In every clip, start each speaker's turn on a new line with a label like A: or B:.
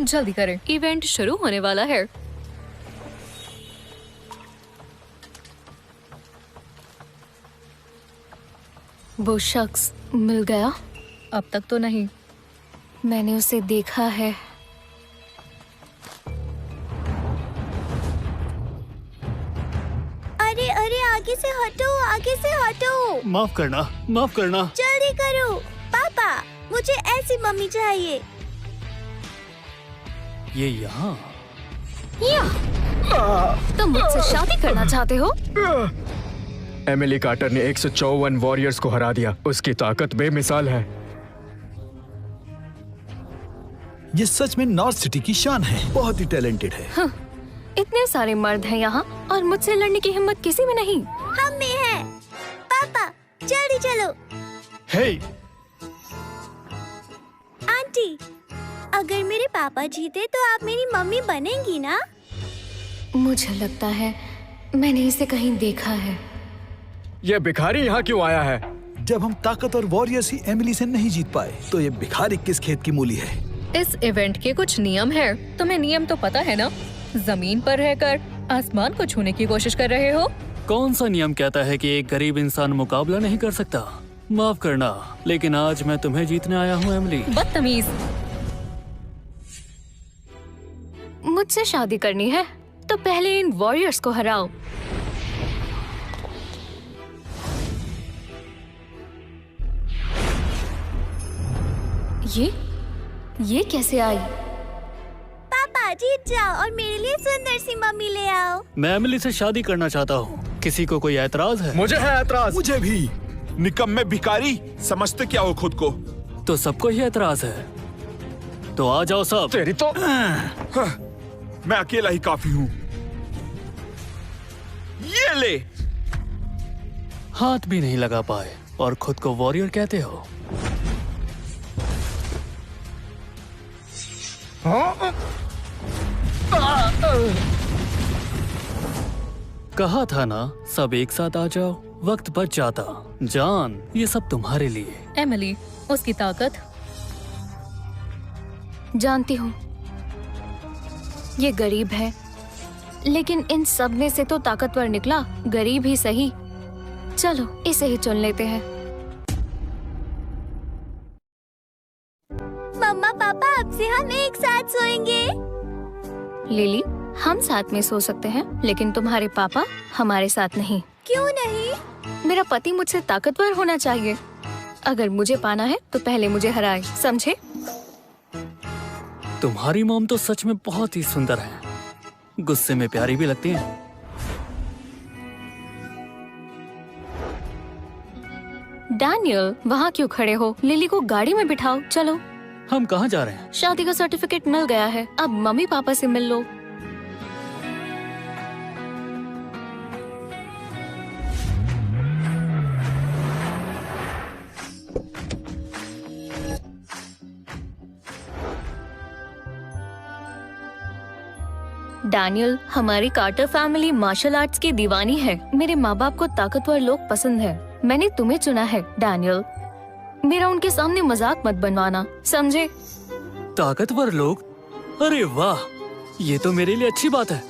A: जल्दी करें, इवेंट शुरू होने वाला है।
B: वो शख्स मिल गया?
A: अब तक तो नहीं।
B: मैंने उसे देखा है।
C: अरे अरे, आगे से हटो, आगे से हटो।
D: माफ करना, माफ करना।
C: जल्दी करो पापा, मुझे ऐसी मम्मी चाहिए।
D: ये यहाँ
B: तुम मुझसे शादी करना चाहते हो?
E: एमिली कार्टर ने 154 वॉरियर्स को हरा दिया। उसकी ताकत बेमिसाल है।
F: ये सच में नॉर्थ सिटी की शान है। बहुत ही टैलेंटेड है।
B: इतने सारे मर्द हैं यहाँ और मुझसे लड़ने की हिम्मत किसी में नहीं।
C: हम में है। पापा जल्दी चलो।
D: हे,
C: आंटी, अगर मेरे पापा जीते तो आप मेरी मम्मी बनेंगी ना?
B: मुझे लगता है मैंने इसे कहीं देखा है।
E: ये भिखारी यहाँ क्यों आया है?
F: जब हम ताकत और वॉरियर्स ही एमिली से नहीं जीत पाए तो ये भिखारी किस खेत की मूली है?
A: इस इवेंट के कुछ नियम हैं। तुम्हें नियम तो पता है ना? जमीन पर रहकर आसमान को छूने की कोशिश कर रहे हो।
D: कौन सा नियम कहता है कि एक गरीब इंसान मुकाबला नहीं कर सकता? माफ करना, लेकिन आज मैं तुम्हें जीतने आया हूँ एमिली।
A: बदतमीज।
B: मुझसे शादी करनी है तो पहले इन वॉरियर्स को हराओ। ये कैसे आई?
C: पापा जीत जाओ और मेरे लिए सुंदर सी मम्मी ले आओ।
D: मैं एमिली से शादी करना चाहता हूँ। किसी को कोई ऐतराज है?
E: मुझे है ऐतराज।
F: मुझे भी।
G: निकम्मे भिखारी, समझते क्या हो खुद को?
D: तो सबको ही ऐतराज है। तो आ जाओ सब।
E: तेरी तो
G: मैं अकेला ही काफी हूँ। ये ले।
D: हाथ भी नहीं लगा पाए और खुद को वॉरियर कहते हो? कहा था ना, सब एक साथ आ जाओ। वक्त बच जाता। जान, ये सब तुम्हारे लिए।
A: एमिली, उसकी ताकत
B: जानती हूँ। ये गरीब है, लेकिन इन सब में से तो ताकतवर निकला। गरीब ही सही। चलो इसे ही चुन लेते हैं।
C: मम्मा पापा, अब से हम एक साथ सोएंगे।
B: लिली, हम साथ में सो सकते हैं, लेकिन तुम्हारे पापा हमारे साथ नहीं।
C: क्यों नहीं?
B: मेरा पति मुझसे ताकतवर होना चाहिए। अगर मुझे पाना है तो पहले मुझे हराए, समझे?
D: तुम्हारी मॉम तो सच में बहुत ही सुंदर है। गुस्से में प्यारी भी लगती हैं।
B: डैनियल, वहाँ क्यों खड़े हो? लिली को गाड़ी में बिठाओ। चलो।
D: हम कहाँ जा रहे हैं?
B: शादी का सर्टिफिकेट मिल गया है, अब मम्मी पापा से मिल लो। डैनियल, हमारी कार्टर फैमिली मार्शल आर्ट्स की दीवानी है। मेरे माँ बाप को ताकतवर लोग पसंद है। मैंने तुम्हें चुना है डैनियल। मेरा उनके सामने मजाक मत बनवाना, समझे?
D: ताकतवर लोग? अरे वाह, ये तो मेरे लिए अच्छी बात है।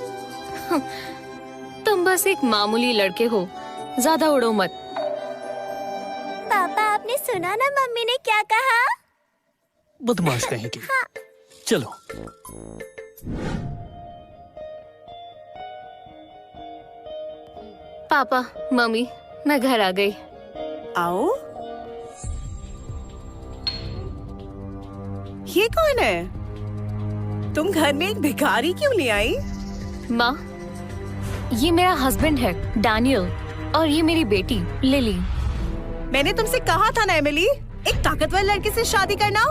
B: तुम बस एक मामूली लड़के हो, ज्यादा उड़ो मत।
C: पापा, आपने सुना ना मम्मी ने क्या कहा?
D: बदमाश कहीं की। चलो।
B: पापा, मम्मी, मैं घर आ गई।
H: आओ। ये कौन है? तुम घर में एक भिखारी क्यों ले आई?
B: माँ, ये मेरा हस्बैंड है डैनियल, और ये मेरी बेटी लिली।
H: मैंने तुमसे कहा था ना एमिली, एक ताकतवर लड़के से शादी करना,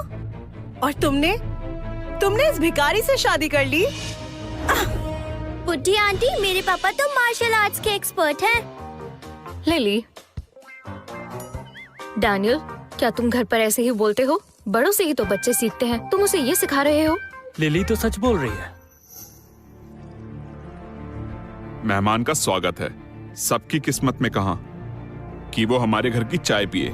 H: और तुमने इस भिखारी से शादी कर ली।
C: बुड्ढी आंटी, मेरे पापा तो मार्शल आर्ट्स के एक्सपर्ट हैं।
B: लिली, डैनियल, क्या तुम घर पर ऐसे ही बोलते हो? बड़ों से ही तो बच्चे सीखते हैं, तुम उसे ये सिखा रहे हो?
D: लिली तो सच बोल रही है।
G: मेहमान का स्वागत है। सबकी किस्मत में कहा कि वो हमारे घर की चाय पिए।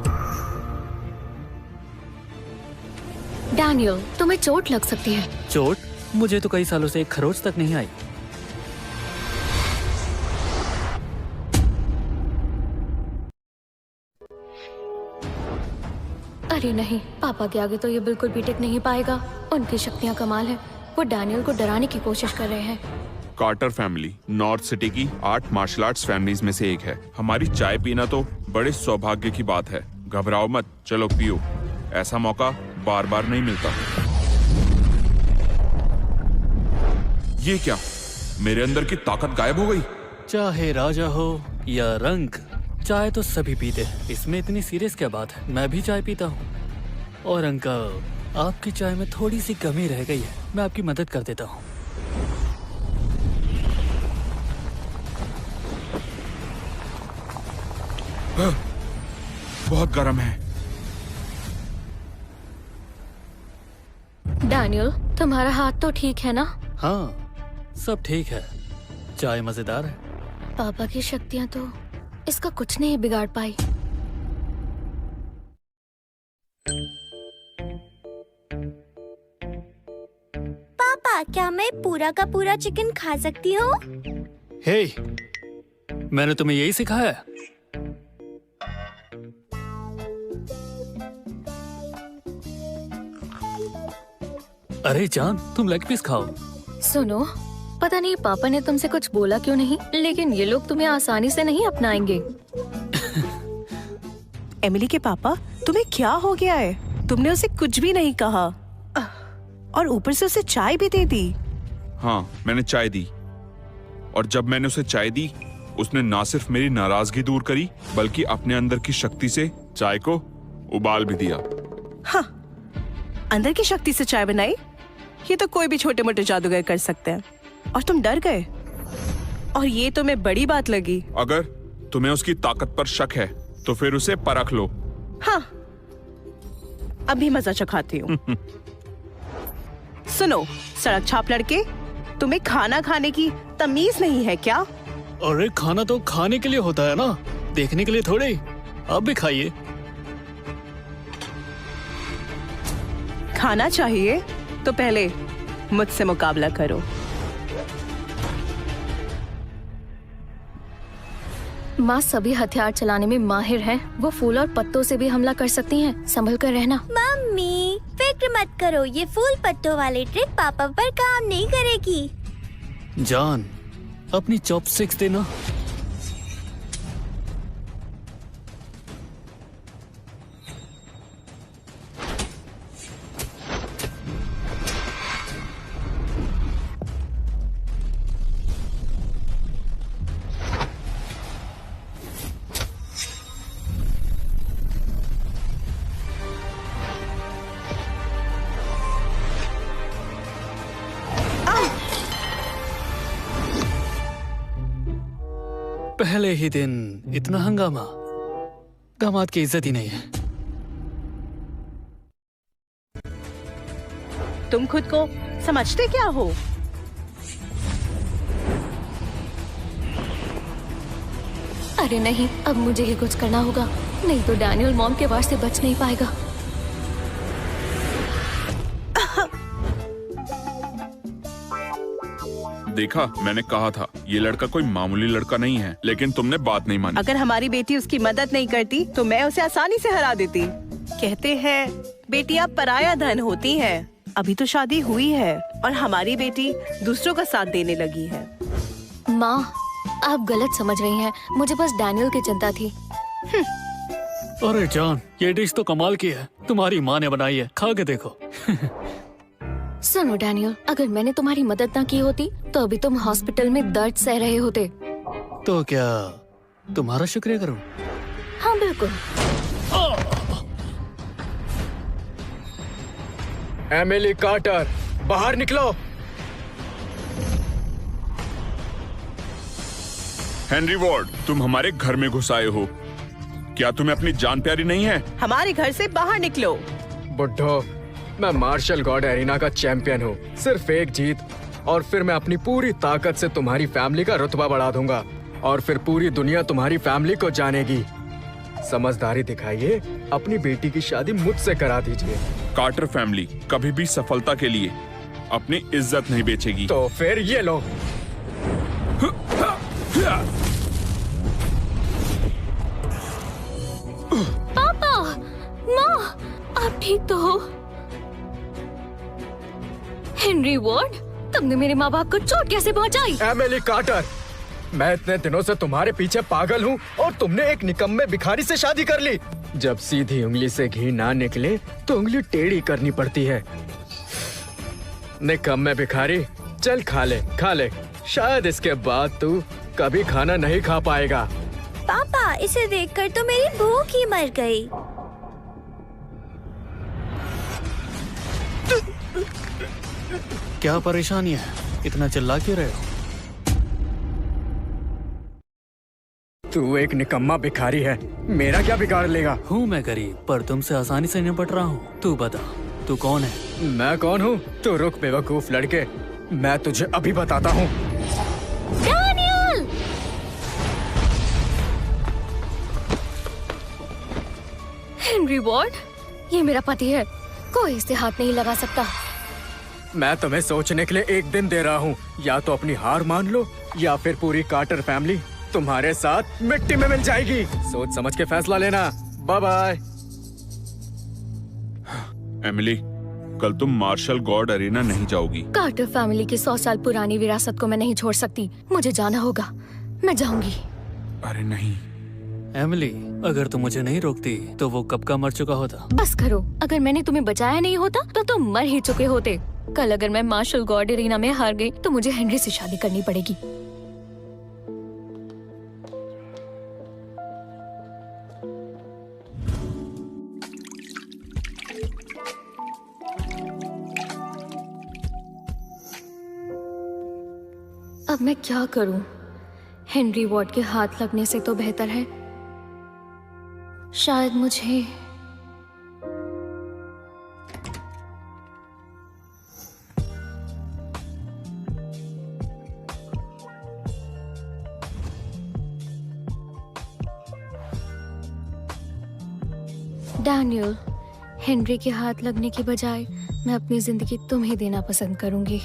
B: डैनियल, तुम्हें चोट लग सकती है।
D: चोट? मुझे तो कई सालों से एक खरोच तक नहीं आई।
B: अरे नहीं, पापा के आगे तो ये बिल्कुल भी टिक नहीं पाएगा। उनकी शक्तियाँ कमाल है। वो डैनियल को डराने की कोशिश कर रहे हैं।
G: कार्टर फैमिली नॉर्थ सिटी की 8 मार्शल आर्ट्स फैमिलीज में से एक है। हमारी चाय पीना तो बड़े सौभाग्य की बात है। घबराओ मत, चलो पियो। ऐसा मौका बार बार नहीं मिलता। ये क्या, मेरे अंदर की ताकत गायब हो गई?
D: चाहे राजा हो या रंक, चाय तो सभी पीते हैं। इसमें इतनी सीरियस क्या बात है? मैं भी चाय पीता हूँ। और अंकल, आपकी चाय में थोड़ी सी कमी रह गई है, मैं आपकी मदद कर देता हूँ।
G: बहुत गर्म है।
B: डैनियल, तुम्हारा हाथ तो ठीक है ना?
D: हाँ, सब ठीक है। चाय मजेदार है।
B: पापा की शक्तियाँ तो इसका कुछ नहीं बिगाड़ पाई।
C: पापा, क्या मैं पूरा का पूरा चिकन खा सकती हूँ?
D: हे, मैंने तुम्हें यही सिखाया है। अरे जान, तुम लेग पीस खाओ।
B: सुनो, पता नहीं पापा ने तुमसे कुछ बोला क्यों नहीं, लेकिन ये लोग तुम्हें आसानी से नहीं अपनाएंगे।
H: एमिली के पापा, तुम्हें क्या हो गया है? तुमने उसे कुछ भी नहीं कहा और ऊपर से उसे चाय भी दे दी।
G: हाँ, मैंने चाय दी, और जब मैंने उसे चाय दी, उसने ना सिर्फ मेरी नाराजगी दूर करी, बल्कि अपने अंदर की शक्ति से चाय को उबाल भी दिया।
H: हाँ, अंदर की शक्ति से चाय बनाई? ये तो कोई भी छोटे मोटे जादूगर कर सकते हैं। और तुम डर गए, और ये तुम्हें बड़ी बात लगी।
G: अगर तुम्हें उसकी ताकत पर शक है, तो फिर उसे परख लो।
H: हाँ, अभी मजा चखाती हूँ। सुनो सड़क छाप लड़के, तुम्हें खाना खाने की तमीज नहीं है क्या?
D: अरे खाना तो खाने के लिए होता है ना, देखने के लिए थोड़े। आप भी खाइए।
H: खाना चाहिए तो पहले मुझसे मुकाबला करो।
B: माँ सभी हथियार चलाने में माहिर है। वो फूल और पत्तों से भी हमला कर सकती हैं। संभल कर रहना।
C: मम्मी, फिक्र मत करो, ये फूल पत्तों वाली ट्रिक पापा पर काम नहीं करेगी।
D: जान, अपनी चॉपस्टिक्स देना। पहले ही दिन इतना हंगामा, दामाद की इज्जत ही नहीं है।
H: तुम खुद को समझते क्या हो?
B: अरे नहीं, अब मुझे ही कुछ करना होगा, नहीं तो डैनियल मॉम के वार से बच नहीं पाएगा।
G: देखा, मैंने कहा था ये लड़का कोई मामूली लड़का नहीं है, लेकिन तुमने बात नहीं मानी।
H: अगर हमारी बेटी उसकी मदद नहीं करती तो मैं उसे आसानी से हरा देती। कहते हैं बेटियां पराया धन होती हैं। अभी तो शादी हुई है और हमारी बेटी दूसरों का साथ देने लगी है।
B: माँ, आप गलत समझ रही हैं। मुझे बस डैनियल की चिंता थी।
D: अरे जान, ये डिश तो कमाल की है। तुम्हारी माँ ने बनाई है, खा के देखो।
B: सुनो डैनियल, अगर मैंने तुम्हारी मदद ना की होती तो अभी तुम हॉस्पिटल में दर्द सह रहे होते।
D: तो क्या तुम्हारा शुक्रिया करूं?
B: हाँ बिल्कुल।
E: एमिली कार्टर, बाहर निकलो।
G: हेनरी वॉर्ड, तुम हमारे घर में घुस आए हो। क्या तुम्हें अपनी जान प्यारी नहीं है?
H: हमारे घर से बाहर निकलो।
E: बुड्ढो, मैं मार्शल गॉड एरिना का चैंपियन हूँ। सिर्फ एक जीत और फिर मैं अपनी पूरी ताकत से तुम्हारी फैमिली का रुतबा बढ़ा दूंगा, और फिर पूरी दुनिया तुम्हारी फैमिली को जानेगी। समझदारी दिखाइए, अपनी बेटी की शादी मुझसे करा दीजिए।
G: कार्टर फैमिली कभी भी सफलता के लिए अपनी इज्जत नहीं बेचेगी।
E: तो फिर ये लो।
B: पापा, माँ, आप ठीक तो हो? हेनरी वॉर्ड, तुमने मेरे माँ बाप को चोट कैसे पहुँचाई?
E: एमिली कार्टर, मैं इतने दिनों से तुम्हारे पीछे पागल हूँ और तुमने एक निकम्मे भिखारी से शादी कर ली। जब सीधी उंगली से घी ना निकले तो उंगली टेढ़ी करनी पड़ती है। निकम्मे भिखारी, चल खा ले। शायद इसके बाद तू कभी खाना नहीं खा पाएगा।
C: पापा, इसे देखकर तो मेरी भूख ही मर गई।
D: क्या परेशानी है? इतना चिल्ला क्यों रहे हो?
E: तू एक निकम्मा भिखारी है, मेरा क्या बिगाड़ लेगा?
D: हूँ मैं गरीब, पर तुमसे आसानी से निपट रहा हूँ। तू बता, तू कौन है?
E: मैं कौन हूँ? तू रुक बेवकूफ लड़के, मैं तुझे अभी बताता हूँ।
B: डैनियल! हेनरी वॉर्ड, ये मेरा पति है, कोई इसे हाथ नहीं लगा सकता।
E: मैं तुम्हें सोचने के लिए एक दिन दे रहा हूँ, या तो अपनी हार मान लो या फिर पूरी कार्टर फैमिली तुम्हारे साथ मिट्टी में मिल जाएगी। सोच समझ के फैसला लेना। Bye bye.
G: एमिली, कल तुम मार्शल गॉड एरिना नहीं जाओगी।
B: कार्टर फैमिली की 100 साल पुरानी विरासत को मैं नहीं छोड़ सकती। मुझे जाना होगा, मैं जाऊंगी।
G: अरे नहीं
D: एमिली, अगर तुम मुझे नहीं रोकती तो वो कब का मर चुका होता।
B: बस करो, अगर मैंने तुम्हें बचाया नहीं होता तो तुम मर ही चुके होते। कल अगर मैं मार्शल गॉड एरिना में हार गई तो मुझे हेनरी से शादी करनी पड़ेगी। अब मैं क्या करूं? हेनरी वॉर्ड के हाथ लगने से तो बेहतर है शायद मुझे डैनियल, हेनरी के हाथ लगने के बजाय मैं अपनी जिंदगी तुम्हें देना पसंद करूंगी।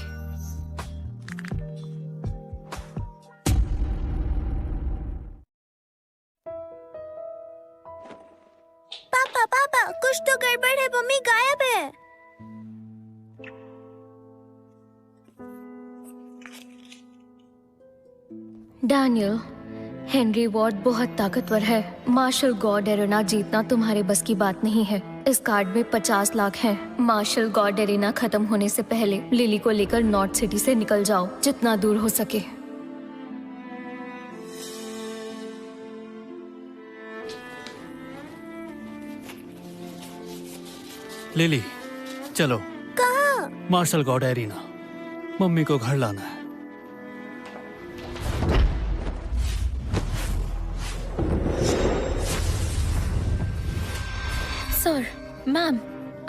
C: पापा, कुछ तो गड़बड़ है। मम्मी गायब है।
B: डैनियल, हेनरी वॉर्ड बहुत ताकतवर है। मार्शल गॉड एरिना जीतना तुम्हारे बस की बात नहीं है। इस कार्ड में 50 लाख हैं। मार्शल गॉड एरिना खत्म होने से पहले लिली को लेकर नॉर्थ सिटी से निकल जाओ, जितना दूर हो सके।
D: लिली, चलो।
C: कहाँ?
D: Martial God arena. मम्मी को घर लाना है।
A: सर, मैम,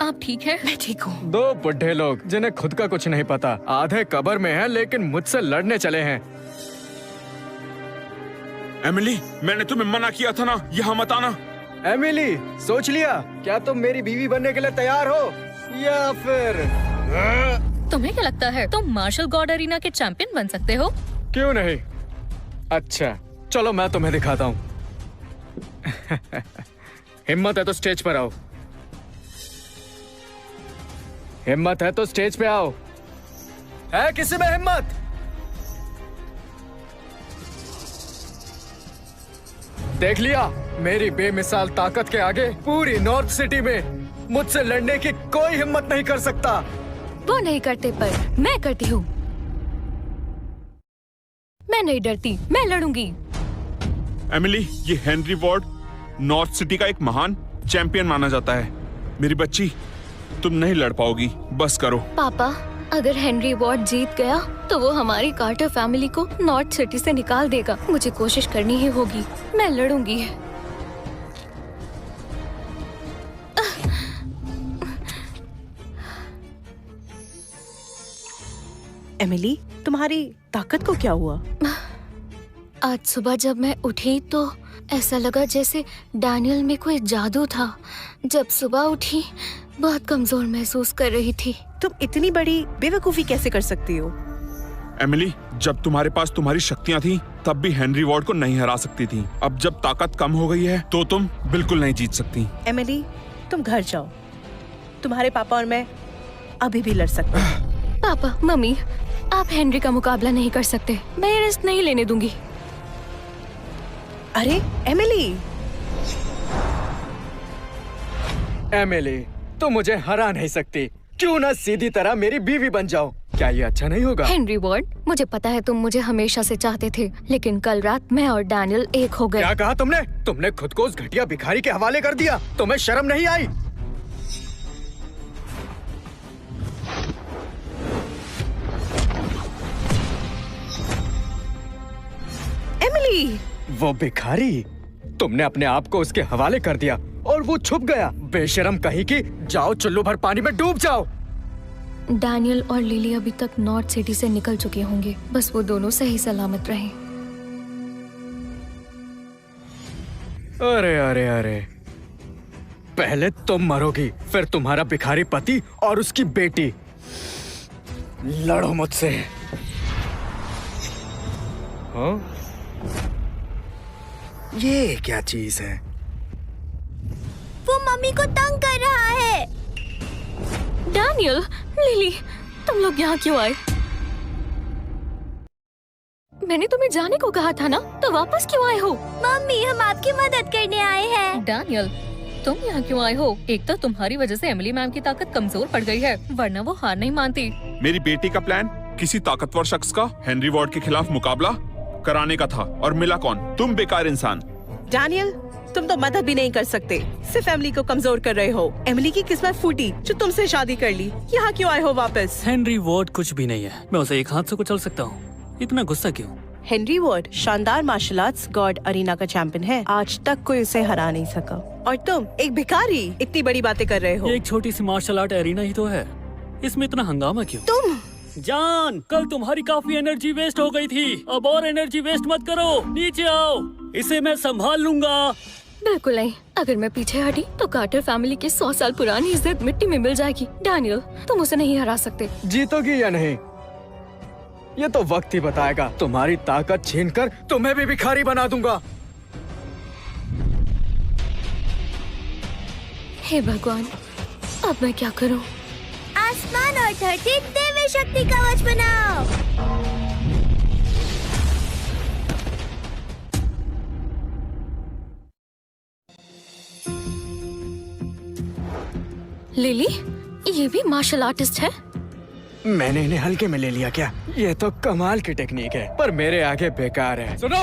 A: आप ठीक हैं?
H: मैं ठीक हूँ।
E: दो बुढ़े लोग जिन्हें खुद का कुछ नहीं पता, आधे कब्र में हैं लेकिन मुझसे लड़ने चले हैं।
G: एमिली, मैंने तुम्हें मना किया था ना, यहाँ मत आना।
E: एमिली, सोच लिया? क्या तुम मेरी बीवी बनने के लिए तैयार हो या फिर?
A: तुम्हें क्या लगता है तुम मार्शल गॉड एरिना के चैंपियन बन सकते हो?
E: क्यों नहीं? अच्छा, चलो मैं तुम्हें दिखाता हूँ। हिम्मत है तो स्टेज पर आओ। हिम्मत है तो स्टेज पे आओ। है किसी में हिम्मत? देख लिया, मेरी बेमिसाल ताकत के आगे पूरी नॉर्थ सिटी में मुझसे लड़ने की कोई हिम्मत नहीं कर सकता।
B: वो नहीं करते पर मैं करती हूँ। मैं नहीं डरती, मैं लड़ूंगी।
G: एमिली, ये हेनरी वॉर्ड नॉर्थ सिटी का एक महान चैंपियन माना जाता है। मेरी बच्ची, तुम नहीं लड़ पाओगी, बस करो।
B: पापा, अगर हेनरी वॉर्ड जीत गया तो वो हमारी कार्टर फैमिली को नॉर्थ सिटी से निकाल देगा। मुझे कोशिश करनी ही होगी, मैं लड़ूंगी।
H: एमिली, तुम्हारी ताकत को क्या हुआ?
B: आज सुबह जब मैं उठी तो ऐसा लगा जैसे डैनियल में कोई जादू था। जब सुबह उठी बहुत कमजोर महसूस कर रही थी।
H: तुम इतनी बड़ी बेवकूफी कैसे कर सकती हो?
G: एमिली, जब तुम्हारे पास तुम्हारी शक्तियां थी तब भी हेनरी वॉर्ड को नहीं हरा सकती थी। अब जब ताकत कम हो गई है तो तुम बिल्कुल नहीं जीत सकती।
H: एमिली, तुम घर जाओ। तुम्हारे पापा और मैं अभी भी लड़ सकते हैं।
B: पापा, मम्मी, आप हेनरी का मुकाबला नहीं कर सकते। मैं ये रिस्क नहीं लेने दूंगी।
H: अरे एमिली,
E: एमिली, तुम मुझे हरा नहीं सकती। क्यों ना सीधी तरह मेरी बीवी बन जाओ। क्या ये अच्छा नहीं होगा?
B: हेनरी वॉर्ड, मुझे पता है तुम मुझे हमेशा से चाहते थे, लेकिन कल रात मैं और डैनियल एक हो गए।
E: क्या कहा तुमने? तुमने खुद को उस घटिया भिखारी के हवाले कर दिया। तुम्हें शर्म नहीं आई?
H: एमिली,
E: वो भिखारी, तुमने अपने आप को उसके हवाले कर दिया और वो छुप गया। बेशरम कहीं की। जाओ चुल्लू भर पानी में डूब जाओ।
B: डैनियल और लिली अभी तक नॉर्थ सिटी से निकल चुके होंगे। बस वो दोनों सही सलामत रहे।
E: अरे अरे अरे, पहले तुम मरोगी, फिर तुम्हारा भिखारी पति और उसकी बेटी। लड़ो मुझसे। हाँ? ये क्या चीज है?
C: वो मम्मी को तंग कर रहा है।
B: डैनियल, लिली, तुम लोग यहाँ क्यों आए? मैंने तुम्हें जाने को कहा था ना, तो वापस क्यों आए हो?
C: मम्मी, हम आपकी मदद करने आए हैं।
A: डैनियल, तुम यहाँ क्यों आए हो? एक तो तुम्हारी वजह से एमिली मैम की ताकत कमजोर पड़ गई है, वरना वो हार नहीं मानती।
G: मेरी बेटी का प्लान किसी ताकतवर शख्स का हेनरी वॉर्ड के खिलाफ मुकाबला कराने का था, और मिला कौन? तुम बेकार इंसान।
H: डैनियल, तुम तो मदद भी नहीं कर सकते, सिर्फ एमिली को कमजोर कर रहे हो। एमिली की किस्मत फूटी जो तुमसे शादी कर ली। यहाँ क्यों आए हो वापस?
D: हेनरी वॉर्ड कुछ भी नहीं है, मैं उसे एक हाथ से कुचल सकता हूँ। इतना गुस्सा क्यों?
H: हेनरी वॉर्ड शानदार मार्शल आर्ट्स गॉड अरीना का चैंपियन है। आज तक कोई उसे हरा नहीं सका, और तुम एक भिखारी इतनी बड़ी बातें कर रहे हो।
D: ये एक छोटी सी मार्शल आर्ट एरिना ही तो है, इसमें इतना हंगामा क्यों?
H: तुम
D: जान, कल तुम्हारी काफी एनर्जी वेस्ट हो गई थी, अब और एनर्जी वेस्ट मत करो। नीचे आओ, इसे मैं संभाल लूंगा।
B: बिल्कुल नहीं। अगर मैं पीछे हटी तो कार्टर फैमिली की 100 साल पुरानी इज्जत मिट्टी में मिल जाएगी। डैनियल, तुम उसे नहीं हरा सकते।
E: जीतोगी या नहीं, ये तो वक्त ही बताएगा। तुम्हारी ताकत छीनकर तुम्हें भी भिखारी बना दूंगा।
B: हे भगवान, अब मैं क्या करूं?
C: आसमान और धरती दिव्य शक्ति कवच बनाओ।
B: लिली, ये भी मार्शल आर्टिस्ट है?
E: मैंने इन्हें हल्के में ले लिया क्या? ये तो कमाल की टेक्निक है, पर मेरे आगे बेकार है। सुनो,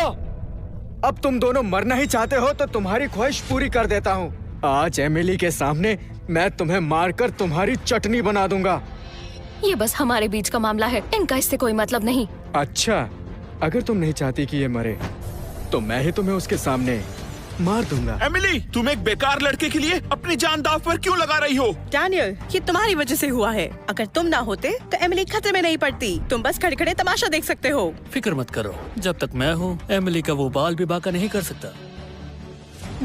E: अब तुम दोनों मरना ही चाहते हो तो तुम्हारी ख्वाहिश पूरी कर देता हूँ। आज एमिली के सामने मैं तुम्हें मारकर तुम्हारी चटनी बना दूंगा।
B: ये बस हमारे बीच का मामला है, इनका इससे कोई मतलब नहीं।
E: अच्छा, अगर तुम नहीं चाहती कि ये मरे तो मैं ही तुम्हें उसके सामने मार दूंगा।
G: एमिली, तुम एक बेकार लड़के के लिए अपनी जान दांव पर क्यों लगा रही हो?
H: डैनियल, ये तुम्हारी वजह से हुआ है। अगर तुम ना होते तो एमिली खतरे में नहीं पड़ती। तुम बस खड़े खड़े तमाशा देख सकते हो।
D: फिक्र मत करो, जब तक मैं हूँ एमिली का वो बाल भी बाका नहीं कर सकता।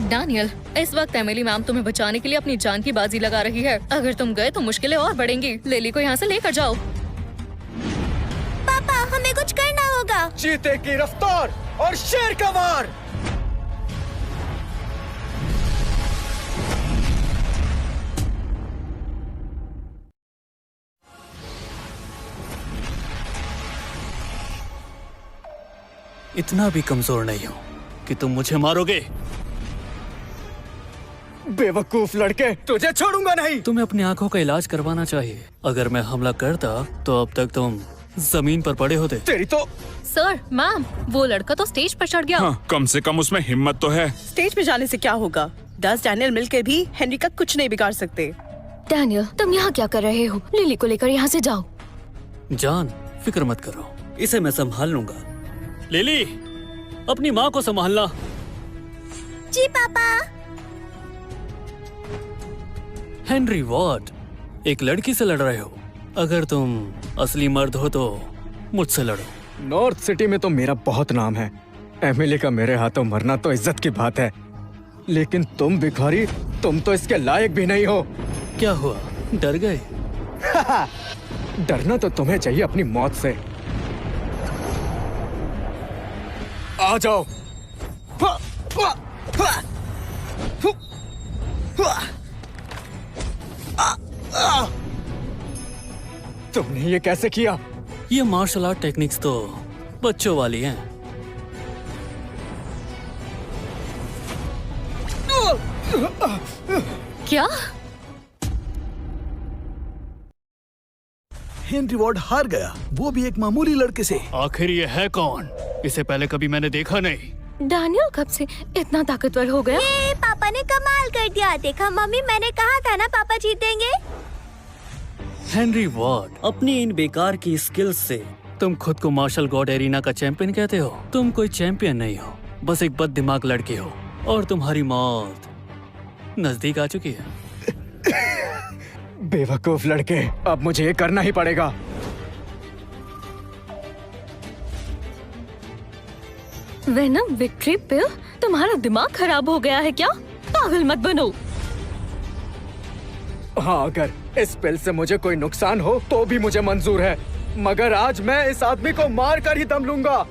A: डैनियल, इस वक्त एमिली मैम तुम्हें बचाने के लिए अपनी जान की बाजी लगा रही है। अगर तुम गए तो मुश्किलें और बढ़ेंगी। लिली को यहाँ से लेकर जाओ।
C: पापा, हमें कुछ करना होगा।
E: चीते की रफ्तार और शेर का वार।
D: इतना भी कमजोर नहीं हूँ कि तुम मुझे मारोगे।
E: बेवकूफ लड़के, तुझे छोड़ूंगा नहीं।
D: तुम्हें अपनी आंखों का इलाज करवाना चाहिए। अगर मैं हमला करता तो अब तक तुम जमीन पर पड़े होते।
E: तेरी तो।
A: सर, मैम, वो लड़का तो स्टेज पर चढ़ गया।
G: हाँ, कम से कम उसमें हिम्मत तो है।
H: स्टेज पे जाने से क्या होगा? 10 डैनियल मिलकर भी हेनरी का कुछ नहीं बिगाड़ सकते।
B: डैनियल, तुम यहाँ क्या कर रहे हो? लिली को लेकर यहाँ से जाओ।
D: जान, फिक्र मत करो, इसे मैं संभाल लूंगा। लिली, अपनी माँ को संभालना।
C: जी पापा।
D: हेनरी वॉर्ड, एक लड़की से लड़ रहे हो। अगर तुम असली मर्द हो तो मुझसे लड़ो।
E: नॉर्थ सिटी में तो मेरा बहुत नाम है। एमिली का मेरे हाथों मरना तो इज्जत की बात है, लेकिन तुम भिखारी, तुम तो इसके लायक भी नहीं हो।
D: क्या हुआ, डर गए?
E: डरना तो तुम्हें चाहिए अपनी मौत से। आ जाओ। तुमने ये कैसे किया?
D: ये मार्शल आर्ट टेक्निक्स तो बच्चों वाली हैं।
A: क्या?
F: हेनरी वॉर्ड हार गया, वो भी एक मामूली लड़के से।
D: आखिर ये है कौन? इसे पहले कभी मैंने देखा नहीं।
B: डैनियल कब से इतना ताकतवर हो गया?
C: ये पापा ने कमाल कर दिया। देखा मम्मी, मैंने कहा था ना पापा जीतेंगे।
D: हेनरी वॉर्ड, अपनी इन बेकार की स्किल्स से तुम खुद को मार्शल गॉड एरिना का चैंपियन कहते हो? तुम कोई चैंपियन नहीं हो, बस एक बददिमाग लड़की हो और तुम्हारी मौत नजदीक आ चुकी है।
E: बेवकूफ लड़के, अब मुझे ये करना ही पड़ेगा।
B: वेनम विक्ट्री पिल? तुम्हारा दिमाग खराब हो गया है क्या? पागल मत बनो।
E: हाँ, अगर इस पिल से मुझे कोई नुकसान हो तो भी मुझे मंजूर है, मगर आज मैं इस आदमी को मार कर ही दम लूंगा।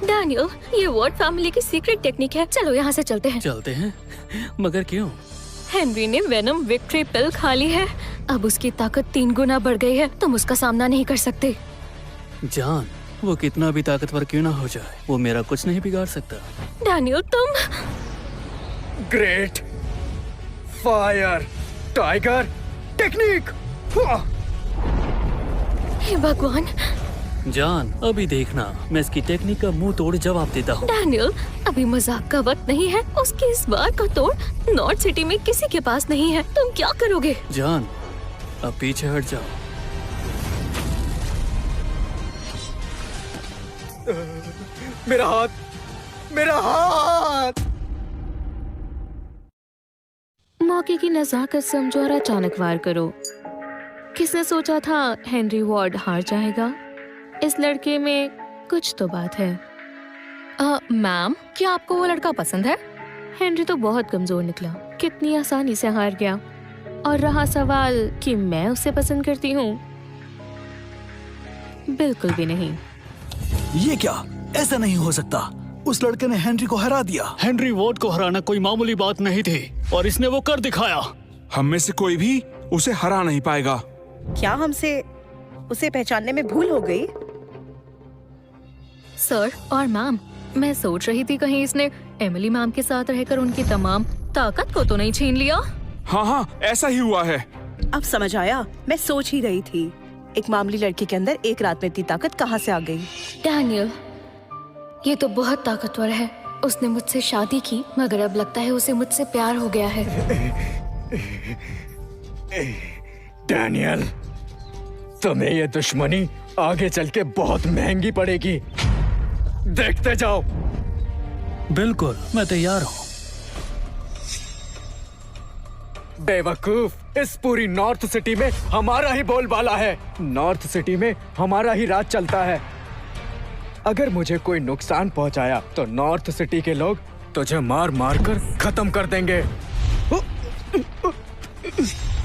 B: डैनियल, ये वॉर्ड फैमिली की सीक्रेट टेक्निक है। चलो यहाँ से चलते हैं।
D: चलते हैं? मगर क्यों?
B: हेनरी ने वेनम विक्ट्री पिल खा ली है, अब उसकी ताकत 3 गुना बढ़ गई है। तुम उसका सामना नहीं कर सकते।
D: जान, वो कितना भी ताकतवर क्यों ना हो जाए, वो मेरा कुछ नहीं बिगाड़ सकता।
B: डैनियल, तुम
E: ग्रेट फायर टाइगर टेक्निक।
B: हे भगवान।
D: जान, अभी देखना, मैं इसकी टेक्निक का मुंह तोड़ जवाब देता हूँ।
B: डैनियल, अभी मजाक का वक्त नहीं है। उसकी इस बार का तोड़ नॉर्थ सिटी में किसी के पास नहीं है। तुम क्या करोगे?
D: जान, अब पीछे हट जाओ।
E: मेरा हाथ, मेरा हाथ।
B: मौके की नजाकत समझो और अचानक वार करो। किसने सोचा था हेनरी वॉर्ड हार जाएगा? इस लड़के में कुछ तो बात है।
A: मैम, क्या आपको वो लड़का पसंद है?
B: हेनरी तो बहुत कमजोर निकला, कितनी आसानी से हार गया। और रहा सवाल कि मैं उसे पसंद करती हूँ, बिल्कुल भी नहीं।
F: ये क्या? ऐसा नहीं हो सकता। उस लड़के ने हेनरी को हरा दिया।
D: हेनरी वॉर्ड को हराना कोई मामूली बात नहीं थी और इसने वो कर दिखाया।
G: हम में से कोई भी उसे हरा नहीं पाएगा।
H: क्या हमसे उसे पहचानने में भूल हो गई?
A: सर और मैम, मैं सोच रही थी कहीं इसने एमिली मैम के साथ रहकर उनकी तमाम ताकत को तो नहीं छीन लिया।
G: हाँ हाँ, ऐसा ही हुआ है।
H: अब समझ आया। मैं सोच ही रही थी, एक मामूली लड़की के अंदर एक रात में इतनी ताकत कहाँ से आ गई।
B: डैनियल, ये तो बहुत ताकतवर है। उसने मुझसे शादी की, मगर अब लगता है उसे मुझसे प्यार हो गया है।
E: डैनियल, तुम्हें ये दुश्मनी आगे चल के बहुत महंगी पड़ेगी। देखते जाओ।
D: बिल्कुल, मैं तैयार हूँ।
E: बेवकूफ, इस पूरी नॉर्थ सिटी में हमारा ही बोलबाला है। नॉर्थ सिटी में हमारा ही राज चलता है। अगर मुझे कोई नुकसान पहुंचाया तो नॉर्थ सिटी के लोग तुझे मार मार कर खत्म कर देंगे।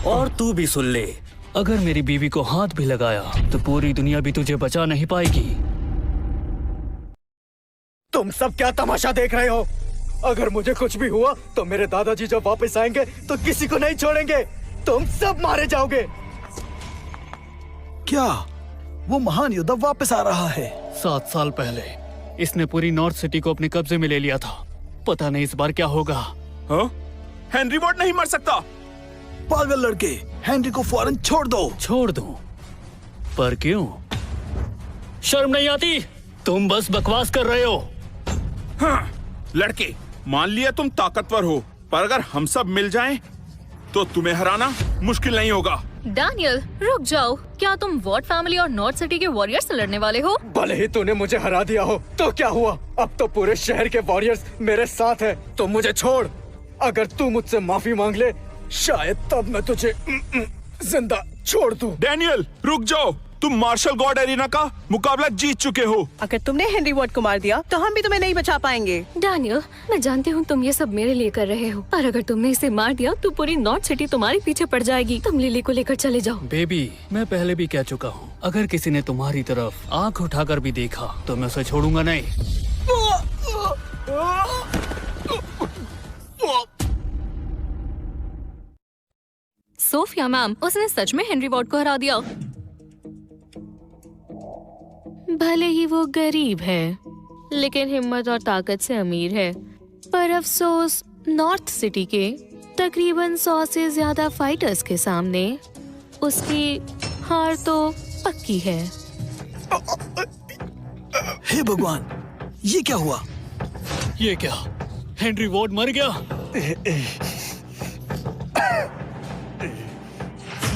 D: और तू भी सुन ले, अगर मेरी बीवी को हाथ भी लगाया तो पूरी दुनिया भी तुझे बचा नहीं पाएगी।
E: तुम सब क्या तमाशा देख रहे हो? अगर मुझे कुछ भी हुआ तो मेरे दादाजी जब वापस आएंगे तो किसी को नहीं छोड़ेंगे। तुम सब मारे जाओगे।
F: क्या वो महान योद्धा वापस आ रहा है?
D: 7 साल पहले इसने पूरी नॉर्थ सिटी को अपने कब्जे में ले लिया था। पता नहीं इस बार क्या होगा।
G: हाँ? हेनरी वॉर्ड नहीं मर सकता।
F: पागल लड़के, हेनरी को फौरन छोड़ दो।
D: छोड़ दूं? पर क्यों? शर्म नहीं आती? तुम बस बकवास कर रहे हो।
G: हाँ, लड़के, मान लिया तुम ताकतवर हो, पर अगर हम सब मिल जाएं, तो तुम्हें हराना मुश्किल नहीं होगा।
A: डैनियल, रुक जाओ। क्या तुम वॉर्ड फैमिली और नॉर्थ सिटी के वॉरियर्स से लड़ने वाले हो?
E: भले ही तूने मुझे हरा दिया हो तो क्या हुआ? अब तो पूरे शहर के वॉरियर्स मेरे साथ हैं। तो मुझे छोड़। अगर तू मुझसे माफी मांग ले, शायद तब मैं तुझे जिंदा छोड़ दूं।
G: डैनियल, रुक जाओ। तुम मार्शल गॉड एरिना का मुकाबला जीत चुके हो।
H: अगर तुमने हेनरी वॉर्ड को मार दिया तो हम भी तुम्हें नहीं बचा पाएंगे।
B: डैनियल, मैं जानती हूँ तुम ये सब मेरे लिए कर रहे हो, पर अगर तुमने इसे मार दिया तो पूरी नॉर्थ सिटी तुम्हारे पीछे पड़ जाएगी। तुम लिली को लेकर चले जाओ।
D: बेबी, मैं पहले भी कह चुका हूँ, अगर किसी ने तुम्हारी तरफ आंख उठाकर भी देखा तो मैं उसे छोड़ूंगा नहीं।
A: सोफिया मैम, उसने सच में हेनरी वॉर्ड को हरा दिया।
B: भले ही वो गरीब है, लेकिन हिम्मत और ताकत से अमीर है। पर अफसोस, नॉर्थ सिटी के तकरीबन 100 से ज्यादा फाइटर्स के सामने उसकी हार तो पक्की है।
F: हे भगवान, ये क्या हुआ?
D: ये क्या, हेनरी वॉर्ड मर गया?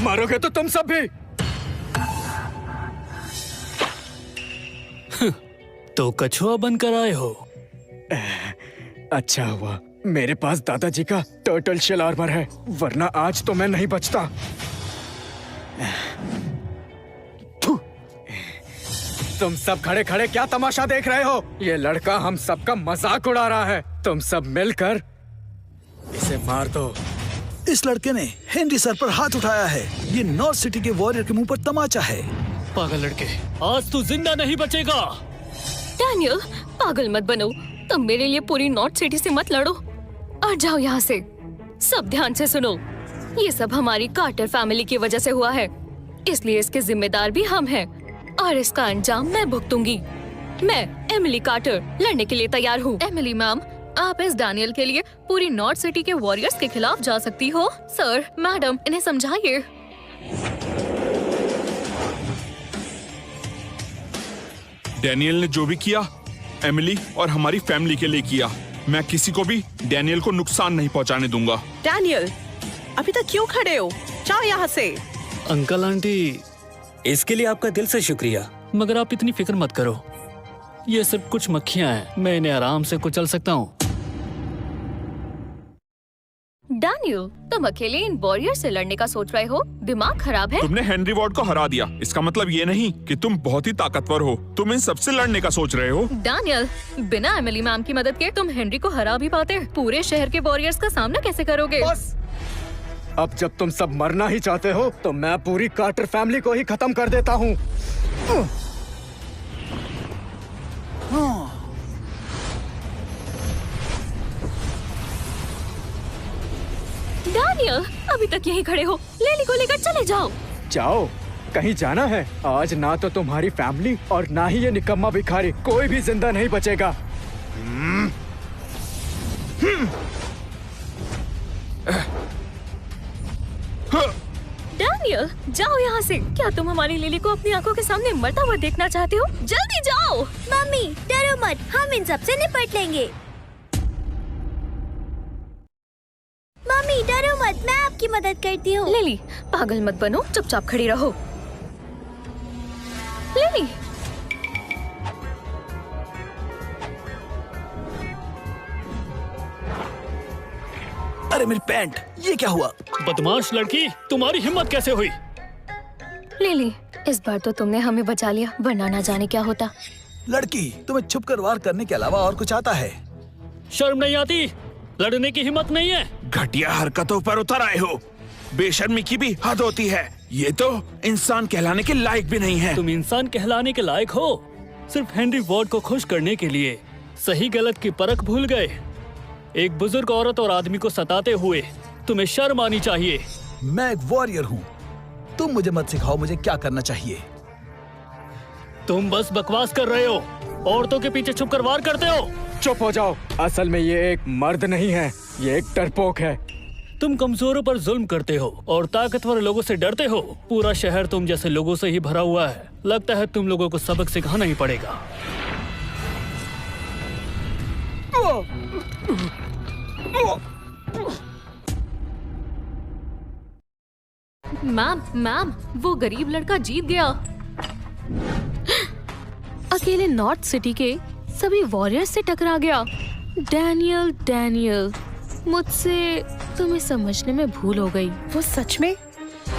E: मारोगे तो तुम सब भी।
D: तो कछुआ बनकर आए हो।
E: अच्छा हुआ मेरे पास दादाजी का टर्टल शेल आर्मर है, वरना आज तो मैं नहीं बचता। तुम सब खड़े खड़े क्या तमाशा देख रहे हो? ये लड़का हम सबका मजाक उड़ा रहा है। तुम सब मिलकर इसे मार दो।
F: इस लड़के ने हेनरी सर पर हाथ उठाया है। ये नॉर्थ सिटी के वॉरियर के मुंह पर तमाचा है।
D: पागल लड़के, आज तू जिंदा नहीं बचेगा।
B: डैनियल, पागल मत बनो। तुम मेरे लिए पूरी नॉर्थ सिटी से मत लड़ो और जाओ यहाँ से। सब ध्यान से सुनो, ये सब हमारी कार्टर फैमिली की वजह से हुआ है, इसलिए इसके जिम्मेदार भी हम हैं और इसका अंजाम मैं भुगतूंगी। मैं एमिली कार्टर लड़ने के लिए तैयार हूँ।
A: एमिली मैम, आप इस डैनियल के लिए पूरी नॉर्थ सिटी के वॉरियर्स के खिलाफ जा सकती हो। सर, मैडम, इन्हें समझाइए।
G: डैनियल ने जो भी किया एमिली और हमारी फैमिली के लिए किया। मैं किसी को भी डैनियल को नुकसान नहीं पहुंचाने दूंगा।
H: डैनियल, अभी तक क्यों खड़े हो? जाओ यहाँ से।
D: अंकल आंटी,
I: इसके लिए आपका दिल से शुक्रिया।
D: मगर आप इतनी फिक्र मत करो, ये सिर्फ कुछ मक्खियां हैं, मैं इन्हें आराम से कुचल सकता हूँ।
B: डैनियल, तुम अकेले इन वॉरियर से लड़ने का सोच रहे हो? दिमाग खराब है?
G: तुमने हेनरी वॉर्ड को हरा दिया, इसका मतलब ये नहीं कि तुम बहुत ही ताकतवर हो। तुम इन सबसे लड़ने का सोच रहे हो।
A: डैनियल, बिना एमिली मैम की मदद के तुम हेनरी को हरा भी पाते। पूरे शहर के वॉरियर्स का सामना कैसे करोगे?
E: बस, अब जब तुम सब मरना ही चाहते हो तो मैं पूरी कार्टर फैमिली को ही खत्म कर देता हूँ।
B: डैनियल, अभी तक यहीं खड़े हो, लेली को लेकर चले जाओ।
E: जाओ, कहीं जाना है? आज ना तो तुम्हारी फैमिली और ना ही ये निकम्मा भिखारी, कोई भी जिंदा नहीं बचेगा।
B: डैनियल, जाओ यहाँ से। क्या तुम हमारी लिली को अपनी आंखों के सामने मरता हुआ देखना चाहते हो? जल्दी जाओ।
C: मम्मी डरो मत, हम इन सब से निपट लेंगे। मम्मी डरो मत, मैं आपकी मदद करती हूँ।
B: लिली, पागल मत बनो, चुपचाप खड़ी रहो। लिली,
F: अरे मेरी पैंट, ये क्या हुआ?
D: बदमाश लड़की, तुम्हारी हिम्मत कैसे हुई?
B: लिली, इस बार तो तुमने हमें बचा लिया, वरना ना जाने क्या होता।
F: लड़की, तुम्हें छुप कर वार करने के अलावा और कुछ आता है?
D: शर्म नहीं आती? लड़ने की हिम्मत नहीं है?
G: घटिया हरकतों पर उतर आए हो। बेशर्मी की भी हद होती है। ये तो इंसान कहलाने के लायक भी नहीं है।
D: तुम इंसान कहलाने के लायक हो? सिर्फ हेनरी वॉर्ड को खुश करने के लिए सही गलत की परख भूल गए। एक बुजुर्ग औरत और आदमी को सताते हुए तुम्हें शर्म आनी चाहिए।
F: मैं एक वॉरियर हूँ, तुम मुझे मत सिखाओ मुझे क्या करना चाहिए।
D: तुम बस बकवास कर रहे हो, औरतों के पीछे छुप कर वार करते हो।
E: चुप हो जाओ, असल में ये एक मर्द नहीं है, ये एक डरपोक है।
D: तुम कमजोरों पर जुल्म करते हो और ताकतवर लोगों से डरते हो। पूरा शहर तुम जैसे लोगों से ही भरा हुआ है। लगता है तुम लोगों को सबक सिखाना ही पड़ेगा।
A: मैम, वो गरीब लड़का जीत गया।
B: अकेले नॉर्थ सिटी के सभी वॉरियर्स से टकरा गया। डैनियल, मुझसे तुम्हें समझने में भूल हो गई।
H: वो सच में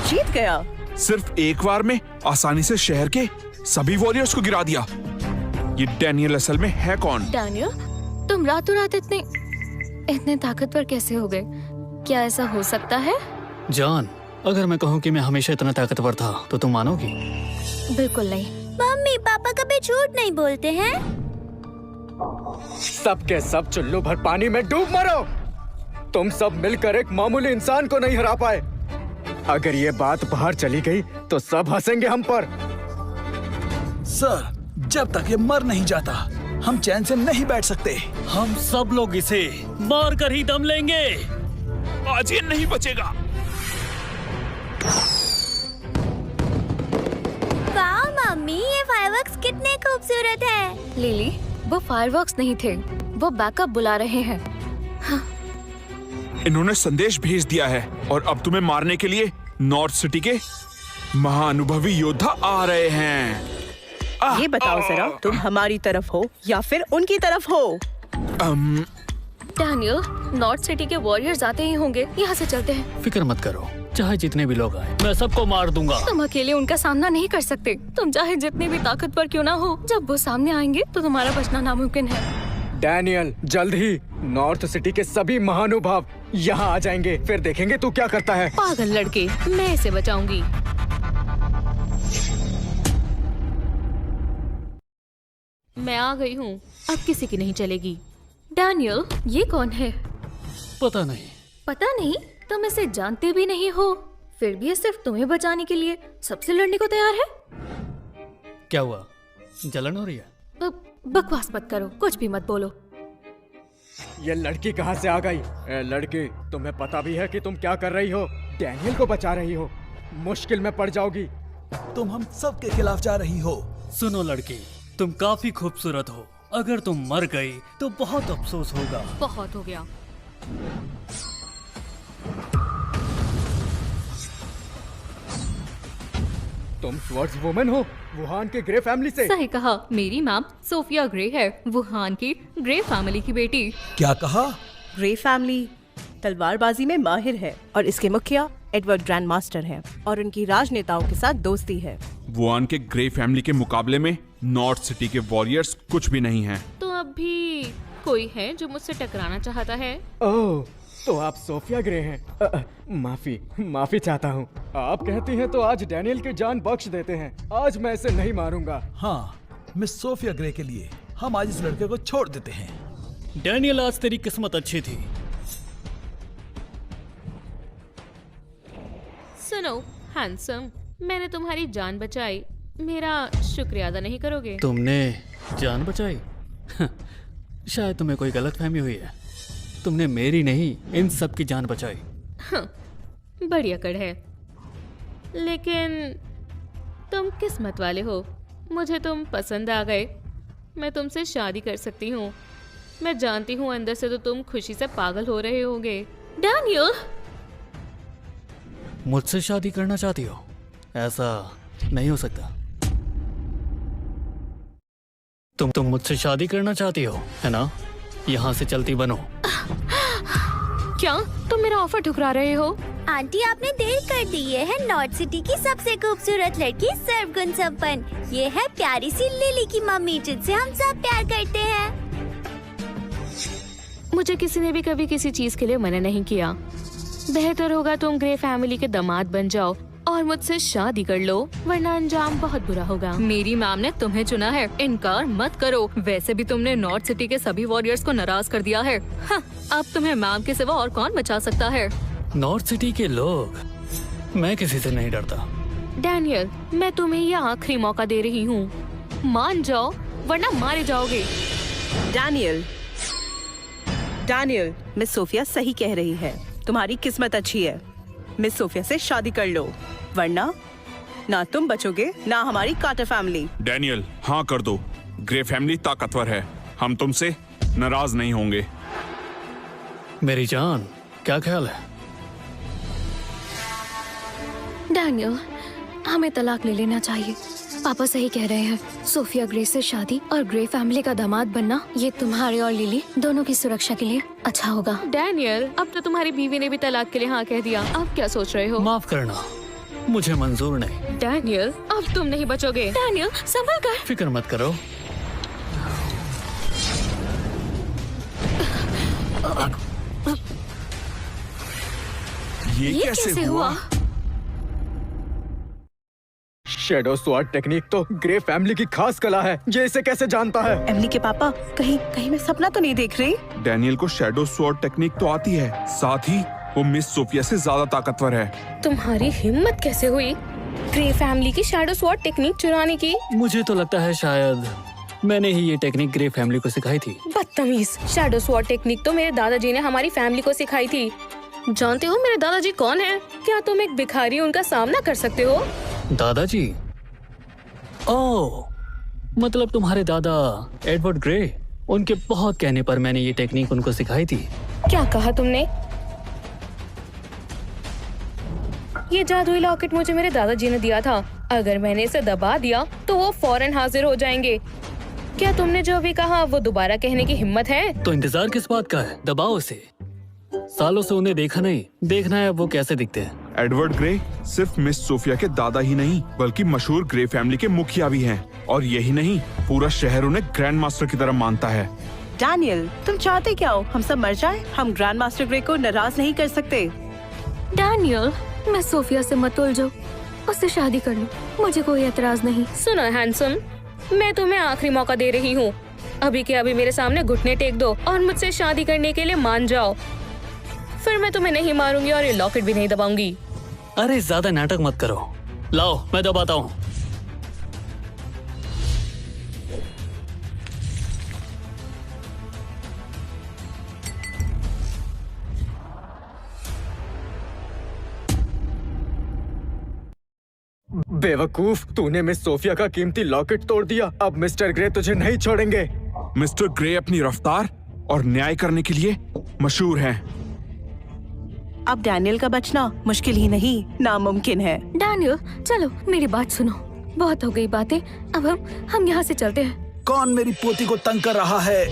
H: जीत गया।
G: सिर्फ एक बार में आसानी से शहर के सभी वॉरियर्स को गिरा दिया। ये डैनियल असल में है कौन?
B: डैनियल, तुम रातों रात इतने ताकतवर कैसे हो गए? क्या ऐसा हो सकता है?
D: जान, अगर मैं कहूँ कि मैं हमेशा इतना ताकतवर था तो तुम मानोगी?
B: बिल्कुल नहीं।
C: मम्मी पापा कभी झूठ नहीं बोलते हैं।
E: सब के सब चुल्लू भर पानी में डूब मरो। तुम सब मिलकर एक मामूली इंसान को नहीं हरा पाए। अगर ये बात बाहर चली गई तो सब हंसेंगे हम पर।
F: सर, जब तक ये मर नहीं जाता हम चैन से नहीं बैठ सकते।
D: हम सब लोग इसे मार कर ही दम लेंगे।
G: आज ये नहीं बचेगा।
C: वाह मम्मी, ये फायरवर्क्स कितने खूबसूरत है।
B: लिली, वो फायरवर्क्स नहीं थे, वो बैकअप बुला रहे हैं।
G: इन्होंने संदेश भेज दिया है और अब तुम्हें मारने के लिए नॉर्थ सिटी के महाअनुभवी योद्धा आ रहे हैं।
H: ये बताओ जरा, तुम हमारी तरफ हो या फिर उनकी तरफ हो?
B: डैनियल, नॉर्थ सिटी के वॉरियर्स आते ही होंगे, यहाँ से चलते हैं।
D: फिक्र मत करो, चाहे जितने भी लोग आए मैं सबको मार दूंगा।
B: तुम अकेले उनका सामना नहीं कर सकते। तुम चाहे जितने भी ताकतवर क्यों ना हो, जब वो सामने आएंगे तो तुम्हारा बचना नामुमकिन है।
E: डैनियल, जल्द ही नॉर्थ सिटी के सभी महानुभाव यहाँ आ जाएंगे, फिर देखेंगे तू क्या करता है।
A: पागल लड़के, मैं इसे बचाऊंगी। मैं आ गई हूँ, अब किसी की नहीं चलेगी।
B: डैनियल, ये कौन है?
D: पता नहीं।
B: पता नहीं? तुम इसे जानते भी नहीं हो, फिर भी ये सिर्फ तुम्हें बचाने के लिए सबसे लड़ने को तैयार है।
D: क्या हुआ, जलन हो रही है?
B: बकवास मत करो, कुछ भी मत बोलो।
E: ये लड़की कहाँ से आ गई? ए लड़की, तुम्हें पता भी है कि तुम क्या कर रही हो? डैनियल को बचा रही हो, मुश्किल में पड़ जाओगी।
F: तुम हम सब के खिलाफ जा रही हो।
D: सुनो लड़की, तुम काफी खूबसूरत हो। अगर तुम मर गई तो बहुत अफसोस होगा।
A: बहुत हो गया।
E: तुम स्वर्ड्स वुमन हो, वुहान के ग्रे फैमिली से।
A: सही कहा, मेरी मैम सोफिया ग्रे है, वुहान की ग्रे फैमिली की बेटी।
F: क्या कहा?
H: ग्रे फैमिली तलवारबाजी में माहिर है और इसके मुखिया एडवर्ड ग्रैंड मास्टर है और उनकी राजनेताओं के साथ दोस्ती है।
G: वुहान के ग्रे फैमिली के मुकाबले में नॉर्थ सिटी के वॉरियर्स कुछ भी नहीं हैं।
A: तो अब भी कोई है जो मुझसे टकराना चाहता है?
E: ओह, तो आप सोफिया ग्रे हैं। माफी चाहता हूँ। आप कहती हैं तो आज डैनियल की जान बख्श देते हैं। आज मैं इसे नहीं मारूंगा।
F: हाँ, मिस सोफिया ग्रे के लिए हम आज इस लड़के को छोड़ देते हैं।
D: डैनियल, आज तेरी किस्मत अच्छी थी।
A: सुनो हैंडसम, मैंने तुम्हारी जान बचाई, मेरा शुक्रिया अदा नहीं करोगे?
D: तुमने जान बचाई? शायद तुम्हें कोई गलतफहमी हुई है। तुमने मेरी नहीं, इन सब की जान बचाई।
A: बड़ी अकड़ है, लेकिन तुम किस्मत वाले हो। मुझे तुम पसंद आ गए, मैं तुमसे शादी कर सकती हूँ। मैं जानती हूँ अंदर से तो तुम खुशी से पागल हो रहे होगे।
B: डैनियल,
D: मुझसे शादी करना चाहती हो? ऐसा नहीं हो सकता। तुम मुझसे शादी करना चाहती हो, है ना? यहाँ से चलती बनो।
A: क्या तुम मेरा ऑफर ठुकरा रहे हो?
C: आंटी, आपने देर कर दी। ये है नॉर्थ सिटी की सबसे खूबसूरत लड़की, सर्वगुण संपन्न। ये है प्यारी सी लिली की मम्मी, जिनसे हम सब प्यार करते हैं।
A: मुझे किसी ने भी कभी किसी चीज के लिए मना नहीं किया। बेहतर होगा तुम ग्रे फैमिली के दामाद बन जाओ और मुझसे शादी कर लो, वरना अंजाम बहुत बुरा होगा। मेरी मैम ने तुम्हें चुना है, इनकार मत करो। वैसे भी तुमने नॉर्थ सिटी के सभी वॉरियर्स को नाराज कर दिया है। अब तुम्हें मैम के सिवा और कौन बचा सकता है?
D: नॉर्थ सिटी के लोग, मैं किसी से नहीं डरता।
A: डैनियल, मैं तुम्हें ये आखिरी मौका दे रही हूँ, मान जाओ वरना मारे जाओगे।
H: डैनियल, मिस सोफिया सही कह रही है। तुम्हारी किस्मत अच्छी है। मिस सोफिया से शादी कर लो, वरना ना तुम बचोगे ना हमारी कार्टर फैमिली।
G: डैनियल, हाँ कर दो। ग्रे फैमिली ताकतवर है, हम तुमसे नाराज नहीं होंगे।
D: मेरी जान, क्या ख्याल है?
B: डैनियल, हमें तलाक ले लेना चाहिए। पापा सही कह रहे हैं। सोफिया ग्रे से शादी और ग्रे फैमिली का दामाद बनना, ये तुम्हारे और लिली दोनों की सुरक्षा के लिए अच्छा होगा।
A: डैनियल, अब तो तुम्हारी बीवी ने भी तलाक के लिए हाँ कह दिया। अब क्या सोच रहे हो?
D: माफ करना, मुझे मंजूर नहीं।
A: डैनियल, अब तुम नहीं बचोगे।
B: डैनियल, संभल कर।
D: फिक्र मत करो।
F: ये कैसे हुआ?
E: शैडो स्वॉर्ड टेक्निक तो ग्रे फैमिली की खास कला है। ये इसे कैसे जानता है?
H: एमिली के पापा, कहीं कहीं मैं सपना तो नहीं देख रही?
G: डैनियल को शैडो स्वॉर्ड टेक्निक तो आती है, साथ ही वो मिस सोफिया से ज्यादा ताकतवर है।
A: तुम्हारी हिम्मत कैसे हुई ग्रे फैमिली की शैडो स्वॉर्ड टेक्निक चुराने की?
D: मुझे तो लगता है शायद मैंने ही ये टेक्निक ग्रे फैमिली को सिखाई थी।
A: बदतमीज, शैडो स्वॉर्ड टेक्निक तो मेरे दादाजी ने हमारी फैमिली को सिखाई थी। जानते हो मेरे दादाजी कौन है? क्या तुम एक भिखारी उनका सामना कर सकते हो?
D: दादाजी? ओह, मतलब तुम्हारे दादा एडवर्ड ग्रे। उनके बहुत कहने पर मैंने ये टेक्निक उनको सिखाई थी।
A: क्या कहा तुमने? ये जादुई लॉकेट मुझे मेरे दादाजी ने दिया था। अगर मैंने इसे दबा दिया तो वो फौरन हाजिर हो जाएंगे। क्या तुमने जो भी कहा वो दोबारा कहने की हिम्मत है?
D: तो इंतजार किस बात का है? दबाओ उसे। सालों से उन्हें देखा नहीं, देखना है वो कैसे दिखते हैं।
G: एडवर्ड ग्रे सिर्फ मिस सोफिया के दादा ही नहीं, बल्कि मशहूर ग्रे फैमिली के मुखिया भी हैं। और यही नहीं, पूरा शहर उन्हें ग्रैंड मास्टर की तरह मानता है।
H: डैनियल, तुम चाहते क्या हो? हम सब मर जाएं? हम ग्रैंड मास्टर ग्रे को नाराज नहीं कर सकते।
B: डैनियल, मैं सोफिया से मत उलझो, उससे शादी कर लो, मुझे कोई एतराज नहीं।
A: सुनो हैंडसम, मैं तुम्हें आखिरी मौका दे रही हूँ। अभी के अभी मेरे सामने घुटने टेक दो और मुझसे शादी करने के लिए मान जाओ। फिर मैं तुम्हें नहीं मारूंगी और ये लॉकेट भी नहीं दबाऊंगी।
D: अरे ज्यादा नाटक मत करो, लाओ मैं दबाता हूँ।
E: बेवकूफ, तूने मिस सोफिया का कीमती लॉकेट तोड़ दिया। अब मिस्टर ग्रे तुझे नहीं छोड़ेंगे।
G: मिस्टर ग्रे अपनी रफ्तार और न्याय करने के लिए मशहूर हैं।
H: अब डैनियल का बचना मुश्किल ही नहीं, नामुमकिन है।
B: डैनियल, चलो मेरी बात सुनो। बहुत हो गई बातें, अब हम यहाँ से चलते हैं।
F: कौन मेरी पोती को तंग कर रहा है?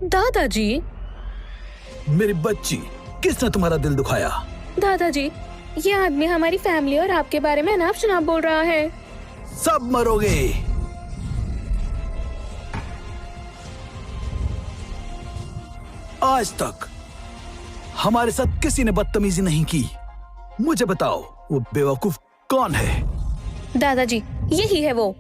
A: दादाजी।
F: मेरी बच्ची, किसने तुम्हारा दिल दुखाया?
A: दादाजी, ये आदमी हमारी फैमिली और आपके बारे में अनाप शनाप बोल रहा है।
F: सब मरोगे। आज तक हमारे साथ किसी ने बदतमीजी नहीं की। मुझे बताओ, वो बेवकूफ कौन है?
A: दादाजी, यही है वो।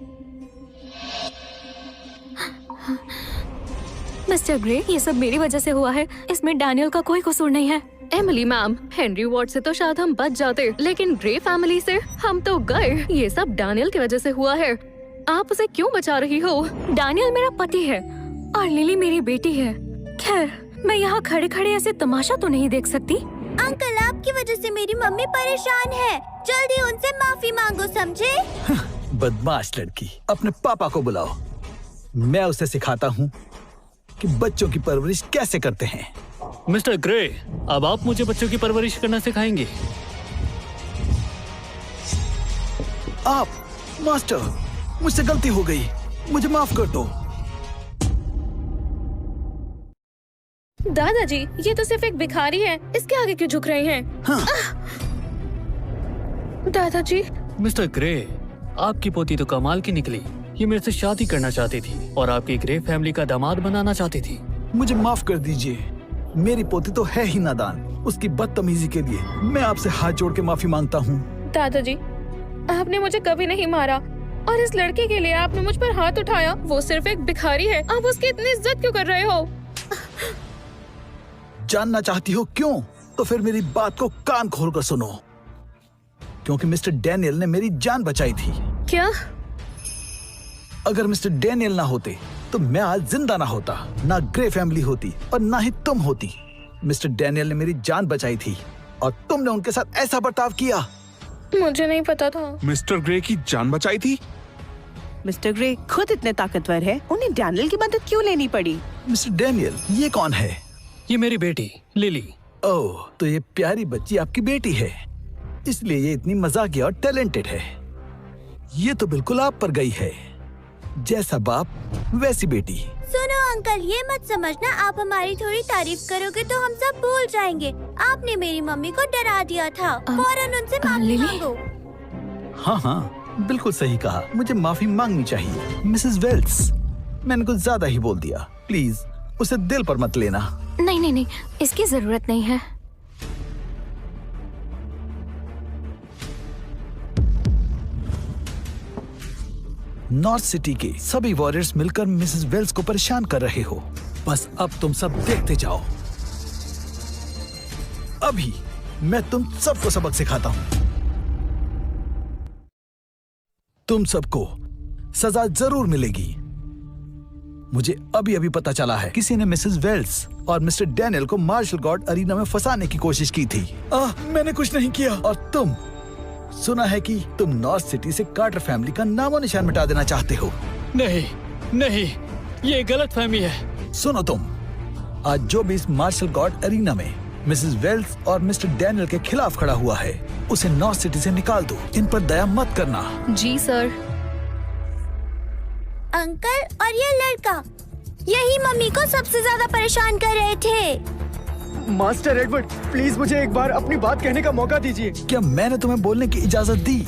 B: मिस्टर ग्रे, ये सब मेरी वजह से हुआ है, इसमें डैनियल का कोई कसूर नहीं है।
A: एमिली मैम, हेनरी वॉर्ड से तो शायद हम बच जाते, लेकिन ग्रे फैमिली से हम तो गए। ये सब डैनियल की वजह से हुआ है। आप उसे क्यों बचा रही हो?
B: डैनियल मेरा पति है और लिली मेरी बेटी है। खैर, मैं यहाँ खड़े खड़े ऐसे तमाशा तो नहीं देख सकती।
C: अंकल, आपकी वजह से मेरी मम्मी परेशान है। जल्दी उनसे माफी मांगो, समझे?
F: बदमाश लड़की, अपने पापा को बुलाओ। मैं उसे सिखाता हूँ कि बच्चों की परवरिश कैसे करते हैं।
D: मिस्टर ग्रे, अब आप मुझे बच्चों की परवरिश करना सिखाएंगे।
F: आप मास्टर, मुझसे गलती हो गई, मुझे माफ कर दो।
A: दादाजी, ये तो सिर्फ एक भिखारी है, इसके आगे क्यों झुक रहे हैं?
F: हाँ।
A: दादाजी।
D: मिस्टर ग्रे, आपकी पोती तो कमाल की निकली। ये मेरे से शादी करना चाहती थी और आपकी ग्रे फैमिली का दामाद बनाना चाहती थी।
F: मुझे माफ कर दीजिए, मेरी पोती तो है ही नादान। उसकी बदतमीजी के लिए मैं आपसे हाथ जोड़ के माफी मांगता हूँ।
A: दादाजी, आपने मुझे कभी नहीं मारा और इस लड़के के लिए आपने मुझ पर हाथ उठाया। वो सिर्फ एक भिखारी है, आप उसकी इतनी इज्जत क्यों कर रहे हो?
F: जानना चाहती हो क्यों? तो फिर मेरी बात को कान खोल कर सुनो। क्योंकि मिस्टर डैनियल ने मेरी जान बचाई थी।
A: क्या?
F: अगर मिस्टर डैनियल ना होते तो मैं आज जिंदा ना होता, ना ग्रे फैमिली होती और ना ही तुम होती। मिस्टर डैनियल ने मेरी जान बचाई थी और तुमने उनके साथ ऐसा बर्ताव किया।
A: मुझे नहीं पता था।
G: मिस्टर ग्रे की जान बचाई थी?
H: मिस्टर ग्रे खुद इतने ताकतवर है, उन्हें डैनियल की मदद क्यों लेनी पड़ी?
F: मिस्टर डैनियल, ये कौन है?
D: ये मेरी बेटी लिली।
F: ओह, तो ये प्यारी बच्ची आपकी बेटी है, इसलिए ये इतनी मजाकिया और टैलेंटेड है। ये तो बिल्कुल आप पर गई है, जैसा बाप वैसी बेटी।
C: सुनो अंकल, ये मत समझना आप हमारी थोड़ी तारीफ करोगे तो हम सब भूल जाएंगे। आपने मेरी मम्मी को डरा दिया था। फौरन उनसे माफी
B: लिली?
C: मांगो।
F: हाँ हाँ, बिल्कुल सही कहा। मुझे माफी मांगनी चाहिए। मिसेस वेल्स, मैंने कुछ ज्यादा ही बोल दिया। प्लीज उसे दिल पर मत लेना।
B: नहीं नहीं नहीं, इसकी जरूरत नहीं है।
F: नॉर्थ सिटी के सभी वॉरियर्स मिलकर मिसेस वेल्स को परेशान कर रहे हो। बस अब तुम सब देखते जाओ। अभी मैं तुम सबको सबक सिखाता हूं। तुम सबको सजा जरूर मिलेगी। मुझे अभी अभी पता चला है किसी ने मिसेस वेल्स और मिस्टर डैनियल को मार्शल गॉड अरीना में फंसाने की कोशिश की थी। मैंने कुछ नहीं किया। और तुम, सुना है कि तुम नॉर्थ सिटी से कार्टर फैमिली का नामो निशान मिटा देना चाहते हो।
D: नहीं नहीं, ये गलतफहमी है।
F: सुनो तुम, आज जो भी इस मार्शल गॉड अरीना में मिसेस वेल्स और मिस्टर डैनियल के खिलाफ खड़ा हुआ है, उसे नॉर्थ सिटी से निकाल दो। इन पर दया मत करना।
B: जी सर।
C: अंकल और ये लड़का, यही मम्मी को सबसे ज्यादा परेशान कर रहे थे।
E: मास्टर एडवर्ड, प्लीज मुझे एक बार अपनी बात कहने का मौका दीजिए।
F: क्या मैंने तुम्हें बोलने की इजाजत दी?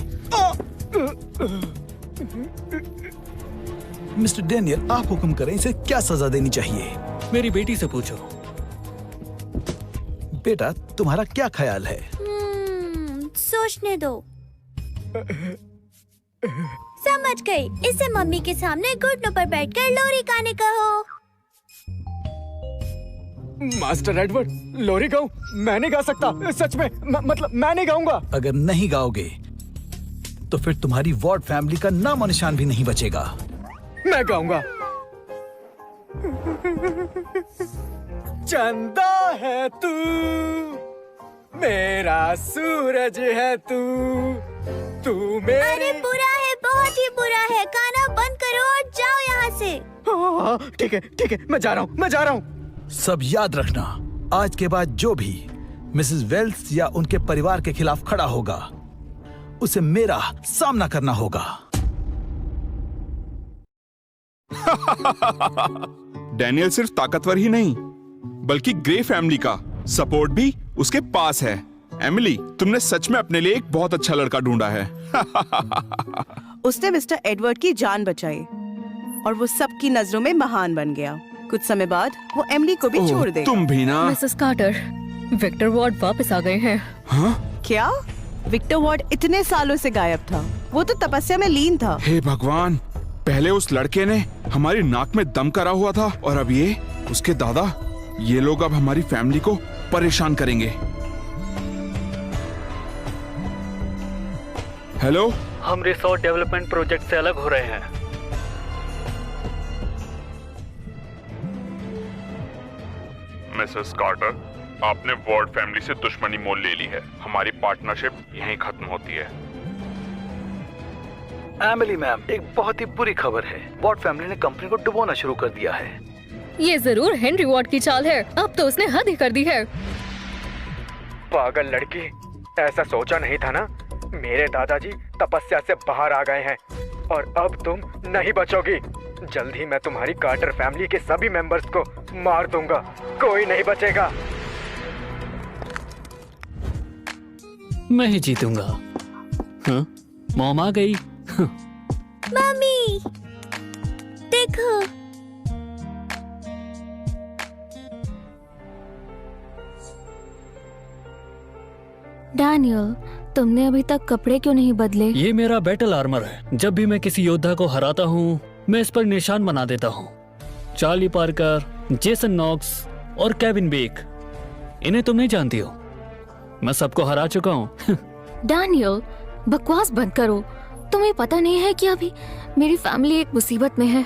F: मिस्टर डैनियल, आप हुक्म करें, इसे क्या सजा देनी चाहिए?
D: मेरी बेटी से पूछो।
F: बेटा, तुम्हारा क्या ख्याल है?
C: सोचने दो। समझ गई। इसे मम्मी के सामने घुटनों पर बैठकर लोरी गाने कहो।
E: मास्टर एडवर्ड, लोरी गाऊं? मैं नहीं गा सकता, सच में। मतलब मैं नहीं गाऊंगा।
F: अगर नहीं गाओगे तो फिर तुम्हारी वॉर्ड फैमिली का नामो निशान भी नहीं बचेगा।
E: मैं गाऊंगा। चंदा है तू, मेरा सूरज है तू, तू मेरे।
C: अरे बुरा है, बहुत ही बुरा है। गाना बंद करो और जाओ यहाँ से।
E: हाँ, ठीक है ठीक है, मैं जा रहा हूँ।
F: सब याद रखना, आज के बाद जो भी मिसेस वेल्स या उनके परिवार के खिलाफ खड़ा होगा, उसे मेरा सामना करना होगा।
G: डैनियल सिर्फ ताकतवर ही नहीं, बल्कि ग्रे फैमिली का सपोर्ट भी उसके पास है। एमिली, तुमने सच में अपने लिए एक बहुत अच्छा लड़का ढूंढा है।
H: उसने मिस्टर एडवर्ड की जान बचाई और वो सबकी नजरों में महान बन गया। कुछ समय बाद वो एमिली को भी छोड़ देगा।
G: तुम भी ना।
A: मिसेस कार्टर, विक्टर वार्ड वापस आ गए हैं।
G: हाँ?
H: क्या? विक्टर वार्ड इतने सालों से गायब था। वो तो तपस्या में लीन था।
G: हे भगवान, पहले उस लड़के ने हमारी नाक में दम करा हुआ था और अब ये उसके दादा। ये लोग अब हमारी फैमिली को परेशान करेंगे। हेलो,
D: हम रिसोर्ट डेवलपमेंट प्रोजेक्ट से अलग हो रहे हैं।
G: मिसेस कार्टर, आपने वॉर्ड फैमिली से दुश्मनी मोल ले ली है। हमारी पार्टनरशिप यहीं खत्म होती है।
F: एमिली मैम, एक बहुत ही बुरी खबर है। वॉर्ड फैमिली ने कंपनी को डुबोना शुरू कर दिया है।
A: ये जरूर हेनरी वॉर्ड की चाल है। अब तो उसने हद ही कर दी है।
E: पागल लड़की, ऐसा सोचा नहीं था ना। मेरे दादाजी तपस्या से बाहर आ गए हैं और अब तुम नहीं बचोगी। जल्द ही मैं तुम्हारी कार्टर फैमिली के सभी मेंबर्स को मार दूंगा। कोई नहीं बचेगा।
D: मैं ही जीतूंगा। हाँ? मॉम आ गई।
C: मम्मी, देखो।
B: डैनियल, तुमने अभी तक कपड़े क्यों नहीं बदले?
D: ये मेरा बैटल आर्मर है। जब भी मैं किसी योद्धा को हराता हूँ, मैं इस पर निशान बना देता हूँ। चार्ली पार्कर, जेसन नॉक्स और केविन बेक, इन्हें तुम नहीं जानती हो। मैं सबको हरा चुका हूँ।
B: डैनियल, बकवास बंद करो। तुम्हें पता नहीं है कि अभी मेरी फैमिली एक मुसीबत में है।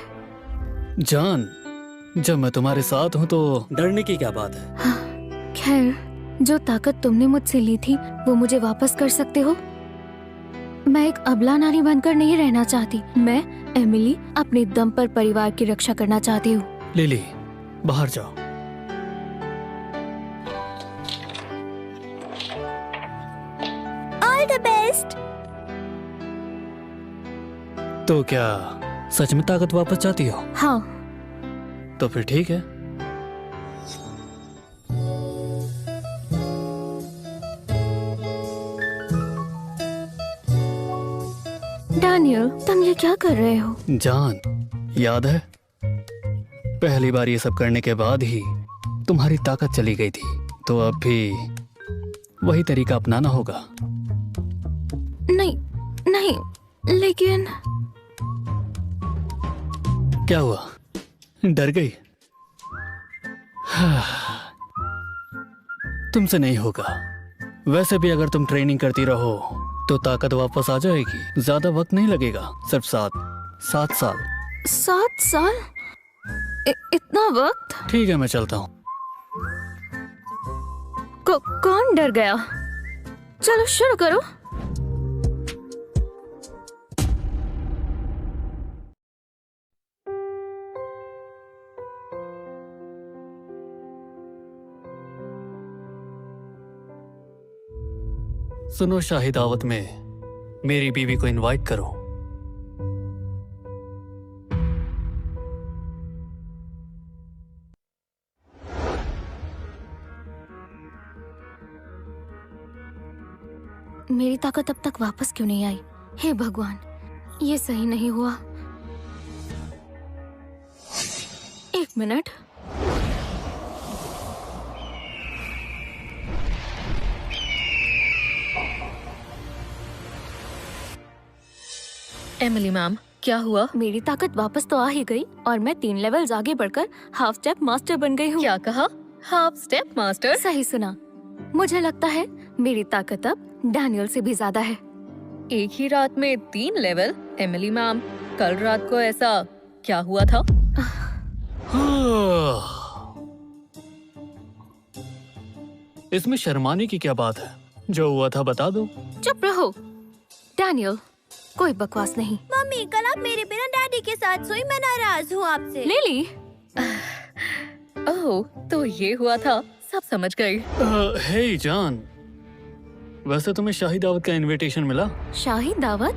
D: जान, जब मैं तुम्हारे साथ हूँ तो
I: डरने की क्या बात है?
B: खैर, जो ताकत तुमने मुझसे ली थी वो मुझे वापस कर सकते हो। मैं एक अबला नारी बनकर नहीं रहना चाहती। मैं, एमिली, अपने दम पर परिवार की रक्षा करना चाहती हूँ।
D: लिली, बाहर जाओ।
C: All the best.
D: तो क्या सच में ताकत वापस चाहती हो?
B: हाँ।
D: तो फिर ठीक है।
B: डैनियल, तुम ये क्या कर रहे हो?
D: जान, याद है पहली बार ये सब करने के बाद ही तुम्हारी ताकत चली गई थी, तो अब भी वही तरीका अपनाना होगा।
B: नहीं नहीं, लेकिन
D: क्या हुआ, डर गई? तुमसे नहीं होगा। वैसे भी अगर तुम ट्रेनिंग करती रहो तो ताकत वापस आ जाएगी। ज्यादा वक्त नहीं लगेगा, सिर्फ 7 साल।
B: 7 साल? इतना वक्त?
D: ठीक है, मैं चलता हूँ।
B: कौन डर गया? चलो शुरू करो।
D: सुनो, शाही दावत में मेरी बीवी को इनवाइट करो।
B: मेरी ताकत अब तक वापस क्यों नहीं आई? हे भगवान, ये सही नहीं हुआ। 1 मिनट।
A: एमिली मैम, क्या हुआ?
B: मेरी ताकत वापस तो आ ही गई और मैं 3 लेवल्स आगे बढ़कर हाफ स्टेप मास्टर बन गई हूँ।
A: क्या कहा? Half step master?
B: सही सुना। मुझे लगता है मेरी ताकत अब डैनियल से भी ज्यादा है।
A: एक ही रात में 3 लेवल? एमिली मैम, कल रात को ऐसा क्या हुआ था?
D: इसमें शर्माने की क्या बात है? जो हुआ था बता दो।
B: चुप रहो डैनियल, कोई बकवास नहीं।
C: मम्मी, कल आप मेरे बिना डैडी के साथ सोई, मैं नाराज हूँ आपसे।
B: लिली,
A: ओह, तो ये हुआ था, सब समझ गई।
D: हे जान, वैसे तुम्हें शाही दावत का इनविटेशन मिला?
B: शाही दावत?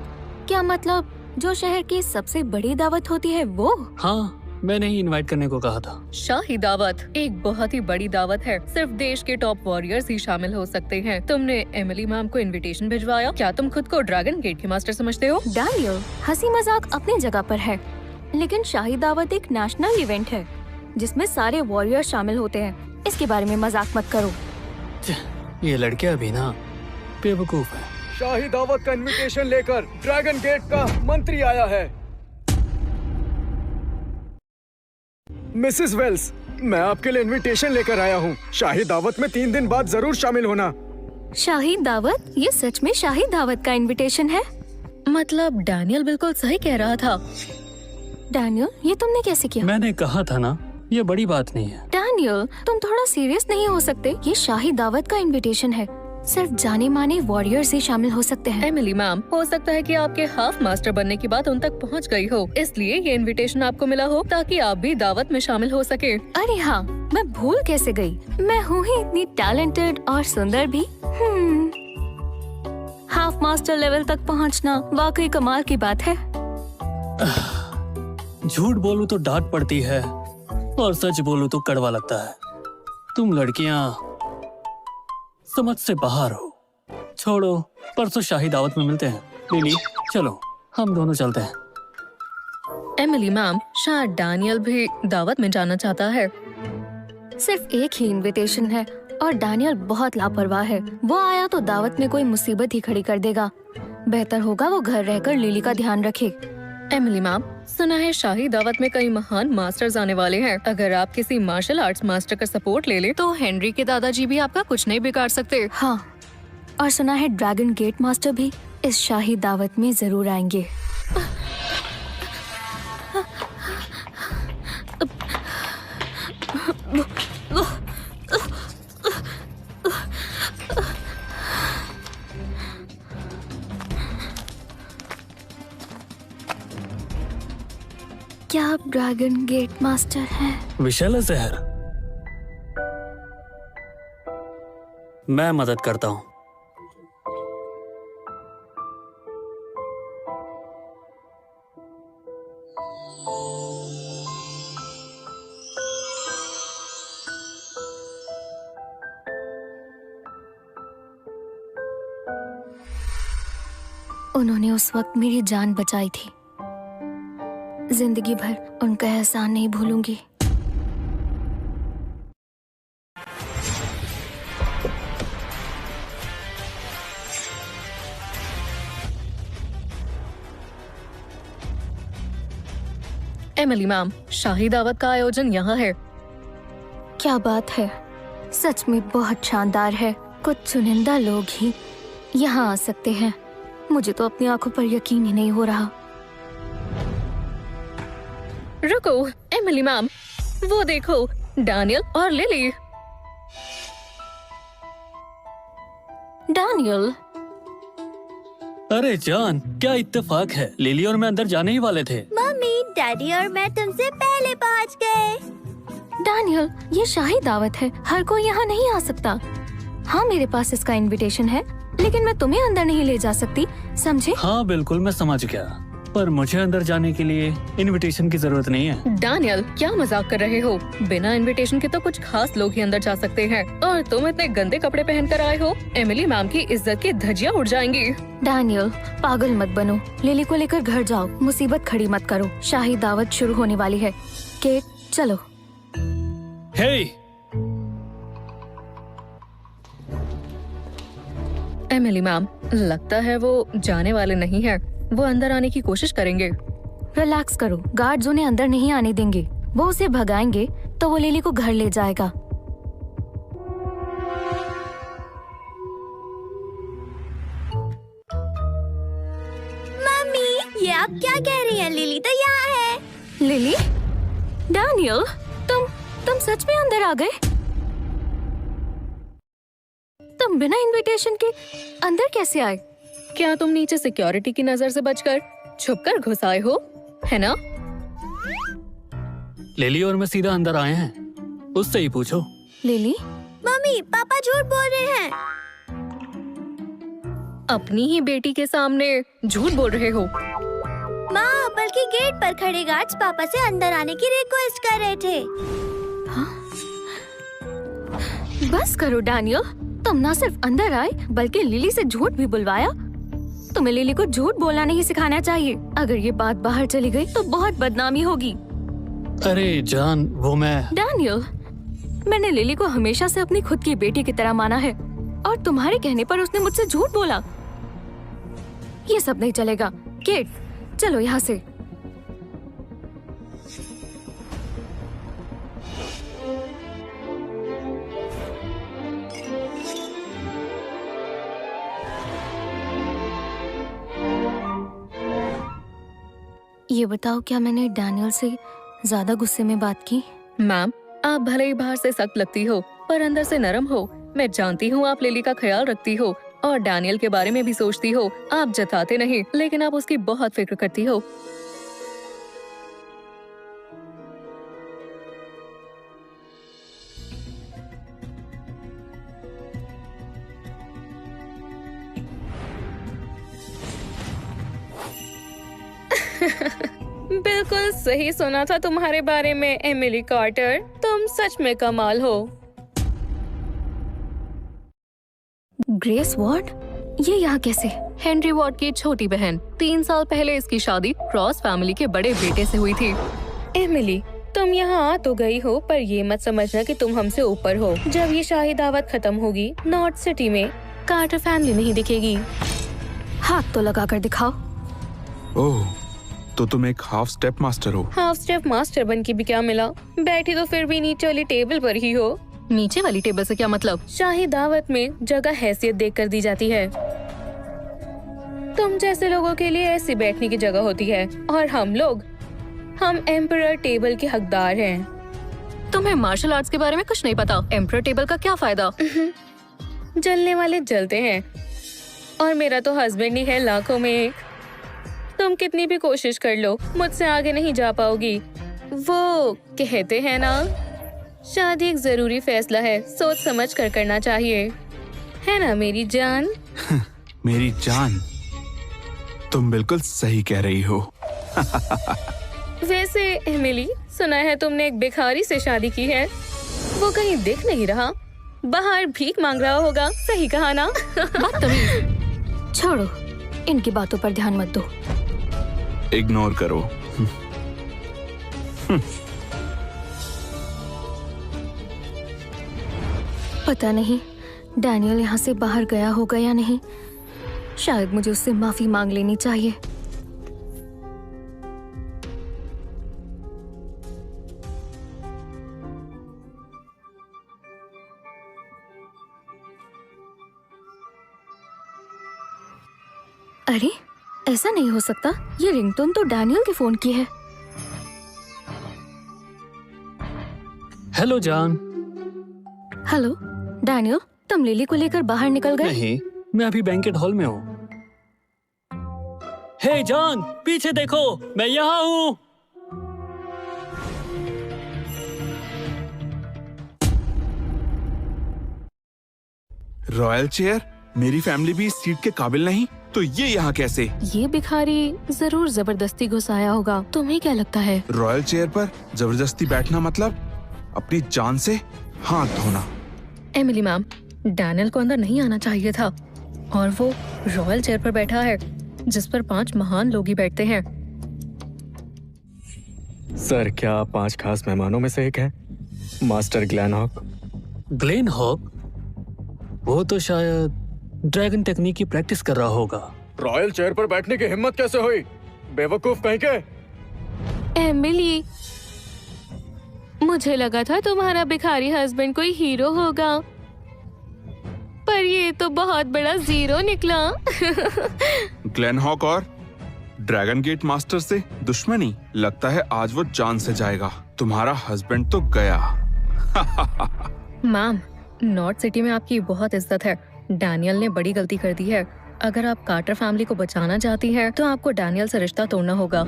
B: क्या मतलब जो शहर की सबसे बड़ी दावत होती है वो?
D: हाँ, मैंने ही इनवाइट करने को कहा था।
A: शाही दावत एक बहुत ही बड़ी दावत है, सिर्फ देश के टॉप वॉरियर्स ही शामिल हो सकते हैं। तुमने एमिली मैम को इनविटेशन भिजवाया? क्या तुम खुद को ड्रैगन गेट के मास्टर समझते हो?
B: डैनियल, हंसी मजाक अपनी जगह पर है, लेकिन शाही दावत एक नेशनल इवेंट है जिसमें सारे वॉरियर शामिल होते हैं। इसके बारे में मजाक मत करो।
D: ये लड़कियां भी ना बेवकूफ है।
E: शाही दावत का इनविटेशन लेकर ड्रैगन गेट का मंत्री आया है। मिसेस वेल्स, मैं आपके लिए इनविटेशन लेकर आया हूँ। शाही दावत में 3 दिन बाद जरूर शामिल होना।
B: शाही दावत? ये सच में शाही दावत का इनविटेशन है?
A: मतलब डैनियल बिल्कुल सही कह रहा था।
B: डैनियल, ये तुमने कैसे किया?
D: मैंने कहा था ना, ये बड़ी बात नहीं है।
B: डैनियल, तुम थोड़ा सीरियस नहीं हो सकते? ये शाही दावत का इनविटेशन है, सिर्फ जाने माने वॉरियर्स ही शामिल हो सकते हैं।
A: एमिली मैम, हो सकता है कि आपके हाफ मास्टर बनने की बात उन तक पहुंच गई हो, इसलिए ये इनविटेशन आपको मिला हो ताकि आप भी दावत में शामिल हो सके।
B: अरे हाँ, मैं भूल कैसे गई, मैं हूँ ही इतनी टैलेंटेड और सुंदर भी। हाफ मास्टर लेवल तक पहुँचना वाकई कमाल की बात है।
D: झूठ बोलूं तो डांट पड़ती है और सच बोलूं तो कड़वा लगता है। तुम लड़कियां समझ से बाहर हो। छोड़ो, परसों शाही दावत में मिलते हैं। लिली, चलो हम दोनों चलते हैं।
A: एमिली मैम, शायद डैनियल भी दावत में जाना चाहता है।
B: सिर्फ एक ही इनविटेशन है और डैनियल बहुत लापरवाह है। वो आया तो दावत में कोई मुसीबत ही खड़ी कर देगा। बेहतर होगा वो घर रहकर लिली का ध्यान रखे।
A: एमिली मैम, सुना है शाही दावत में कई महान मास्टर्स आने वाले हैं। अगर आप किसी मार्शल आर्ट्स मास्टर का सपोर्ट ले ले तो हेनरी के दादाजी भी आपका कुछ नहीं बिगाड़ सकते।
B: हाँ, और सुना है ड्रैगन गेट मास्टर भी इस शाही दावत में जरूर आएंगे। क्या आप ड्रैगन गेट मास्टर हैं?
D: विशाल जहर, मैं मदद करता हूँ।
B: उन्होंने उस वक्त मेरी जान बचाई थी। जिंदगी भर उनका एहसान नहीं भूलूंगी।
A: एमिली मैम, शाही दावत का आयोजन यहाँ है।
B: क्या बात है, सच में बहुत शानदार है। कुछ चुनिंदा लोग ही यहाँ आ सकते हैं। मुझे तो अपनी आंखों पर यकीन ही नहीं हो रहा।
A: रुको एमिली मैम, वो देखो डैनियल और लिली।
B: डैनियल,
D: अरे जान, क्या इत्तेफाक है। लिली और मैं अंदर जाने ही वाले थे।
C: मम्मी, डैडी और मैं तुमसे पहले पहुंच गए।
B: डैनियल, ये शाही दावत है, हर कोई यहाँ नहीं आ सकता। हाँ, मेरे पास इसका इनविटेशन है, लेकिन मैं तुम्हें अंदर नहीं ले जा सकती, समझे?
D: हाँ बिल्कुल, मैं समझ गया, पर मुझे अंदर जाने के लिए इनविटेशन की जरूरत नहीं है।
A: डैनियल, क्या मजाक कर रहे हो? बिना इनविटेशन के तो कुछ खास लोग ही अंदर जा सकते हैं, और तुम इतने गंदे कपड़े पहन कर आए हो। एमिली मैम की इज्जत की धज्जियां उड़ जाएंगी।
B: डैनियल, पागल मत बनो। लिली को लेकर घर जाओ, मुसीबत खड़ी मत करो। शाही दावत शुरू होने वाली है। केट, चलो।
D: हे,
A: एमिली मैम, लगता है वो जाने वाले नहीं है। वो अंदर आने की कोशिश करेंगे।
B: रिलैक्स करो, गार्ड्स उन्हें अंदर नहीं आने देंगे। वो उसे भगाएंगे तो वो लिली को घर ले जाएगा।
C: मम्मी, ये आप क्या कह रही हैं? लिली तो यहाँ है।
B: लिली? डैनियल, तुम सच में अंदर आ गए? तुम बिना इनविटेशन के अंदर कैसे आए?
A: क्या तुम नीचे सिक्योरिटी की नजर से बचकर छुपकर घुस आए हो, है ना?
D: लिली और मैं सीधा अंदर आए हैं, उससे ही पूछो।
B: लिली?
C: मम्मी, पापा झूठ बोल रहे हैं।
A: अपनी ही बेटी के सामने झूठ बोल रहे हो।
C: माँ, बल्कि गेट पर खड़े गार्ड्स पापा से अंदर आने की रिक्वेस्ट कर रहे थे।
B: बस करो डैनियल, तुम ना सिर्फ अंदर आए बल्कि लिली से झूठ भी बुलवाया। तुम्हें लिली को झूठ बोलना नहीं सिखाना चाहिए। अगर ये बात बाहर चली गई तो बहुत बदनामी होगी।
D: अरे जान, वो मैं
B: डैनियल, मैंने लिली को हमेशा से अपनी खुद की बेटी की तरह माना है, और तुम्हारे कहने पर उसने मुझसे झूठ बोला। ये सब नहीं चलेगा। केट, चलो यहाँ से। ये बताओ, क्या मैंने डैनियल से ज्यादा गुस्से में बात की?
A: मैम, आप भले ही बाहर से सख्त लगती हो, पर अंदर से नरम हो। मैं जानती हूँ आप लिली का ख्याल रखती हो और डैनियल के बारे में भी सोचती हो। आप जताते नहीं, लेकिन आप उसकी बहुत फिक्र करती हो। बिल्कुल सही सुना था तुम्हारे बारे में एमिली कार्टर। तुम सच में कमाल हो।
B: ग्रेस वॉर्ड, ये यहाँ कैसे?
A: हेनरी वॉर्ड की छोटी बहन। 3 साल पहले इसकी शादी क्रॉस फैमिली के बड़े बेटे से हुई थी। एमिली, तुम यहाँ आ तो गई हो, पर ये मत समझना कि तुम हमसे ऊपर हो। जब ये शाही दावत खत्म होगी, नॉर्थ सिटी में कार्टर फैमिली नहीं दिखेगी।
B: हाथ तो लगा कर दिखाओ।
G: ओह, तो तुम एक हाफ स्टेप मास्टर हो।
A: हाफ स्टेप मास्टर बन के भी क्या मिला? बैठी तो फिर भी नीचे वाली टेबल पर ही हो। नीचे वाली टेबल से क्या मतलब? शाही दावत में जगह हैसियत देख कर दी जाती है। तुम जैसे लोगों के लिए ऐसी बैठने की जगह होती है, और हम एम्परर टेबल के हकदार हैं। तुम्हें मार्शल आर्ट्स के बारे में कुछ नहीं पता। एम्परर टेबल का क्या फायदा? जलने वाले जलते हैं, और मेरा तो हस्बैंड ही है लाखों में एक। तुम कितनी भी कोशिश कर लो, मुझसे आगे नहीं जा पाओगी। वो कहते हैं ना, शादी एक जरूरी फैसला है, सोच समझ कर करना चाहिए, है ना मेरी जान?
G: मेरी जान, तुम बिल्कुल सही कह रही हो।
A: वैसे एमिली, सुना है तुमने एक भिखारी से शादी की है। वो कहीं दिख नहीं रहा, बाहर भीख मांग रहा होगा। सही कहा ना?
B: बदतमीज। छोड़ो, इनकी बातों पर ध्यान मत दो।
G: इग्नोर करो।
B: पता नहीं डैनियल यहाँ से बाहर गया होगा या नहीं। शायद मुझे उससे माफी मांग लेनी चाहिए। अरे ऐसा नहीं हो सकता, ये रिंगटोन तो डैनियल के फोन की है।
D: हेलो जान।
B: हेलो डैनियल, तुम लिली को लेकर बाहर निकल गए?
D: नहीं, मैं अभी बैंकेट हॉल में हूँ। हे जान, पीछे देखो, मैं यहाँ हूँ।
G: Royal chair? मेरी फैमिली भी इस सीट के काबिल नहीं, तो ये यहाँ कैसे?
A: ये भिखारी जरूर जबरदस्ती घुसाया होगा। तुम्हें क्या लगता है?
G: रॉयल चेयर पर जबरदस्ती बैठना मतलब अपनी जान से हाथ धोना।
A: एमिली मैम, डैनियल को अंदर नहीं आना चाहिए था, और वो रॉयल चेयर पर बैठा है जिस पर 5 महान लोग ही बैठते हैं।
E: सर, क्या आप 5 खास मेहमानों में से एक हैं? Master Glen Hawk.
D: Glen Hawk? वो तो शायद ड्रैगन टेक्निक की प्रैक्टिस कर रहा होगा।
E: रॉयल चेयर पर बैठने की हिम्मत कैसे हुई? बेवकूफ कहीं के।
A: एमिली, मुझे लगा था तुम्हारा भिखारी हस्बैंड कोई हीरो होगा, पर ये तो बहुत बड़ा जीरो निकला।
G: ग्लेन हॉक और ड्रैगन गेट मास्टर से दुश्मनी? लगता है आज वो जान से जाएगा। तुम्हारा हस्बैंड तो गया।
A: मैम, नॉर्थ सिटी में आपकी बहुत इज्जत है। डैनियल ने बड़ी गलती कर दी है। अगर आप कार्टर फैमिली को बचाना चाहती हैं, तो आपको डैनियल से रिश्ता तोड़ना होगा।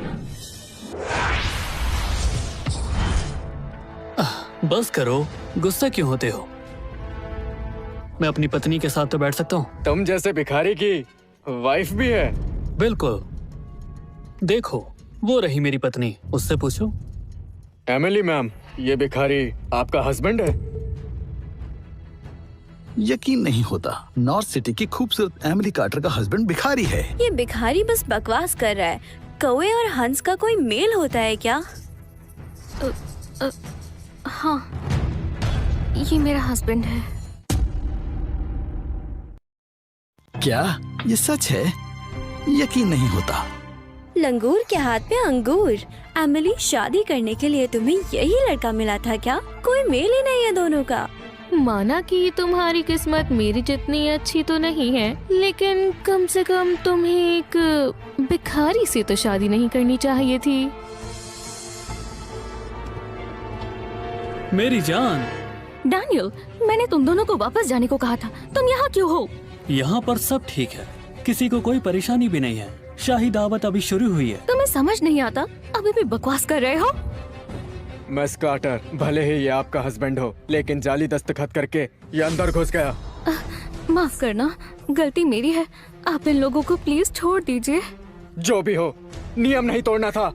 D: बस करो, गुस्सा क्यों होते हो? मैं अपनी पत्नी के साथ तो बैठ सकता हूँ।
E: तुम जैसे भिखारी की वाइफ भी है?
D: बिल्कुल, देखो वो रही मेरी पत्नी, उससे पूछो।
E: एमिली मैम, ये भिखारी आपका हस्बैंड है?
F: यकीन नहीं होता, नॉर्थ सिटी की खूबसूरत एमिली कार्टर का हस्बैंड भिखारी है।
C: ये भिखारी बस बकवास कर रहा है। कौवे और हंस का कोई मेल होता है क्या?
B: हाँ, ये मेरा हस्बैंड है।
F: क्या ये सच है? यकीन नहीं होता।
C: लंगूर के हाथ में अंगूर। एमिली, शादी करने के लिए तुम्हें यही लड़का मिला था क्या? कोई मेल ही नहीं है दोनों का।
A: माना कि तुम्हारी किस्मत मेरी जितनी अच्छी तो नहीं है, लेकिन कम से कम तुम्हें एक भिखारी से तो शादी नहीं करनी चाहिए थी।
D: मेरी जान।
B: डैनियल, मैंने तुम दोनों को वापस जाने को कहा था। तुम यहाँ क्यों हो?
D: यहाँ पर सब ठीक है, किसी को कोई परेशानी भी नहीं है। शाही दावत अभी शुरू हुई है।
B: तुम्हें समझ नहीं आता? अभी भी बकवास कर रहे हो?
E: मिस कार्टर, भले ही ये आपका हस्बैंड हो, लेकिन जाली दस्तखत करके ये अंदर घुस गया।
B: माफ करना, गलती मेरी है। आप इन लोगों को प्लीज छोड़ दीजिए।
E: जो भी हो, नियम नहीं तोड़ना था।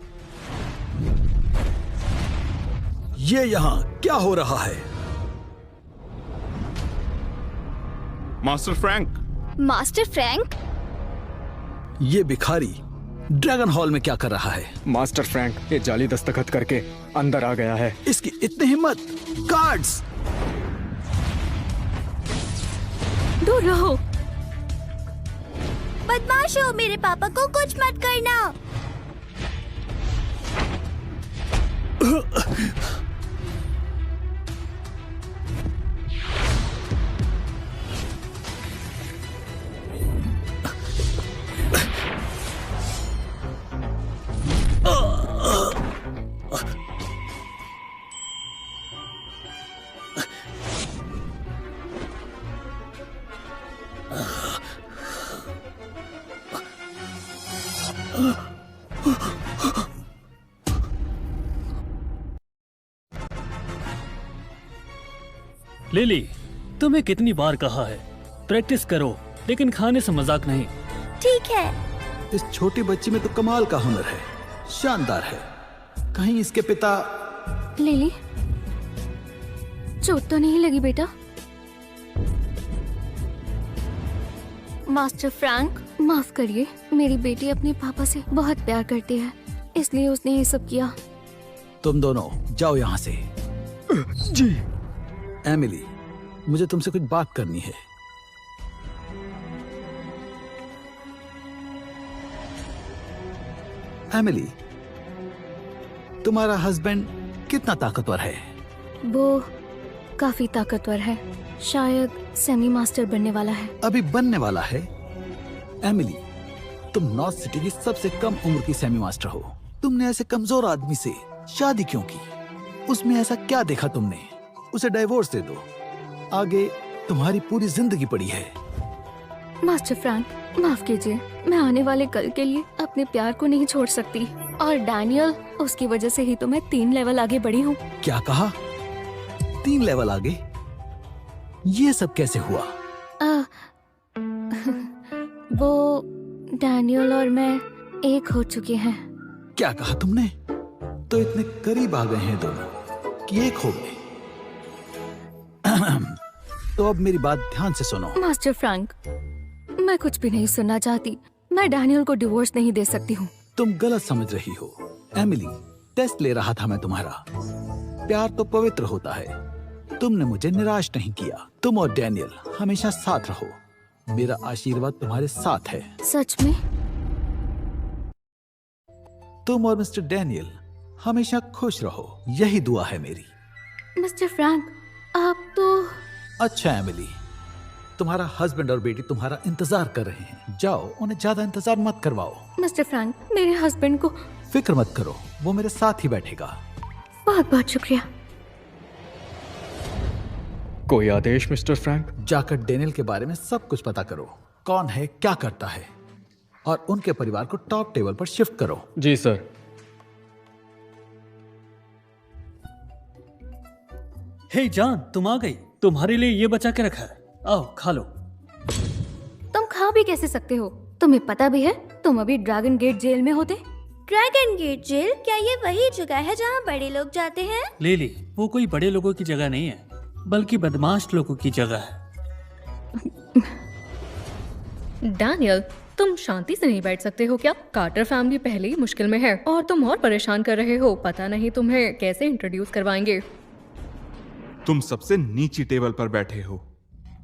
F: ये यहाँ क्या हो रहा है?
G: Master Frank.
C: Master Frank?
F: ये भिखारी ड्रैगन हॉल में क्या कर रहा है?
E: मास्टर फ्रैंक ये जाली दस्तखत करके अंदर आ गया है।
F: इसकी इतनी हिम्मत! गार्ड्स!
B: दूर रहो।
C: बदमाश हो, मेरे पापा को कुछ मत करना।
D: लिली, तुम्हें कितनी बार कहा है, प्रैक्टिस करो, लेकिन खाने से मजाक नहीं।
C: ठीक है।
F: इस छोटी बच्ची में तो कमाल का हुनर है, शानदार है। कहीं इसके पिता...
B: लिली, चोट तो नहीं लगी बेटा? मास्टर फ्रैंक, माफ करिए, मेरी बेटी अपने पापा से बहुत प्यार करती है, इसलिए उसने ये सब किया।
F: तुम दोनों जाओ यहाँ से।
E: जी।
F: एमिली, मुझे तुमसे कुछ बात करनी है। एमिली, तुम्हारा हस्बैंड कितना ताकतवर है?
B: वो काफी ताकतवर है, शायद सेमी मास्टर बनने वाला है।
F: अभी बनने वाला है? एमिली, तुम नॉर्थ सिटी की सबसे कम उम्र की सेमी मास्टर हो। तुमने ऐसे कमजोर आदमी से शादी क्यों की? उसमें ऐसा क्या देखा तुमने? उसे डाइवोर्स दे दो, आगे तुम्हारी पूरी जिंदगी पड़ी है।
B: मास्टर फ्रैंक, माफ कीजिए, मैं आने वाले कल के लिए अपने प्यार को नहीं छोड़ सकती। और डैनियल, उसकी वजह से ही तो मैं 3 लेवल आगे बढ़ी हूँ।
F: क्या कहा? 3 लेवल आगे? ये सब कैसे हुआ?
B: वो डैनियल और मैं एक हो चुके हैं।
F: क्या कहा तुमने? तो इतने करीब आ गए हैं दोनों कि एक हो गए। तो अब मेरी बात ध्यान से सुनो।
B: मास्टर फ्रैंक, मैं कुछ भी नहीं सुनना चाहती। मैं डैनियल को डिवोर्स नहीं दे सकती हूँ।
F: तुम गलत समझ रही हो एमिली। टेस्ट ले रहा था मैं तुम्हारा। प्यार तो पवित्र होता है। तुमने मुझे निराश नहीं किया। तुम और डैनियल हमेशा साथ रहो। मेरा आशीर्वाद तुम्हारे साथ है।
B: सच में?
F: तुम और मिस्टर डैनियल हमेशा खुश रहो, यही दुआ है मेरी।
B: मिस्टर फ्रैंक, आप तो...
F: अच्छा एमिली, तुम्हारा हस्बैंड और बेटी तुम्हारा इंतजार कर रहे हैं। जाओ, उन्हें ज्यादा इंतजार मत करवाओ।
B: मिस्टर फ्रैंक, मेरे हस्बैंड को...
F: फिक्र मत करो, वो मेरे साथ ही बैठेगा।
B: बहुत बहुत शुक्रिया।
E: कोई आदेश मिस्टर फ्रैंक?
F: जाकर डेनियल के बारे में सब कुछ पता करो। कौन है, क्या करता है, और उनके परिवार को टॉप टेबल पर शिफ्ट करो।
E: जी सर।
I: हे जान, तुम आ गई। तुम्हारे लिए ये बचा के रखा है, आओ खा लो।
B: तुम खा भी कैसे सकते हो? तुम्हें पता भी है तुम अभी ड्रैगन गेट जेल में होते।
C: Dragon gate jail? क्या ये वही जगह है जहाँ बड़े लोग जाते हैं?
I: लिली, वो कोई बड़े लोगों की जगह नहीं है, बल्कि बदमाश लोगों की जगह है।
A: डैनियल, तुम शांति से नहीं बैठ सकते हो क्या? कार्टर फैमिली पहले ही मुश्किल में है और तुम और परेशान कर रहे हो। पता नहीं तुम्हें कैसे इंट्रोड्यूस करवाएंगे।
G: तुम सबसे नीची टेबल पर बैठे हो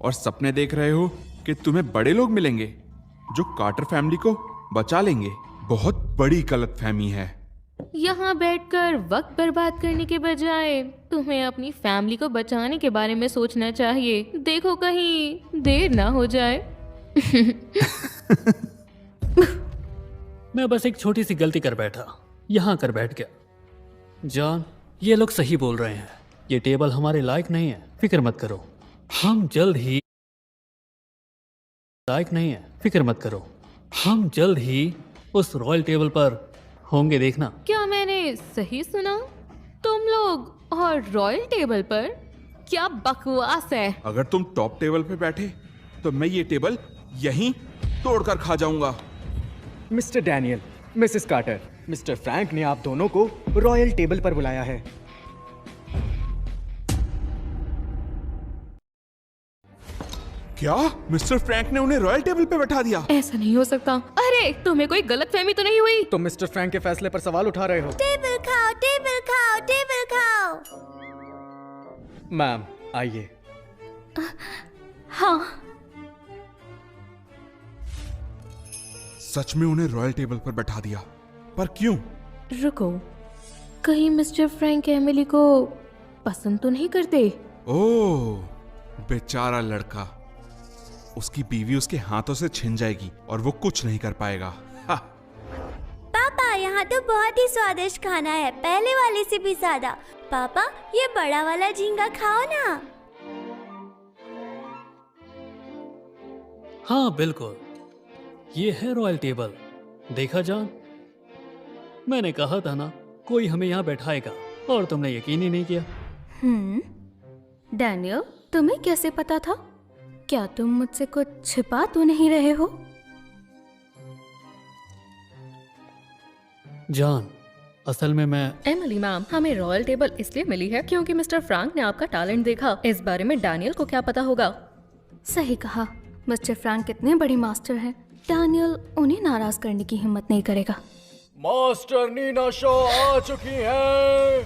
G: और सपने देख रहे हो कि तुम्हें बड़े लोग मिलेंगे जो कार्टर फैमिली को बचा लेंगे। बहुत बड़ी गलतफहमी है।
A: यहाँ बैठकर वक्त बर्बाद करने के बजाय तुम्हें अपनी फैमिली को बचाने के बारे में सोचना चाहिए। देखो कहीं देर ना हो जाए।
I: मैं बस एक छोटी सी गलती कर बैठा, यहाँ कर बैठ गया। जॉन, ये लोग सही बोल रहे हैं, ये टेबल हमारे लायक नहीं है। फिक्र मत करो, हम जल्द ही लायक नहीं है। फिक्र मत करो, हम जल्द ही उस रॉयल टेबल पर होंगे, देखना।
A: क्या मैंने सही सुना? तुम लोग और रॉयल टेबल पर? क्या बकवास है।
G: अगर तुम टॉप टेबल पे बैठे तो मैं ये टेबल यहीं तोड़कर खा जाऊंगा।
E: Mister Daniel, Mrs Carter, mister Frank ने आप दोनों को रॉयल टेबल पर बुलाया है।
G: क्या मिस्टर फ्रैंक ने उन्हें रॉयल टेबल पे बैठा दिया?
A: ऐसा नहीं हो सकता। अरे तुम्हें कोई गलतफहमी तो नहीं हुई?
E: तुम मिस्टर फ्रैंक के फैसले पर सवाल उठा रहे हो।
C: टेबल खाओ, टेबल खाओ, टेबल खाओ।
E: मैम आइए।
B: हाँ,
G: सच में उन्हें रॉयल टेबल पर बैठा दिया, पर क्यों?
A: रुको, कहीं मिस्टर फ्रैंक एमिली को पसंद तो नहीं करते?
G: ओह, बेचारा लड़का। उसकी बीवी उसके हाथों से छिन जाएगी और वो कुछ नहीं कर पाएगा।
C: पापा, यहाँ तो बहुत ही स्वादिष्ट खाना है, पहले वाले से भी ज्यादा। पापा, ये बड़ा वाला झींगा खाओ ना।
I: हाँ बिल्कुल, ये है रॉयल टेबल। देखा जॉन, मैंने कहा था ना कोई हमें यहाँ बैठाएगा, और तुमने यकीन ही नहीं किया।
B: डैनियल, तुम्हें कैसे पता था? क्या तुम मुझसे कुछ छिपा तो नहीं रहे हो?
I: जॉन, असल में मैं...
A: एमिली मैम, हमें रॉयल टेबल इसलिए मिली है क्योंकि मिस्टर फ्रैंक ने आपका टैलेंट देखा। इस बारे में डैनियल को क्या पता होगा?
B: सही कहा, मिस्टर फ्रैंक कितने बड़े मास्टर हैं, डैनियल उन्हें नाराज करने की हिम्मत नहीं करेगा।
E: मास्टर नीना शो आ चुकी है।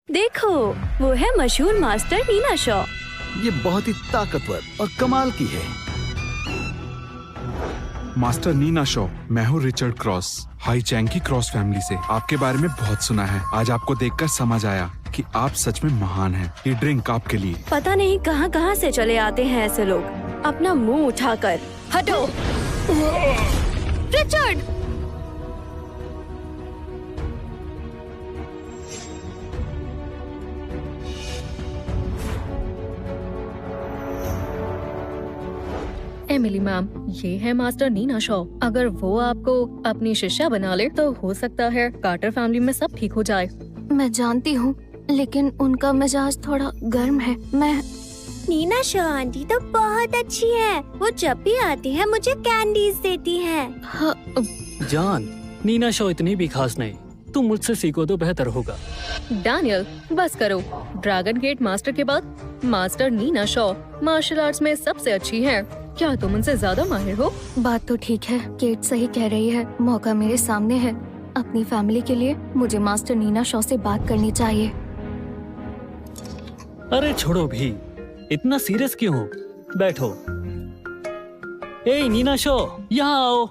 C: देखो, वो है मशहूर मास्टर नीना शॉ।
F: ये बहुत ही ताकतवर और कमाल की है।
G: मास्टर नीना शॉ, मैं हूँ रिचर्ड क्रॉस, हाई चैंग की क्रॉस फैमिली से। आपके बारे में बहुत सुना है। आज आपको देखकर समझ आया कि आप सच में महान हैं। ये ड्रिंक आपके लिए।
C: पता नहीं कहां कहां से चले आते हैं ऐसे लोग। अपना मुंह उठाकर हटो। रिचर्ड!
A: एमिली मैम, ये है मास्टर नीना शॉ। अगर वो आपको अपनी शिष्या बना ले तो हो सकता है कार्टर फैमिली में सब ठीक हो जाए।
B: मैं जानती हूँ, लेकिन उनका मिजाज थोड़ा गर्म है। मैं
C: नीना शॉ आंटी तो बहुत अच्छी है। वो जब भी आती है मुझे कैंडीज देती है।
B: हाँ,
D: जान, नीना शो इतनी भी खास नहीं। तुम मुझसे सीखो तो बेहतर होगा।
A: डैनियल, बस करो। ड्रैगन गेट मास्टर के बाद master Nina Shaw martial arts में सबसे अच्छी है। क्या तुम उनसे ज्यादा माहिर हो?
B: बात तो ठीक है, केट सही कह रही है। मौका मेरे सामने है। अपनी फैमिली के लिए मुझे मास्टर नीना शॉ से बात करनी चाहिए।
D: अरे छोड़ो भी, इतना सीरियस क्यों हो? बैठो। ए नीना शो, यहाँ आओ।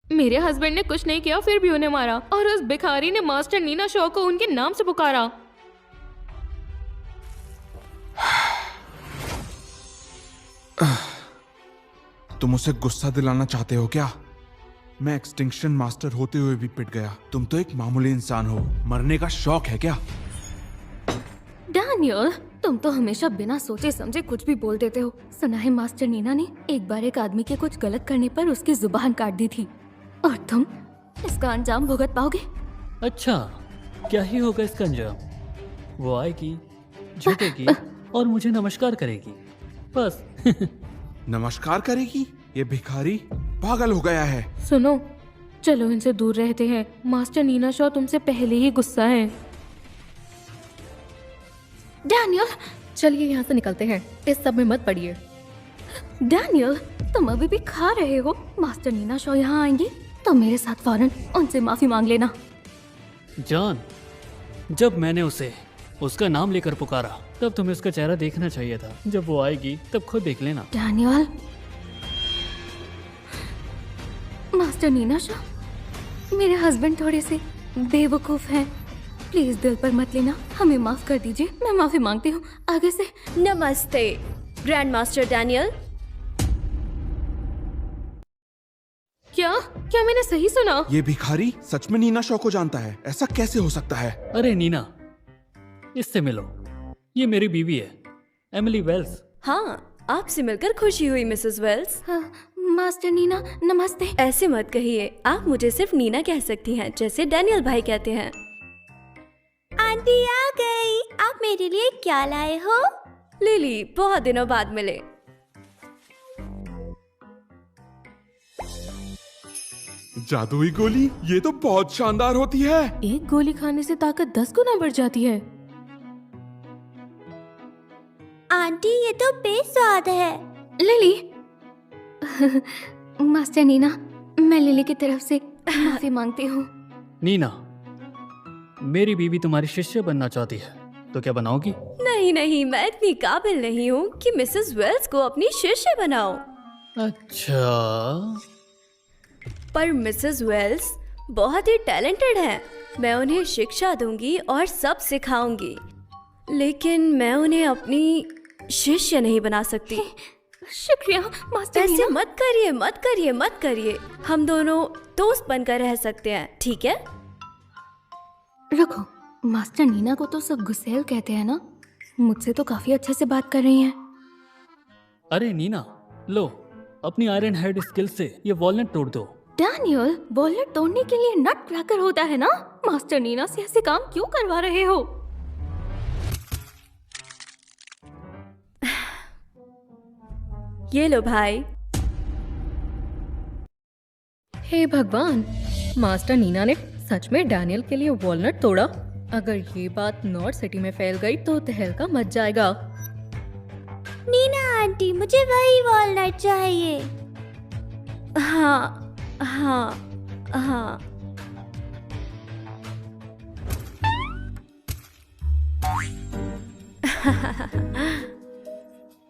A: मेरे हस्बैंड ने कुछ नहीं किया, फिर भी उन्हें मारा, और उस भिखारी ने मास्टर नीना शॉ को उनके नाम से पुकारा।
G: तुम उसे गुस्सा दिलाना चाहते हो क्या? मैं एक्सटिंक्शन मास्टर होते हुए भी पिट गया। तुम तो एक मामूली इंसान हो। मरने का शौक है क्या?
B: डैनियल, तुम तो हमेशा बिना सोचे समझे कुछ भी बोल देते हो। सुना है मास्टर नीना ने एक बार एक आदमी के कुछ गलत करने पर उसकी जुबान काट दी थी, और तुम इसका अंजाम भुगत पाओगे।
D: अच्छा, क्या ही होगा इसका अंजाम? वो आएगी, झुकेगी और मुझे नमस्कार करेगी, बस।
G: नमस्कार करेगी? ये भिखारी पागल हो गया है।
A: सुनो, चलो इनसे दूर रहते हैं। मास्टर नीना शॉ तुमसे पहले ही गुस्सा है।
B: डैनियल,
A: चलिए यहाँ से निकलते हैं। इस सब में मत पड़िए।
B: डैनियल, तुम अभी भी खा रहे हो? मास्टर नीना शॉ यहाँ आएंगे तो मेरे साथ फौरन उनसे माफी मांग लेना।
D: जान, जब मैंने उसे उसका नाम लेकर पुकारा तब तुम्हें उसका चेहरा देखना चाहिए था। जब वो आएगी तब खुद देख लेना।
B: डैनियल, मास्टर नीना शॉ, मेरे हस्बैंड थोड़े से बेवकूफ हैं। प्लीज दिल पर मत लेना, हमें माफ कर दीजिए। मैं माफी मांगती हूँ आगे से।
C: नमस्ते ग्रैंड मास्टर डैनियल।
A: क्या मैंने सही सुना?
G: ये भिखारी सच में नीना शॉ को जानता है? ऐसा कैसे हो सकता है?
D: अरे नीना, इससे मिलो। ये मेरी बीवी है, एमिली वेल्स।
C: हाँ, आपसे मिलकर खुशी हुई मिसेस वेल्स।
B: हाँ, मास्टर नीना, नमस्ते।
C: ऐसे मत कहिए, आप मुझे सिर्फ नीना कह सकती हैं, जैसे डैनियल भाई कहते हैं। आंटी आ गई। आप मेरे लिए क्या लाए हो? लिली, बहुत दिनों बाद मिले।
G: जादुई गोली? ये तो बहुत शानदार होती है।
A: एक गोली खाने से ताकत 10 गुना बढ़ जाती है।
C: आंटी, ये तो बेस्वाद है।
B: लिली, मास्टर नीना, मैं लिली की तरफ से माफी मांगती हूँ।
D: नीना, मेरी बीवी तुम्हारी शिष्य बनना चाहती है, तो क्या बनाओगी?
C: नहीं नहीं, मैं इतनी काबिल नहीं हूँ कि मिसेस वेल्स को अपनी शिष्य बनाऊं।
D: अच्छा,
C: पर मिसेस वेल्स बहुत ही टैलेंटेड हैं। मैं उन्हें शिक्षा दूंगी और सब सिखाऊंगी, लेकिन मैं उन्हें अपनी शिष्य नहीं बना सकती।
B: शुक्रिया मास्टर
C: ऐसे
B: नीना।
C: मत करिए, मत करिए, मत करिए। हम दोनों दोस्त बनकर रह सकते हैं, ठीक है?
B: रुको, मास्टर नीना को तो सब गुस्सेल कहते हैं ना? मुझसे तो काफी अच्छे से बात कर रही हैं।
D: अरे नीना, लो अपनी आयरन हेड स्किल से ये वॉलनट तोड़ दो।
B: डैनियल, वॉलनट तोड़ने के लिए नट क्रैकर होता है ना? मास्टर नीना से ऐसे काम क्यों करवा रहे हो?
C: ये लो भाई।
A: हे भगवान, मास्टर नीना ने सच में डैनियल के लिए वॉलनट तोड़ा। अगर ये बात नॉर्थ सिटी में फैल गई तो तहलका मच जाएगा।
C: नीना आंटी, मुझे वही वॉलनट चाहिए। हाँ हाँ हाँ।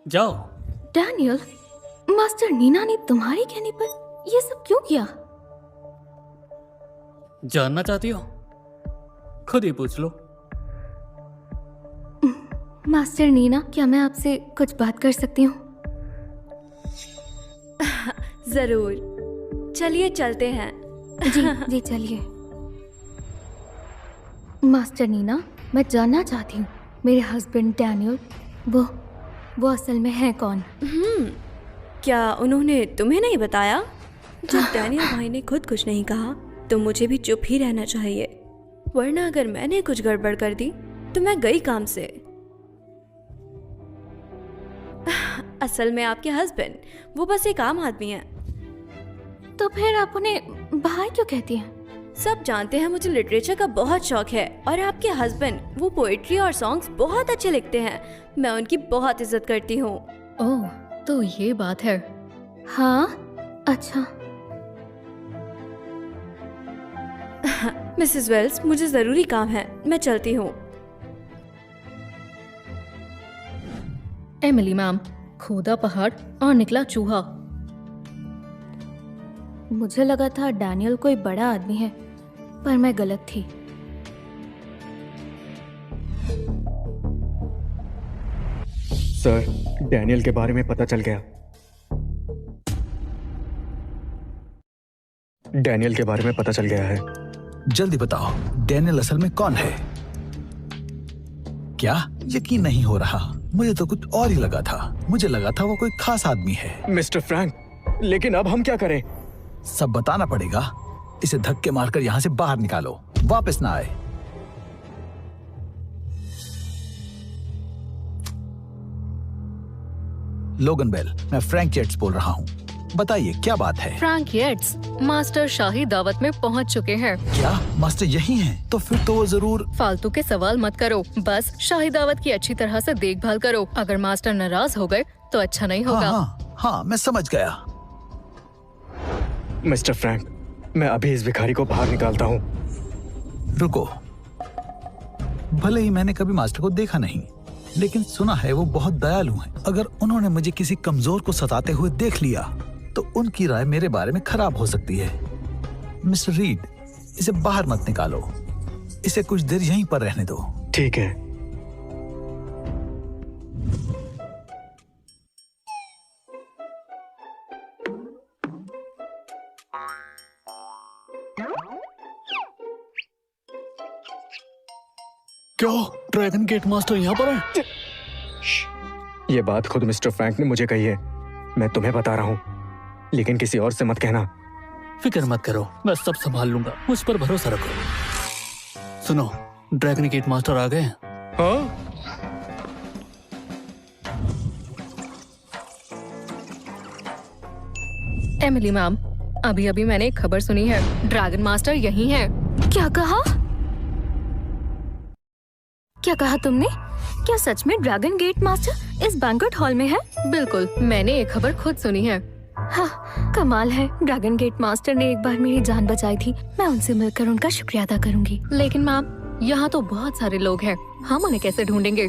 D: जाओ।
B: डैनियल, मास्टर नीना ने तुम्हारे कहने पर ये सब क्यों किया?
D: जानना चाहती हो? खुद ही पूछ लो।
B: मास्टर नीना, क्या मैं आपसे कुछ बात कर सकती हूँ?
C: जरूर, चलिए चलते हैं।
B: जी जी चलिए। मास्टर नीना, मैं जानना चाहती हूँ मेरे हस्बैंड डैनियल वो असल में है कौन?
C: क्या उन्होंने तुम्हें नहीं बताया? जब डैनियल भाई ने खुद कुछ नहीं कहा तो मुझे भी चुप ही रहना चाहिए, वरना अगर मैंने कुछ गड़बड़ कर दी तो मैं गई काम से। असल में आपके हस्बैंड वो बस एक आम आदमी है।
B: तो फिर आप उन्हें भाई क्यों कहती हैं?
C: सब जानते हैं मुझे लिटरेचर का बहुत शौक है, और आपके हस्बैंड वो पोएट्री और सॉन्ग्स बहुत अच्छे लिखते हैं। मैं उनकी बहुत इज्जत करती हूँ।
A: ओह, तो ये बात है।
B: हाँ, अच्छा।
C: मिसेस वेल्स, मुझे जरूरी काम है, मैं चलती हूँ।
A: एमिली मैम, खोदा पहाड़ और निकला चूहा।
B: मुझे लगा था डैनियल कोई बड़ा आदमी है, पर मैं गलत थी।
E: सर, डैनियल के बारे में पता चल गया। डैनियल के बारे में पता चल गया है।
F: जल्दी बताओ, डैनियल असल में कौन है? क्या यकीन नहीं हो रहा? मुझे तो कुछ और ही लगा था। मुझे लगा था वो कोई खास आदमी है।
E: मिस्टर फ्रैंक, लेकिन अब हम क्या करें?
F: सब बताना पड़ेगा। इसे धक्के मारकर यहाँ से बाहर निकालो, वापस ना आए। लोगन बेल, मैं फ्रैंक येट्स बोल रहा हूँ। बताइए क्या बात है?
A: फ्रैंक येट्स, मास्टर शाही दावत में पहुंच चुके हैं।
F: क्या मास्टर यही हैं? तो फिर तो वो जरूर।
A: फालतू के सवाल मत करो, बस शाही दावत की अच्छी तरह से देखभाल करो। अगर मास्टर नाराज हो गए तो अच्छा नहीं होगा।
F: हाँ, मैं समझ गया।
E: मिस्टर फ्रैंक, मैं अभी इस भिखारी को बाहर निकालता हूँ।
F: रुको, भले ही मैंने कभी मास्टर को देखा नहीं, लेकिन सुना है वो बहुत दयालु हैं। अगर उन्होंने मुझे किसी कमजोर को सताते हुए देख लिया तो उनकी राय मेरे बारे में खराब हो सकती है। मिस्टर रीड, इसे बाहर मत निकालो। इसे कुछ देर यहीं पर रहने दो।
E: ठीक है।
D: क्यों? ड्रैगन गेट मास्टर यहाँ पर है?
E: ये बात खुद मिस्टर फ्रैंक ने मुझे कही है। मैं तुम्हें बता रहा हूँ, लेकिन किसी और से मत कहना।
D: फिक्र मत करो, मैं सब संभाल लूंगा। मुझ पर भरोसा रखो। सुनो, ड्रैगन गेट मास्टर आ गए हैं।
E: हाँ?
A: एमिली मैम, अभी अभी मैंने एक खबर सुनी है, ड्रैगन मास्टर यही है।
B: क्या कहा? क्या कहा तुमने? क्या सच में ड्रैगन गेट मास्टर इस बैंक्वेट हॉल में है?
A: बिल्कुल, मैंने ये खबर खुद सुनी है।
B: हाँ, कमाल है। ड्रैगन गेट मास्टर ने एक बार मेरी जान बचाई थी। मैं उनसे मिलकर उनका शुक्रिया अदा करूंगी।
A: लेकिन मैम, यहाँ तो बहुत सारे लोग हैं, हम उन्हें कैसे ढूंढेंगे?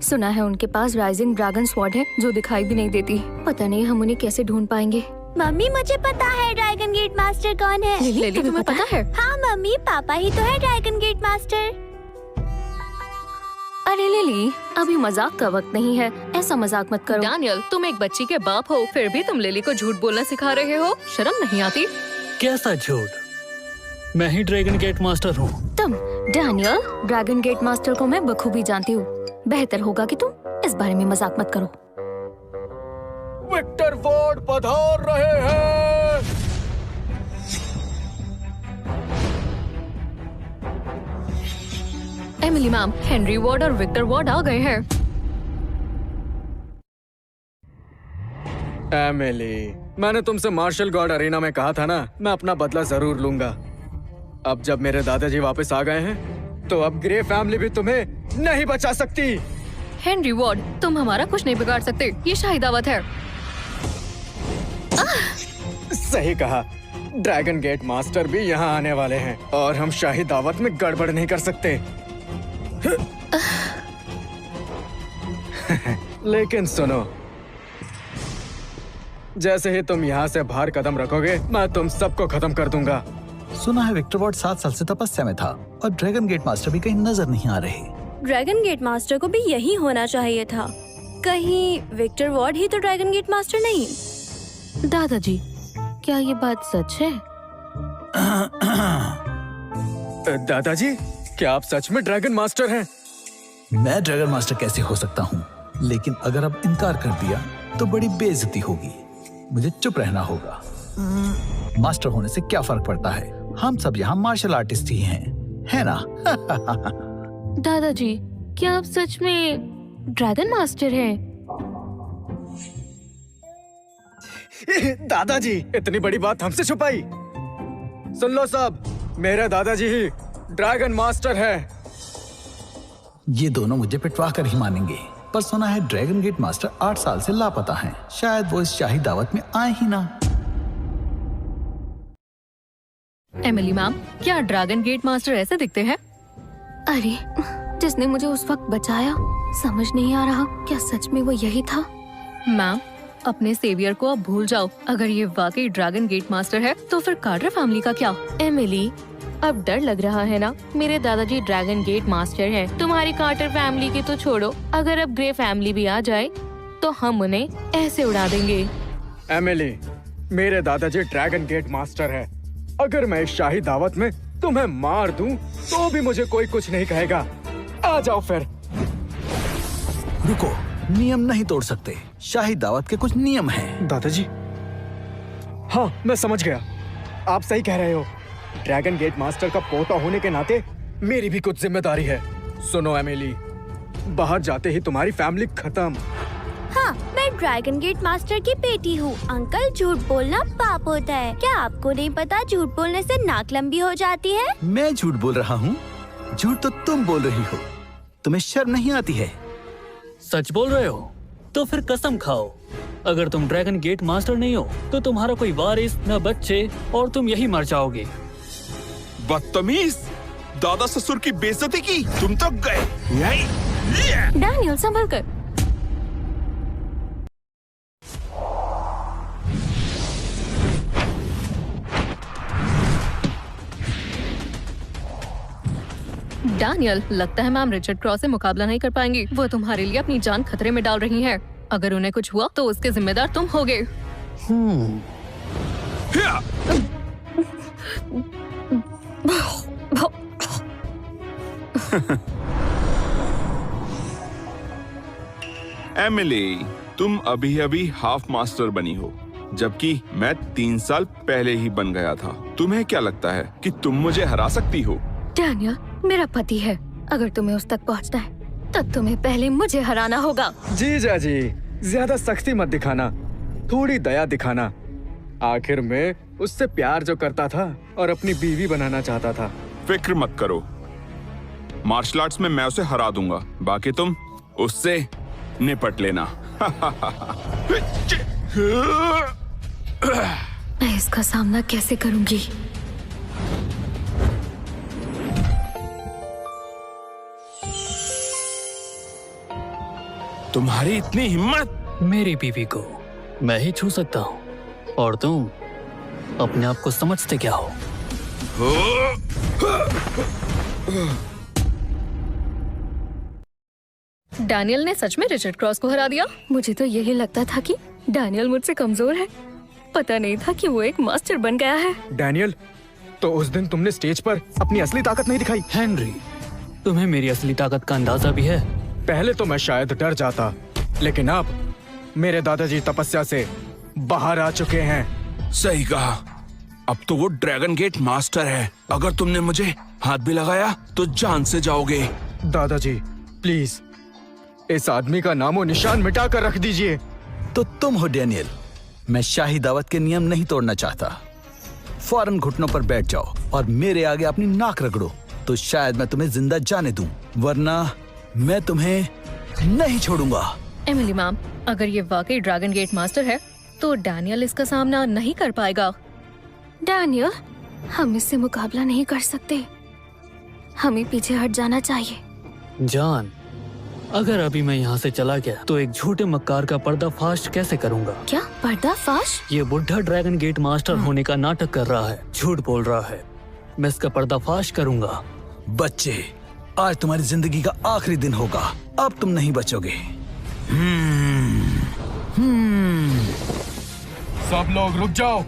B: सुना है उनके पास राइजिंग ड्रैगन स्वॉर्ड है जो दिखाई भी नहीं देती। पता नहीं हम उन्हें कैसे ढूंढ पाएंगे।
C: मम्मी, मुझे पता है ड्रैगन गेट मास्टर कौन है।
A: लिली, तुम्हें पता है?
C: हाँ मम्मी, पापा ही तो है ड्रैगन गेट मास्टर।
B: अरे लिली, अभी मजाक का वक्त नहीं है, ऐसा मजाक मत करो।
A: डैनियल, तुम एक बच्ची के बाप हो, फिर भी तुम लिली को झूठ बोलना सिखा रहे हो। शर्म नहीं आती?
D: कैसा झूठ? मैं ही ड्रैगन गेट मास्टर हूँ।
B: तुम? डैनियल, ड्रैगन गेट मास्टर को मैं बखूबी जानती हूँ। बेहतर होगा कि तुम इस बारे में मजाक मत करो।
E: विक्टर वॉर्ड पधार रहे हैं।
A: एमिली मैम, हेनरी वॉर्ड और विक्टर वॉर्ड आ गए हैं।
E: एमिली, मैंने तुमसे मार्शल गॉड अरीना में कहा था ना, मैं अपना बदला जरूर लूंगा। अब जब मेरे दादाजी वापस आ गए हैं, तो अब ग्रे फैमिली भी तुम्हें नहीं बचा सकती।
A: हेनरी वॉर्ड, तुम हमारा कुछ नहीं बिगाड़ सकते। ये शाही दावत है।
E: सही कहा, ड्रैगन गेट मास्टर भी यहाँ आने वाले हैं और हम शाही दावत में गड़बड़ नहीं कर सकते। लेकिन सुनो, जैसे ही तुम यहाँ से बाहर कदम रखोगे, मैं तुम सबको खत्म कर दूंगा।
F: सुना है विक्टर वॉर्ड 7 साल से तपस्या में था और ड्रैगन गेट मास्टर भी कहीं नजर नहीं आ रहे।
C: ड्रैगन गेट मास्टर को भी यही होना चाहिए था। कहीं विक्टर वॉर्ड ही तो ड्रैगन गेट मास्टर नहीं?
A: दादाजी, क्या ये बात सच है?
E: दादाजी, क्या आप सच में ड्रैगन मास्टर हैं?
F: मैं ड्रैगन मास्टर कैसे हो सकता हूँ, लेकिन अगर अब इनकार कर दिया तो बड़ी बेइज्जती होगी। मुझे चुप रहना होगा। मास्टर होने से क्या फर्क पड़ता है? हम सब यहाँ मार्शल आर्टिस्ट ही हैं, है ना?
A: दादाजी, क्या आप सच में ड्रैगन मास्टर हैं?
E: दादाजी, इतनी बड़ी बात हमसे छुपाई। सुन लो सब, मेरे दादाजी ही ड्रैगन मास्टर है।
F: ये दोनों मुझे पिटवा कर ही मानेंगे, पर सुना है ड्रैगन गेट मास्टर 8 साल से लापता हैं। शायद वो इस शाही दावत में आए ही ना।
A: एमिली मैम, क्या ड्रैगन गेट मास्टर ऐसे दिखते हैं?
B: अरे, जिसने मुझे उस वक्त बचाया, समझ नहीं आ रहा क्या सच में वो यही था?
A: मैम, अपने सेवियर को अब भूल जाओ। अगर ये वाकई ड्रैगन गेट मास्टर है, तो फिर कार्टर फैमिली का क्या? एमिली, अब डर लग रहा है ना? मेरे दादाजी ड्रैगन गेट मास्टर हैं। तुम्हारी कार्टर फैमिली की तो छोड़ो, अगर अब ग्रे फैमिली भी आ जाए, तो हम उन्हें ऐसे उड़ा देंगे।
E: एमिली, मेरे दादाजी ड्रैगन गेट मास्टर है। अगर मैं इस शाही दावत में तुम्हें मार दूं, तो भी मुझे कोई कुछ नहीं कहेगा। आ जाओ फिर।
F: रुको, नियम नहीं तोड़ सकते। शाही दावत के कुछ नियम हैं।
E: दादाजी, हाँ, मैं समझ गया। आप सही कह रहे हो। ड्रैगन गेट मास्टर का पोता होने के नाते मेरी भी कुछ जिम्मेदारी है। सुनो एमिली, बाहर जाते ही तुम्हारी फैमिली खत्म।
J: हाँ, मैं ड्रैगन गेट मास्टर की बेटी हूँ। अंकल, झूठ बोलना पाप होता है। क्या आपको नहीं पता झूठ बोलने से नाक लंबी हो जाती है?
F: मैं झूठ बोल रहा हूँ? झूठ तो तुम बोल रही हो। तुम्हें शर्म नहीं आती है?
D: सच बोल रहे हो? तो फिर कसम खाओ, अगर तुम ड्रैगन गेट मास्टर नहीं हो, तो तुम्हारा कोई वारिस, न बच्चे, और तुम यही मर जाओगे।
G: बदतमीज, दादा ससुर की बेइज्जती की, तुम तो गए।
B: डैनियल, संभल कर।
A: डैनियल, लगता है मैम रिचर्ड क्रॉस से मुकाबला नहीं कर पाएंगी। वो तुम्हारे लिए अपनी जान खतरे में डाल रही हैं। अगर उन्हें कुछ हुआ तो उसके जिम्मेदार तुम होगे।
G: एमिली, तुम अभी अभी हाफ मास्टर बनी हो, जबकि मैं 3 साल पहले ही बन गया था। तुम्हें क्या लगता है कि तुम मुझे हरा सकती हो?
B: डैनियल मेरा पति है। अगर तुम्हें उस तक पहुंचना है, तो तुम्हें पहले मुझे हराना होगा।
E: जीजा जी, ज्यादा सख्ती मत दिखाना, थोड़ी दया दिखाना। आखिर में उससे प्यार जो करता था और अपनी बीवी बनाना चाहता था।
G: फिक्र मत करो, मार्शल आर्ट्स में मैं उसे हरा दूंगा। बाकी तुम उससे निपट लेना।
B: मैं इसका सामना कैसे करूंगी?
G: तुम्हारी इतनी हिम्मत!
D: मेरी बीवी को मैं ही छू सकता हूँ, और तुम अपने आप को समझते क्या हो?
A: डैनियल ने सच में रिचर्ड क्रॉस को हरा दिया।
B: मुझे तो यही लगता था कि डैनियल मुझसे कमजोर है। पता नहीं था कि वो एक मास्टर बन गया है।
E: डैनियल, तो उस दिन तुमने स्टेज पर अपनी असली ताकत नहीं दिखाई।
D: हेनरी, तुम्हें मेरी असली ताकत का अंदाजा भी है?
E: पहले तो मैं शायद डर जाता, लेकिन अब मेरे दादाजी तपस्या से बाहर आ चुके हैं।
G: सही कहा, अब तो वो ड्रैगन गेट मास्टर है। अगर तुमने मुझे हाथ भी लगाया तो जान से जाओगे।
E: दादाजी, प्लीज इस आदमी का नामो निशान मिटा कर रख दीजिए।
F: तो तुम हो डैनियल, मैं शाही दावत के नियम नहीं तोड़ना चाहता। फौरन घुटनों पर बैठ जाओ और मेरे आगे अपनी नाक रगड़ो, तो शायद मैं तुम्हें जिंदा जाने दूं, वरना मैं तुम्हें नहीं छोड़ूंगा।
B: एमिली मैम, अगर ये वाकई ड्रैगन गेट मास्टर है तो डैनियल इसका सामना नहीं कर पाएगा। डैनियल, हम इससे मुकाबला नहीं कर सकते, हमें पीछे हट जाना चाहिए।
I: जान, अगर अभी मैं यहाँ से चला गया तो एक झूठे मक्कार का पर्दाफाश कैसे करूँगा?
B: क्या पर्दाफाश?
I: ये बुढ़ा ड्रैगन गेट मास्टर होने का नाटक कर रहा है, झूठ बोल रहा है। मैं इसका पर्दाफाश करूँगा।
F: बच्चे, आज तुम्हारी जिंदगी का आखिरी दिन होगा, अब तुम नहीं बचोगे।
E: सब लोग रुक जाओ।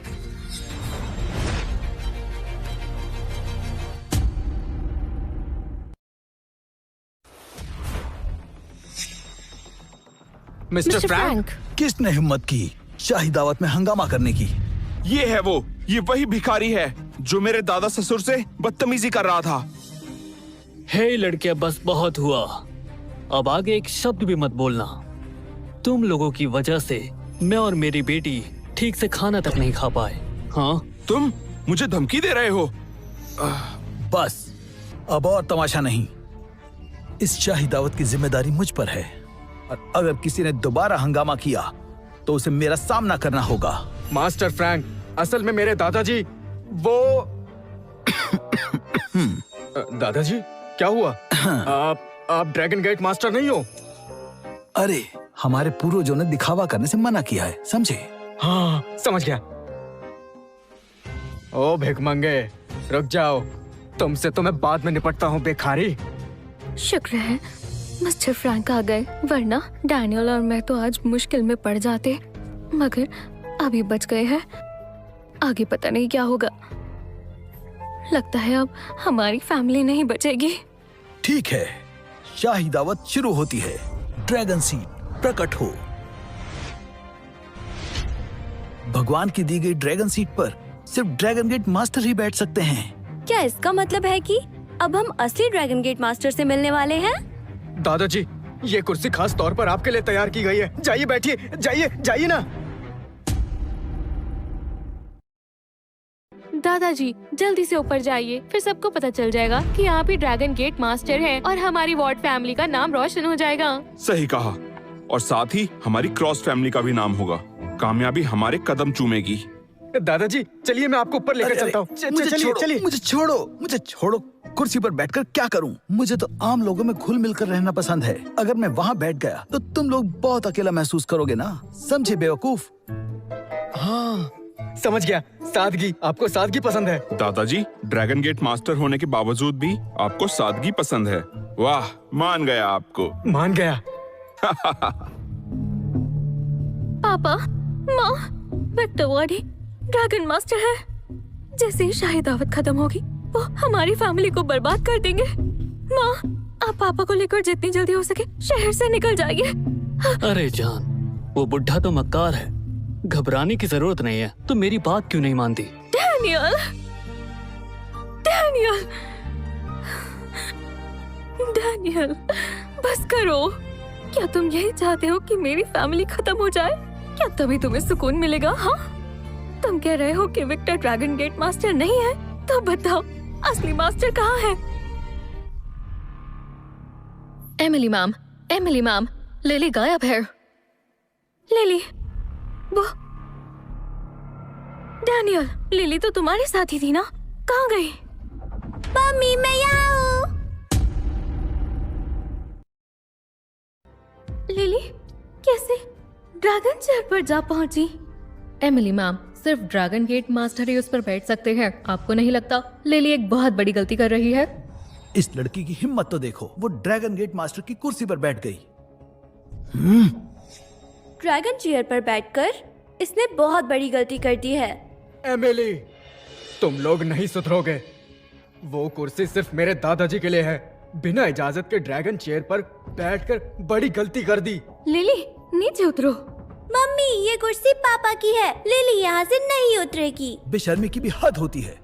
E: मिस्टर फ्रैंक,
F: किसने हिम्मत की शाही दावत में हंगामा करने की?
G: ये है वो, ये वही भिखारी है जो मेरे दादा ससुर से बदतमीजी कर रहा था।
I: हे लड़के, बस बहुत हुआ, अब आगे एक शब्द भी मत बोलना। तुम लोगों की वजह से मैं और मेरी बेटी ठीक से खाना तक नहीं खा पाए। हाँ,
G: तुम मुझे धमकी दे रहे हो?
F: बस, अब और तमाशा नहीं। इस शाही दावत की जिम्मेदारी मुझ पर है, और अगर किसी ने दोबारा हंगामा किया तो उसे मेरा सामना करना होगा।
E: मास्टर फ्रैंक, असल में मेरे दादाजी वो दादाजी, क्या हुआ? आप ड्रैगन गेट मास्टर नहीं हो?
F: अरे, हमारे पूर्वजों ने दिखावा करने से मना किया है, समझे?
E: हाँ, समझ गया। ओ भिखमंगे, रुक जाओ, तुमसे तो मैं बाद में निपटता हूँ बेखारी।
B: शुक्र है मिस्टर फ्रैंक आ गए, वरना डैनियल और मैं तो आज मुश्किल में पड़ जाते, मगर अभी बच गए हैं। आगे पता नहीं क्या होगा, लगता है अब हमारी फैमिली नहीं बचेगी।
F: ठीक है, शाही दावत शुरू होती है। ड्रैगन सीड प्रकट हो। भगवान की दी गई ड्रैगन सीट पर सिर्फ ड्रैगन गेट मास्टर ही बैठ सकते हैं।
C: क्या इसका मतलब है कि अब हम असली ड्रैगन गेट मास्टर से मिलने वाले हैं?
E: दादाजी, ये कुर्सी खास तौर पर आपके लिए तैयार की गई है। जाइए बैठिए, जाइए जाइए ना।
A: दादाजी, जल्दी से ऊपर जाइए, फिर सबको पता चल जाएगा कि आप ही ड्रैगन गेट मास्टर हैं और हमारी वॉर्ड फैमिली का नाम रोशन हो जाएगा।
G: सही कहा, और साथ ही हमारी क्रॉस फैमिली का भी नाम होगा। कामयाबी हमारे कदम चूमेगी।
E: दादाजी, चलिए मैं आपको ऊपर लेकर चलता हूँ। चलिए।
F: मुझे छोड़ो। कुर्सी पर बैठकर क्या करूं? मुझे तो आम लोगों में घुल मिलकर रहना पसंद है। अगर मैं वहाँ बैठ गया तो तुम लोग बहुत अकेला महसूस करोगे ना, समझे बेवकूफ?
E: हाँ, समझ गया। सादगी, आपको सादगी पसंद है।
G: दादाजी, ड्रैगन गेट मास्टर होने के बावजूद भी आपको सादगी पसंद है। वाह, मान गया आपको।
E: मान गया।
B: पापा, माँ, विक्टोरी ड्रैगन मास्टर है। जैसे ही शाही दावत खत्म होगी वो हमारी फैमिली को बर्बाद कर देंगे। माँ, आप पापा को लेकर जितनी जल्दी हो सके शहर से निकल जाइए।
I: अरे जान, वो बुढ़ा तो मक्कार है, घबराने की जरूरत नहीं है। तो मेरी बात क्यों नहीं मानती?
B: डैनियल, डैनियल, डैनियल, बस करो। क्या तुम यही चाहते हो कि मेरी फैमिली खत्म हो जाए? क्या तभी तुम्हें सुकून मिलेगा? हाँ, तुम कह रहे हो कि विक्टर ड्रैगन गेट मास्टर नहीं है, तो बताओ असली मास्टर कहाँ है? एमिली मैम, लिली गायब है। लिली, वो डैनियल, लिली तो तुम्हारे साथ ही थी ना, कहाँ गई?
J: मम्मी, मैं यहाँ हूँ।
B: लिली कैसे ड्रैगन चेयर पर जा पहुंची? एमिली मैम, सिर्फ ड्रैगन गेट मास्टर ही उस पर बैठ सकते हैं। आपको नहीं लगता लिली एक बहुत बड़ी गलती कर रही है?
F: इस लड़की की हिम्मत तो देखो, वो ड्रैगन गेट मास्टर की कुर्सी पर बैठ गई।
C: ड्रैगन चेयर पर बैठकर इसने बहुत बड़ी गलती कर दी है।
E: एमिली, तुम लोग नहीं सुधरोगे। वो कुर्सी सिर्फ मेरे दादाजी के लिए है। बिना इजाजत के ड्रैगन चेयर पर बैठकर बड़ी गलती कर दी।
B: लिली, नीचे उतरो।
J: मम्मी, ये कुर्सी पापा की है, लिली यहाँ से नहीं उतरेगी।
F: बेशर्मी की भी हद होती है।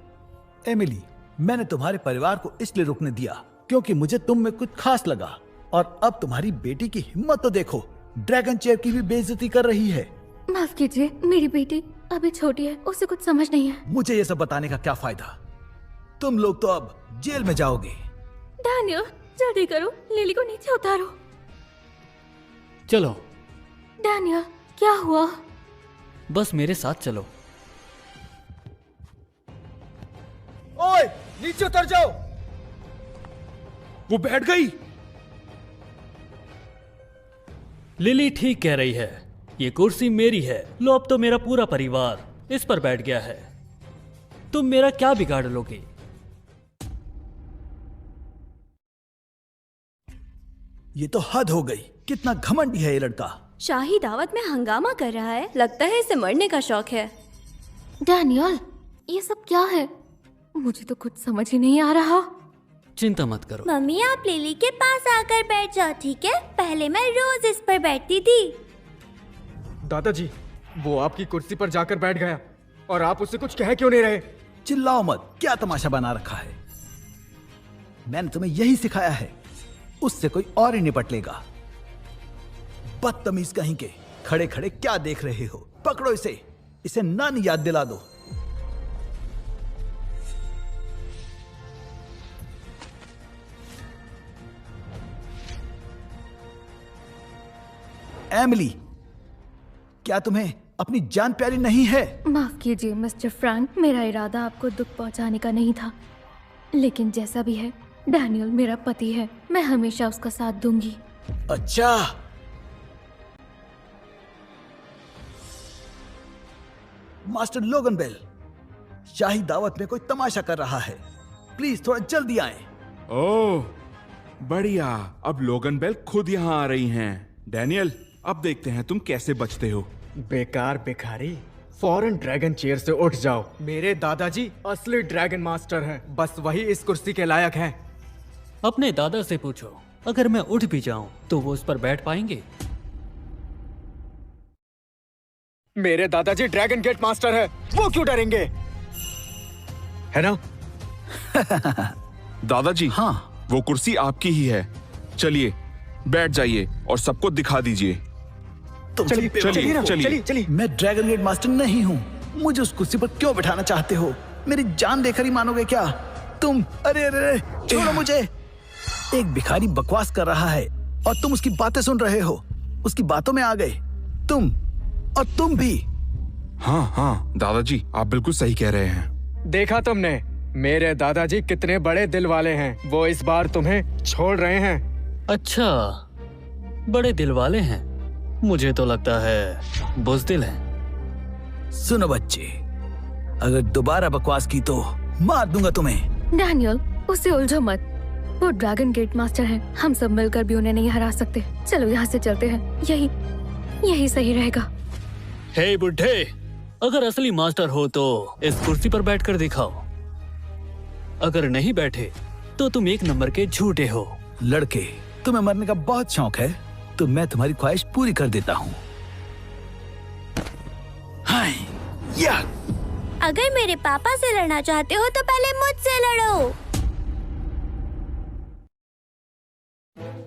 F: एमिली, मैंने तुम्हारे परिवार को इसलिए रुकने दिया क्योंकि मुझे तुम में कुछ खास लगा, और अब तुम्हारी बेटी की हिम्मत तो देखो, ड्रैगन चेयर की भी बेइज्जती कर रही है।
B: माफ कीजिए, मेरी बेटी अभी छोटी है, उसे कुछ समझ नहीं है।
F: मुझे ये सब बताने का क्या फायदा? तुम लोग तो अब जेल में जाओगे।
B: डैनियल, जल्दी करो, लिली को नीचे उतारो।
I: चलो,
B: डैनियल, क्या हुआ?
I: बस मेरे साथ चलो।
F: ओए, नीचे उतर जाओ।
G: वो बैठ गई।
I: लिली ठीक कह रही है, ये कुर्सी मेरी है। लो, अब तो मेरा पूरा परिवार इस पर बैठ गया है। तुम मेरा क्या बिगाड़ लोगे?
F: ये तो हद हो गई। कितना घमंडी है ये लड़का।
C: शाही दावत में हंगामा कर रहा है। लगता है इसे मरने का शौक है।
B: डैनियल, ये सब क्या है? मुझे तो कुछ समझ ही नहीं आ रहा।
I: चिंता मत करो।
J: मम्मी, आप लिली के पास आकर बैठ जाओ, ठीक है? पहले मैं रोज इस पर बैठती थी।
E: दादाजी, वो आपकी कुर्सी पर जाकर बैठ गया और आप उससे कुछ कह क्यों नहीं रहे?
F: चिल्लाओ मत, क्या तमाशा बना रखा है? मैंने तुम्हें यही सिखाया है, उससे कोई और ही निपट लेगा। बदतमीज कहीं के, खड़े खड़े क्या देख रहे हो? पकड़ो इसे, इसे नानी याद दिला दो। एमिली, क्या तुम्हें अपनी जान प्यारी नहीं है?
B: माफ कीजिए मिस्टर फ्रैंक, मेरा इरादा आपको दुख पहुंचाने का नहीं था। लेकिन जैसा भी है, डैनियल मेरा पति है, मैं हमेशा उसका साथ दूंगी।
F: अच्छा, मास्टर लोगन बेल, शाही दावत में कोई तमाशा कर रहा है। प्लीज थोड़ा जल्दी आएं।
G: ओह, बढ़िया। अब लोगन बेल खुद यहाँ आ रही हैं। डैनियल, अब देखते हैं तुम कैसे बचते हो।
E: बेकार भिखारी, फौरन ड्रैगन चेयर से उठ जाओ। मेरे दादाजी असली ड्रैगन मास्टर हैं। बस वही इस कुर्सी के लायक हैं।
I: अपने दादा से पूछो, अगर मैं उठ भी जाऊं तो वो उस पर बैठ पाएंगे?
E: मेरे दादाजी ड्रैगन गेट मास्टर है, वो क्यों डरेंगे? है ना?
G: दादाजी,
F: हाँ,
G: वो कुर्सी आपकी ही है। चलिए, बैठ जाइए और सबको दिखा दीजिए।
F: तुम
E: चलिए
F: सब बेवकूफ
E: चलिए
F: हो।
E: चलिए चलिए।
F: मैं ड्रैगन गेट मास्टर नहीं हूँ। मुझे उस कुर्सी पर क्यों बिठाना चाहते हो? मेरी जान देकर ही मानोगे क्या तुम? अरे अरे अरे, छोड़ो मुझे। एक भिखारी बकवास कर रहा है और तुम उसकी बातें सुन रहे हो। उसकी बातों में आ गए तुम, और तुम भी।
G: हाँ हाँ दादाजी, आप बिल्कुल सही कह रहे हैं।
E: देखा तुमने, मेरे दादाजी कितने बड़े दिल वाले हैं। वो इस बार तुम्हें छोड़ रहे हैं।
I: अच्छा, बड़े दिल वाले हैं। मुझे तो लगता है बुज़दिल हैं।
F: सुनो बच्चे, अगर दोबारा बकवास की तो मार दूंगा तुम्हें।
B: डैनियल, उससे उलझो मत। वो ड्रैगन गेट मास्टर है, हम सब मिलकर भी उन्हें नहीं हरा सकते। चलो यहाँ से चलते हैं, यही सही रहेगा।
I: हे बुड्ढे, अगर असली मास्टर हो तो इस कुर्सी पर बैठकर दिखाओ। अगर नहीं बैठे तो तुम एक नंबर के झूठे हो।
F: लड़के, तुम्हें मरने का बहुत शौक है, तो मैं तुम्हारी ख्वाहिश पूरी कर देता हूँ। हाय, या।
J: अगर मेरे पापा से लड़ना चाहते हो तो पहले मुझसे लड़ो।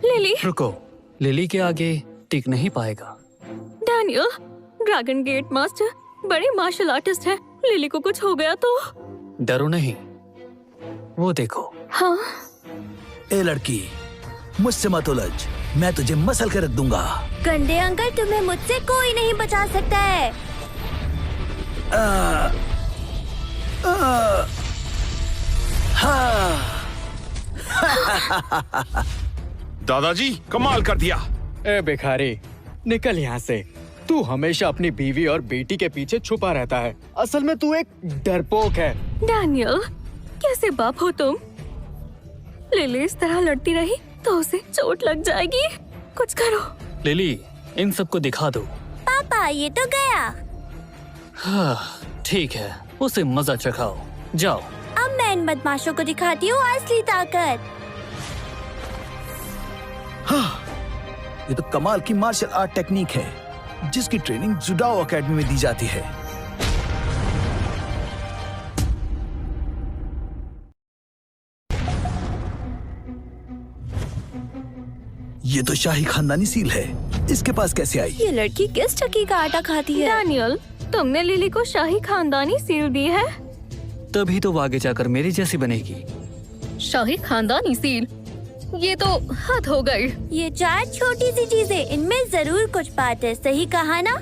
B: लिली,
I: रुको, लिली के आगे टिक नहीं पाएगा।
B: डैनियल, ड्रैगन गेट मास्टर बड़े मार्शल आर्टिस्ट हैं। लिली को कुछ हो गया तो?
I: डरो नहीं, वो देखो।
B: हाँ,
F: ए लड़की, मुझसे मत उलझ, मैं तुझे मसल के रख दूंगा।
J: गंदे अंकल, तुम्हें मुझसे कोई नहीं बचा सकता है।
F: हाँ।
G: दादाजी, कमाल कर दिया।
E: ए भिखारी, निकल यहाँ से। तू हमेशा अपनी बीवी और बेटी के पीछे छुपा रहता है। असल में तू एक डरपोक है।
B: डैनियल, कैसे बाप हो तुम? लिली इस तरह लड़ती रही तो उसे चोट लग जाएगी। कुछ करो।
I: लिली, इन सबको दिखा दो।
J: पापा, ये तो गया।
I: हाँ, ठीक है, उसे मजा चखाओ। जाओ।
J: अब मैं इन बदमाशों को दिखाती हूँ असली ताकत।
F: हाँ, ये तो कमाल की मार्शल आर्ट टेक्निक है, जिसकी ट्रेनिंग जुडाओ एकेडमी में दी जाती है। ये तो शाही खानदानी सील है। इसके पास कैसे आई?
C: ये लड़की किस चक्की का आटा खाती है?
B: डैनियल, तुमने लिली को शाही खानदानी सील दी है।
I: तभी तो वो आगे जाकर मेरी जैसी बनेगी।
B: शाही खानदानी सील, ये तो हद हो गई।
J: ये 4 छोटी सी चीजें, इनमें जरूर कुछ बात है, सही कहा ना?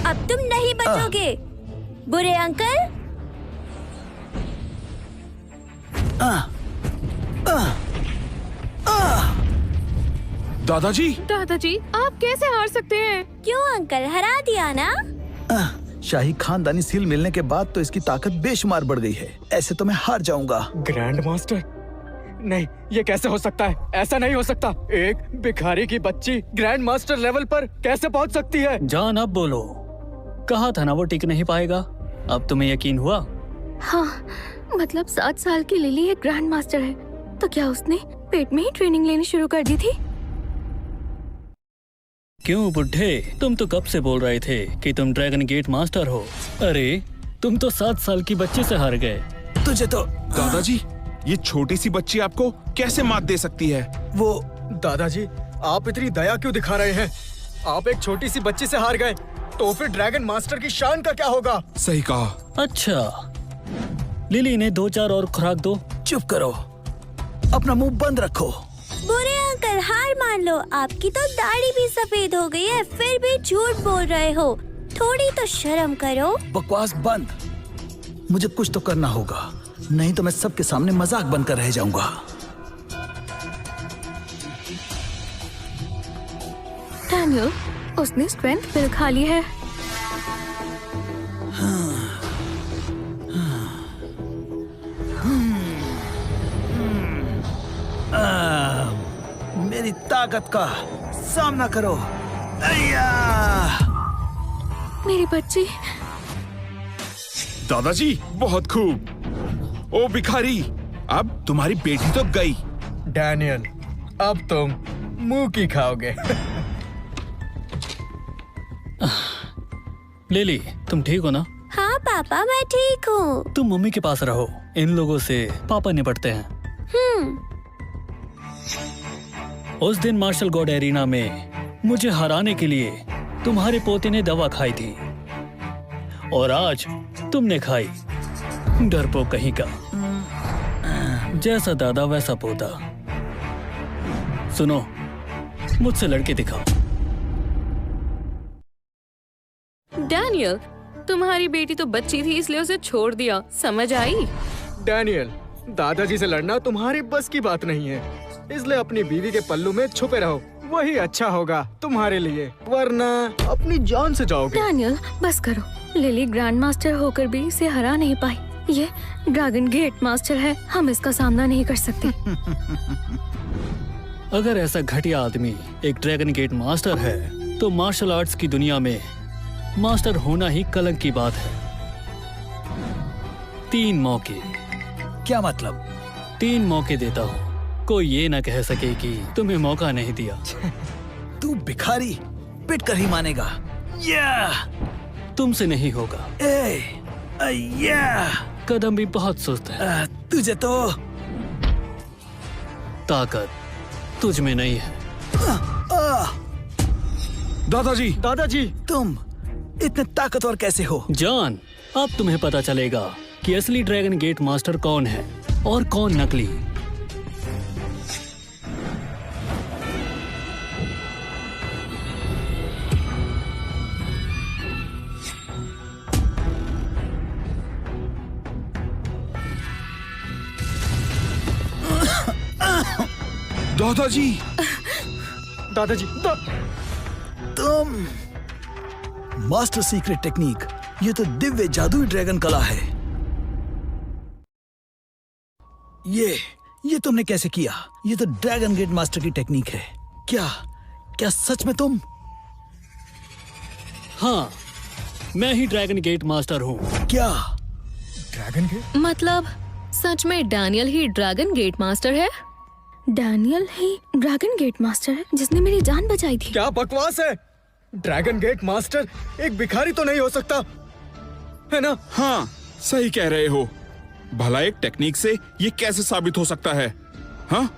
J: अब तुम नहीं बचोगे बुरे अंकल।
G: दादाजी,
A: दादाजी, आप कैसे हार सकते हैं?
J: क्यों अंकल, हरा दिया ना?
F: शाही खानदानी सील मिलने के बाद तो इसकी ताकत बेशुमार बढ़ गई है। ऐसे तो मैं हार जाऊंगा।
E: ग्रैंड मास्टर, नहीं, ये कैसे हो सकता है? ऐसा नहीं हो सकता। एक भिखारी की बच्ची ग्रैंड मास्टर लेवल पर कैसे पहुंच सकती है?
I: जान, अब बोलो। कहा था ना वो टिक नहीं पाएगा। अब तुम्हें यकीन हुआ?
B: हाँ, मतलब 7 साल की लिली एक ग्रैंड मास्टर है, तो क्या उसने पेट में ही ट्रेनिंग लेनी शुरू कर दी थी?
I: क्यों बुढ़े, तुम तो कब से बोल रहे थे कि तुम ड्रैगन गेट मास्टर हो। अरे तुम तो 7 साल की बच्ची से हार गए।
F: तुझे तो
G: दादाजी, ये छोटी सी बच्ची आपको कैसे मात दे सकती है?
F: वो
E: दादाजी, आप इतनी दया क्यों दिखा रहे हैं? आप एक छोटी सी बच्ची से हार गए, तो फिर ड्रैगन मास्टर की शान का क्या होगा?
G: सही कहा।
I: अच्छा, लिली ने 2-4 और खुराक दो।
F: चुप करो, अपना मुंह बंद रखो।
J: बुरे अंकल, हार मान लो। आपकी तो दाढ़ी भी सफेद हो गई है, फिर भी झूठ बोल रहे हो। थोड़ी तो शर्म करो।
F: बकवास बंद। मुझे कुछ तो करना होगा, नहीं तो मैं सबके सामने मजाक बनकर रह जाऊंगा।
B: डैनियल, उसने स्ट्रेंथ पिल खा ली है।
F: मेरी ताकत का सामना करो। अय्या!
B: मेरी बच्ची।
G: दादाजी, बहुत खूब। ओ भिखारी, अब तुम्हारी बेटी तो गई।
E: डैनियल, अब तुम मुंह की खाओगे।
I: लिली, तुम ठीक हो ना?
J: हाँ पापा, मैं ठीक हूँ।
I: तुम मम्मी के पास रहो, इन लोगों से पापा निपटते हैं। उस दिन मार्शल गॉड एरिना में मुझे हराने के लिए तुम्हारे पोते ने दवा खाई थी, और आज तुमने खाई। डरपोक कहीं का। जैसा दादा वैसा पोता। सुनो, मुझसे लड़के दिखाओ।
A: डैनियल, तुम्हारी बेटी तो बच्ची थी, इसलिए उसे छोड़ दिया, समझ आई?
E: डैनियल, दादाजी से लड़ना तुम्हारी बस की बात नहीं है, इसलिए अपनी बीवी के पल्लू में छुपे रहो। वही अच्छा होगा तुम्हारे लिए, वरना अपनी जान से जाओगे।
B: डैनियल, बस करो। लिली ग्रैंड मास्टर होकर भी इसे हरा नहीं पाई। ये ड्रैगन गेट मास्टर है, हम इसका सामना नहीं कर सकते।
I: अगर ऐसा घटिया आदमी एक ड्रैगन गेट मास्टर है, तो मार्शल आर्ट्स की दुनिया में मास्टर होना ही कलंक की बात है। 3 मौके।
F: क्या मतलब?
I: 3 मौके देता हूँ, कोई ये ना कह सके कि तुम्हें मौका नहीं दिया।
F: तू भिखारी पिट कर ही मानेगा। या!
I: तुमसे नहीं होगा। कदम भी बहुत सुस्त है।
F: तुझे तो
I: ताकत तुझ में नहीं है।
G: दादाजी,
E: दादाजी,
F: तुम इतने ताकतवर कैसे हो?
I: जान, अब तुम्हें पता चलेगा कि असली ड्रैगन गेट मास्टर कौन है और कौन नकली।
G: दादाजी,
E: दादाजी,
F: तुम मास्टर सीक्रेट टेक्निक, ये तो दिव्य जादुई ड्रैगन कला है। ये तुमने कैसे किया? ये तो ड्रैगन गेट मास्टर की टेक्निक है। क्या सच में तुम?
I: हाँ, मैं ही ड्रैगन गेट मास्टर हूँ।
F: क्या?
E: Dragon gate?
B: मतलब सच में डैनियल ही ड्रैगन गेट मास्टर है? डैनियल ही ड्रैगन गेट मास्टर है जिसने मेरी जान बचाई थी?
E: क्या बकवास है? ड्रैगन गेट मास्टर एक भिखारी तो नहीं हो सकता, है ना?
G: हाँ, सही कह रहे हो। भला एक टेक्निक से ये कैसे साबित हो सकता है? हाँ?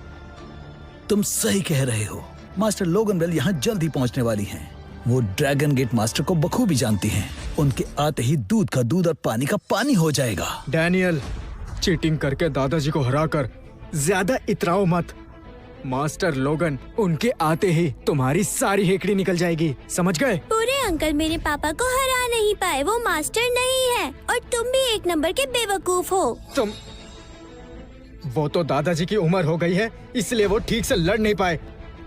F: तुम सही कह रहे हो। मास्टर लोगन बेल यहाँ जल्द ही पहुँचने वाली हैं। वो ड्रैगन गेट मास्टर को बखूबी जानती हैं। उनके आते ही दूध का दूध और पानी का पानी हो जाएगा।
E: डैनियल, चीटिंग करके दादाजी को हराकर ज्यादा इतराओ मत। मास्टर लोगन उनके आते ही तुम्हारी सारी हेकड़ी निकल जाएगी, समझ गए?
J: पूरे अंकल मेरे पापा को हरा नहीं पाए, वो मास्टर नहीं है और तुम भी एक नंबर के बेवकूफ हो।
E: तुम, वो तो दादाजी की उम्र हो गई है इसलिए वो ठीक से लड़ नहीं पाए।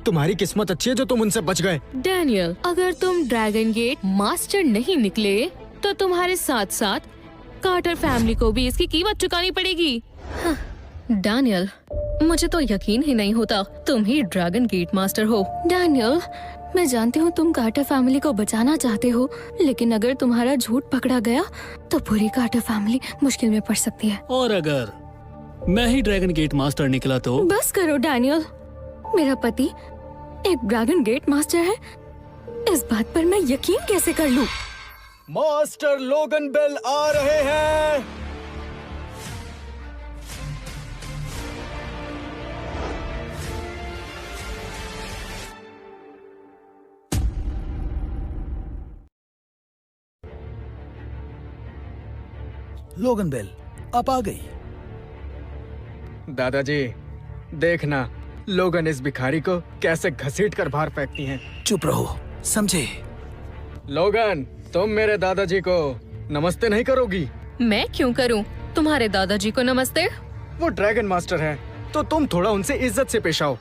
E: तुम्हारी किस्मत अच्छी है जो तुम उनसे बच गए।
A: डैनियल, अगर तुम ड्रैगन गेट मास्टर नहीं निकले तो तुम्हारे साथ साथ कार्टर फैमिली को भी इसकी कीमत चुकानी पड़ेगी।
B: डैनियल, मुझे तो यकीन ही नहीं होता तुम ही ड्रैगन गेट मास्टर हो। डैनियल, मैं जानती हूँ तुम कार्टर फैमिली को बचाना चाहते हो, लेकिन अगर तुम्हारा झूठ पकड़ा गया तो पूरी कार्टर फैमिली मुश्किल में पड़ सकती है।
I: और अगर मैं ही ड्रैगन गेट मास्टर निकला तो?
B: बस करो डैनियल, मेरा पति एक ड्रैगन गेट मास्टर है, इस बात पर मैं यकीन कैसे कर लूं?
E: मास्टर लोगन बेल आ रहे हैं।
F: लोगन बेल आप आ गई।
E: दादाजी, देखना लोगन इस भिखारी को कैसे घसीट कर बाहर फेंकती हैं।
F: चुप रहो, समझे?
E: लोगन, तुम मेरे दादाजी को नमस्ते नहीं करोगी?
A: मैं क्यों करूं? तुम्हारे दादाजी को नमस्ते।
E: वो ड्रैगन मास्टर हैं, तो तुम थोड़ा उनसे इज्जत से पेश आओ।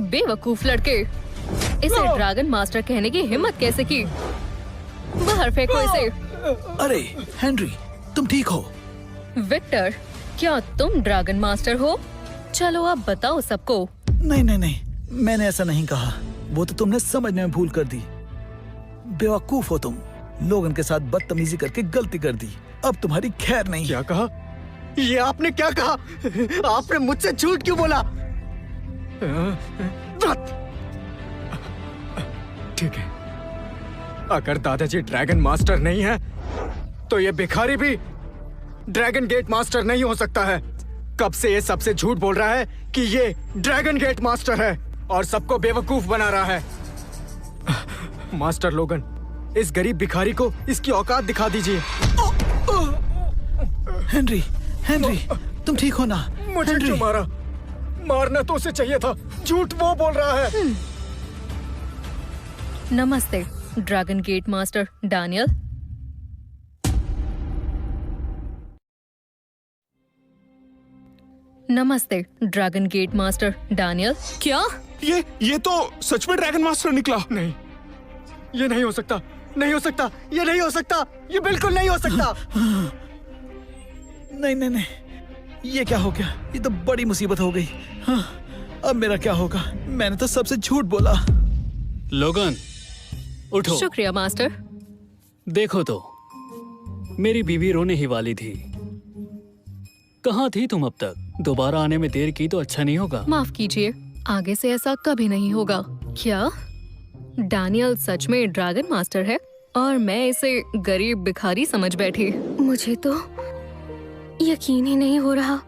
A: बेवकूफ लड़के, इसे ड्रैगन मास्टर कहने की हिम्मत कैसे की? बाहर फेंको इसे।
F: अरे हेनरी, तुम ठीक हो?
A: विक्टर, क्या तुम ड्रैगन मास्टर हो? चलो अब बताओ सबको।
F: नहीं नहीं नहीं, मैंने ऐसा नहीं कहा। वो तो तुमने समझने में भूल कर दी। बेवकूफ हो तुम। लोगन के साथ बदतमीजी करके गलती कर दी। अब तुम्हारी खैर नहीं।
E: क्या कहा? ये आपने क्या कहा? आपने मुझसे झूठ क्यों बोला? ठीक है, अगर दादाजी ड्रैगन मास्टर नहीं है तो ये भिखारी भी ड्रैगन गेट मास्टर नहीं हो सकता है। कब से ये सबसे झूठ बोल रहा है कि ये ड्रैगन गेट मास्टर है और सबको बेवकूफ बना रहा है। मास्टर लोगन, इस गरीब भिखारी को इसकी औकात दिखा दीजिए।
F: हेनरी, हेनरी, तुम ठीक हो ना?
E: मुझे
F: हेनरी,
E: क्यों मारा? मारना तो उसे चाहिए था, झूठ वो बोल रहा है।
A: नमस्ते ड्रैगन गेट मास्टर डैनियल। नमस्ते ड्रैगन गेट मास्टर डैनियल। क्या?
G: ये तो सच में ड्रैगन मास्टर निकला।
E: नहीं, ये नहीं हो सकता, नहीं हो सकता, ये नहीं हो सकता, ये बिल्कुल नहीं हो सकता।
F: नहीं नहीं नहीं, ये क्या हो गया? ये तो बड़ी मुसीबत हो गई। हाँ, अब मेरा क्या होगा? मैंने तो सबसे झूठ बोला।
I: लोगन, उठो।
A: शुक्रिया मास्टर।
I: देखो तो, मेरी बीवी रोने ही वाली थी। कहाँ थी तुम अब तक? दोबारा आने में देर की तो अच्छा नहीं होगा।
A: माफ कीजिए, आगे से ऐसा कभी नहीं होगा। क्या डैनियल सच में ड्रैगन मास्टर है और मैं इसे गरीब भिखारी समझ बैठी?
B: मुझे तो यकीन ही नहीं हो रहा।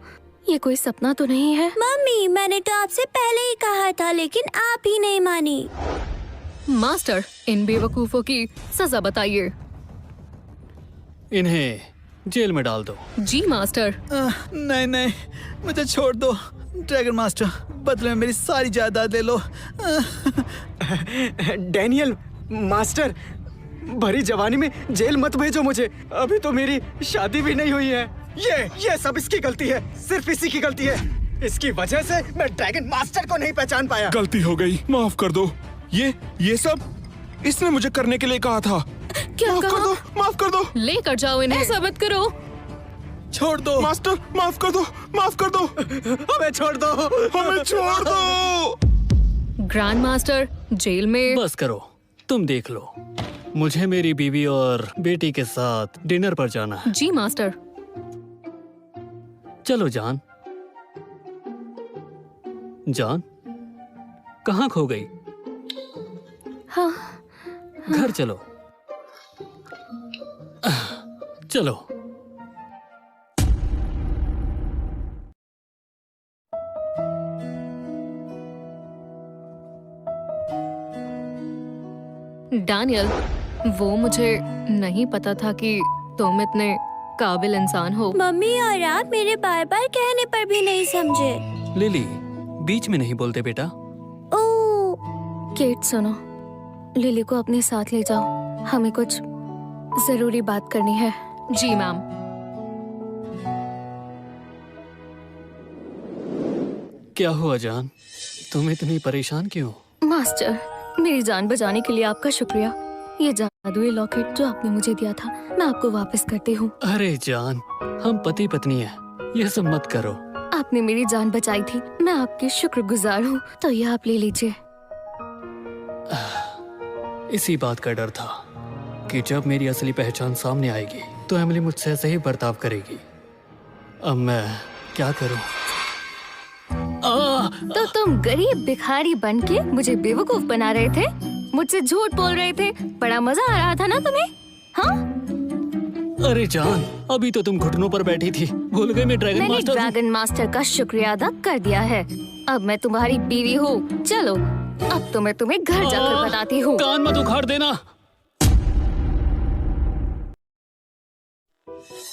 B: ये कोई सपना तो नहीं है?
J: मम्मी, मैंने तो आपसे पहले ही कहा था लेकिन आप ही नहीं मानी।
A: मास्टर, इन बेवकूफों की सजा बताइए।
I: इन्हें जेल में डाल दो।
A: जी मास्टर।
F: नहीं नहीं, मुझे छोड़ दो। ड्रैगन मास्टर, बदले में मेरी सारी जायदाद ले लो।
E: डैनियल मास्टर, भरी जवानी में जेल मत भेजो मुझे। अभी तो मेरी शादी भी नहीं हुई है। ये सब इसकी गलती है, सिर्फ इसी की गलती है। इसकी वजह से मैं ड्रैगन मास्टर को नहीं पहचान पाया।
G: गलती हो गई, माफ कर दो। ये सब इसने मुझे करने के लिए कहा था।
A: क्या
G: माफ
A: कहा?
G: कर दो, माफ कर दो।
A: लेकर जाओ इन्हें। ऐसा मत करो।
F: छोड़ दो
G: मास्टर, माफ कर दो, माफ कर दो।
E: हमें छोड़ दो,
G: हमें छोड़ दो।
A: ग्रैंड मास्टर जेल में।
I: बस करो, तुम देख लो। मुझे मेरी बीवी और बेटी के साथ डिनर पर जाना है।
A: जी मास्टर।
I: चलो जान। जान, कहाँ खो गई?
B: हाँ,
I: घर चलो। चलो।
A: डैनियल, वो मुझे नहीं पता था कि तुम इतने काबिल इंसान हो।
J: मम्मी और आप मेरे बार बार कहने पर भी नहीं समझे।
D: लिली, बीच में नहीं बोलते बेटा।
J: ओह,
B: केट सुनो, लिली को अपने साथ ले जाओ, हमें कुछ जरूरी बात करनी है।
A: जी मैम।
D: क्या हुआ जान, तुम इतनी परेशान क्यों?
B: मास्टर, मेरी जान बचाने के लिए आपका शुक्रिया। ये जादुई लॉकेट जो आपने मुझे दिया था, मैं आपको वापस करती हूँ।
D: अरे जान, हम पति पत्नी हैं, ये सब मत करो।
B: आपने मेरी जान बचाई थी, मैं आपकी शुक्रगुजार हूँ, तो ये आप ले लीजिए।
D: इसी बात का डर था कि जब मेरी असली पहचान सामने आएगी तो एमिली मुझसे ऐसे ही बर्ताव करेगी। अब मैं क्या करूं?
B: तो तुम गरीब भिखारी बन के मुझे बेवकूफ बना रहे थे, मुझसे झूठ बोल रहे थे, बड़ा मजा आ रहा था ना तुम्हें? हाँ?
D: अरे जान, अभी तो तुम घुटनों पर बैठी थी, भूल गई मैं ड्रैगन
B: मैंने
D: मास्टर हूं।
B: ड्रैगन मास्टर का शुक्रिया अदा कर दिया है। अब मैं तुम्हारी बीवी हूँ। चलो, अब तो मैं तुम्हें घर जाकर बताती हूँ।
D: कान मत उखाड़ देना।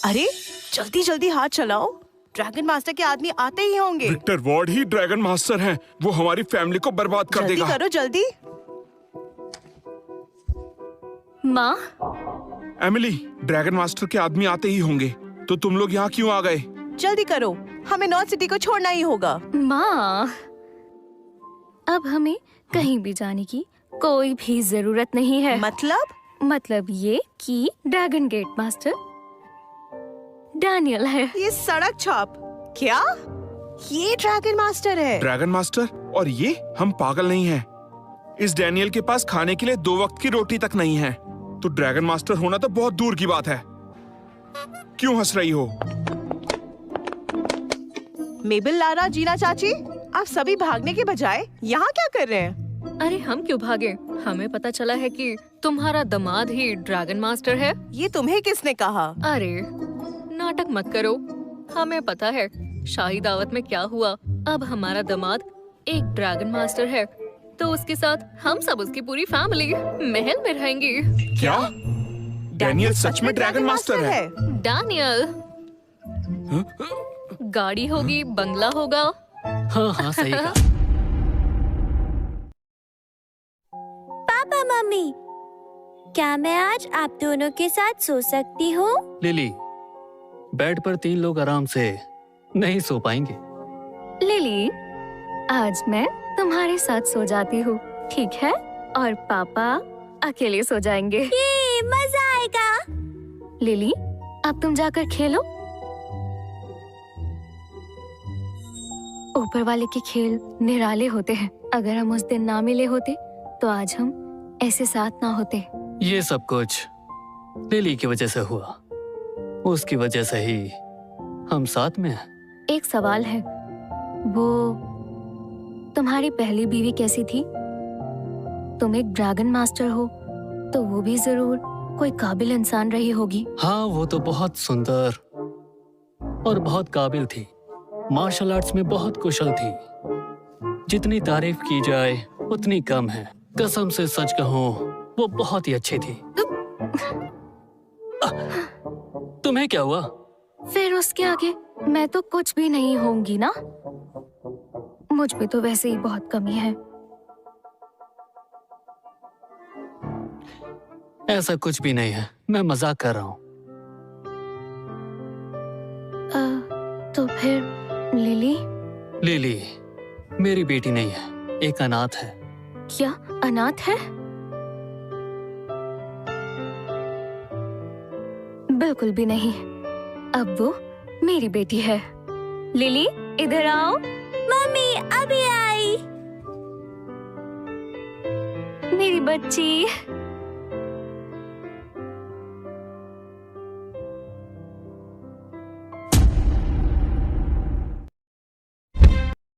H: अरे जल्दी जल्दी हाथ चलाओ, ड्रैगन मास्टर के आदमी आते ही होंगे।
G: विक्टर वॉर्ड ही ड्रैगन मास्टर हैं। वो हमारी फैमिली को बर्बाद कर
H: जल्दी
G: देगा।
H: करो जल्दी।
B: माँ,
G: एमिली, ड्रैगन मास्टर के आदमी आते ही होंगे, तो तुम लोग यहाँ क्यों आ गए?
H: जल्दी करो, हमें नॉर्थ सिटी को छोड़ना ही होगा।
B: माँ, अब हमें कहीं भी जाने की कोई भी जरूरत नहीं है। मतलब ये कि ड्रैगन गेट मास्टर डैनियल है।
H: ये सड़क छाप क्या? ये ड्रैगन मास्टर है।
G: Dragon master? और ये? हम पागल नहीं हैं। इस डैनियल के पास खाने के लिए 2 वक्त की रोटी तक नहीं है, तो ड्रैगन मास्टर होना तो बहुत दूर की बात है। क्यों हंस रही हो?
H: मेबल, लारा, जीना चाची, आप सभी भागने के बजाय यहाँ क्या कर रहे हैं?
A: अरे हम क्यों भागे? हमें पता चला है कि तुम्हारा दामाद ही ड्रैगन मास्टर है।
H: ये तुम्हें किसने कहा?
A: अरे नाटक मत करो, हमें पता है शाही दावत में क्या हुआ। अब हमारा दामाद एक ड्रैगन मास्टर है, तो उसके साथ हम सब उसकी पूरी फैमिली महल में रहेंगे।
G: क्या? डैनियल सच में ड्रैगन मास्टर है?
A: डैनियल, गाड़ी होगी, बंगला होगा।
D: हाँ हाँ, सही कहा।
J: पापा मम्मी, क्या मैं आज आप दोनों के साथ सो सकती हूँ?
D: लिली, बेड पर 3 लोग आराम से नहीं सो पाएंगे।
B: लिली, आज मैं तुम्हारे साथ सो जाती हूँ, ठीक है? और पापा अकेले सो जाएंगे।
J: ये मजा आएगा।
B: लिली, अब तुम जाकर खेलो। ऊपर वाले के खेल निराले होते हैं। अगर हम उस दिन ना मिले होते तो आज हम ऐसे साथ ना होते।
D: ये सब कुछ लिली की वजह से हुआ, उसकी वजह से ही हम साथ में हैं।
B: एक सवाल है, वो तुम्हारी पहली बीवी कैसी थी? तुम एक ड्रैगन मास्टर हो, तो वो भी जरूर कोई काबिल इंसान रही होगी।
D: हाँ, वो तो बहुत सुंदर और बहुत काबिल थी। मार्शल आर्ट्स में बहुत कुशल थी। जितनी तारीफ की जाए उतनी कम है। कसम से सच कहूँ, वो बहुत ही अच्छी थी। तुम्हें क्या हुआ?
B: फिर उसके आगे मैं तो कुछ भी नहीं होंगी ना। मुझ में तो वैसे ही बहुत कमी है।
D: ऐसा कुछ भी नहीं है, मैं मजाक कर रहा हूँ।
B: तो फिर लिली?
D: लिली मेरी बेटी नहीं है, एक अनाथ है।
B: क्या अनाथ है? बिल्कुल भी नहीं। अब वो मेरी बेटी है। लिली, इधर आओ।
J: मम्मी अभी आई।
B: मेरी बच्ची।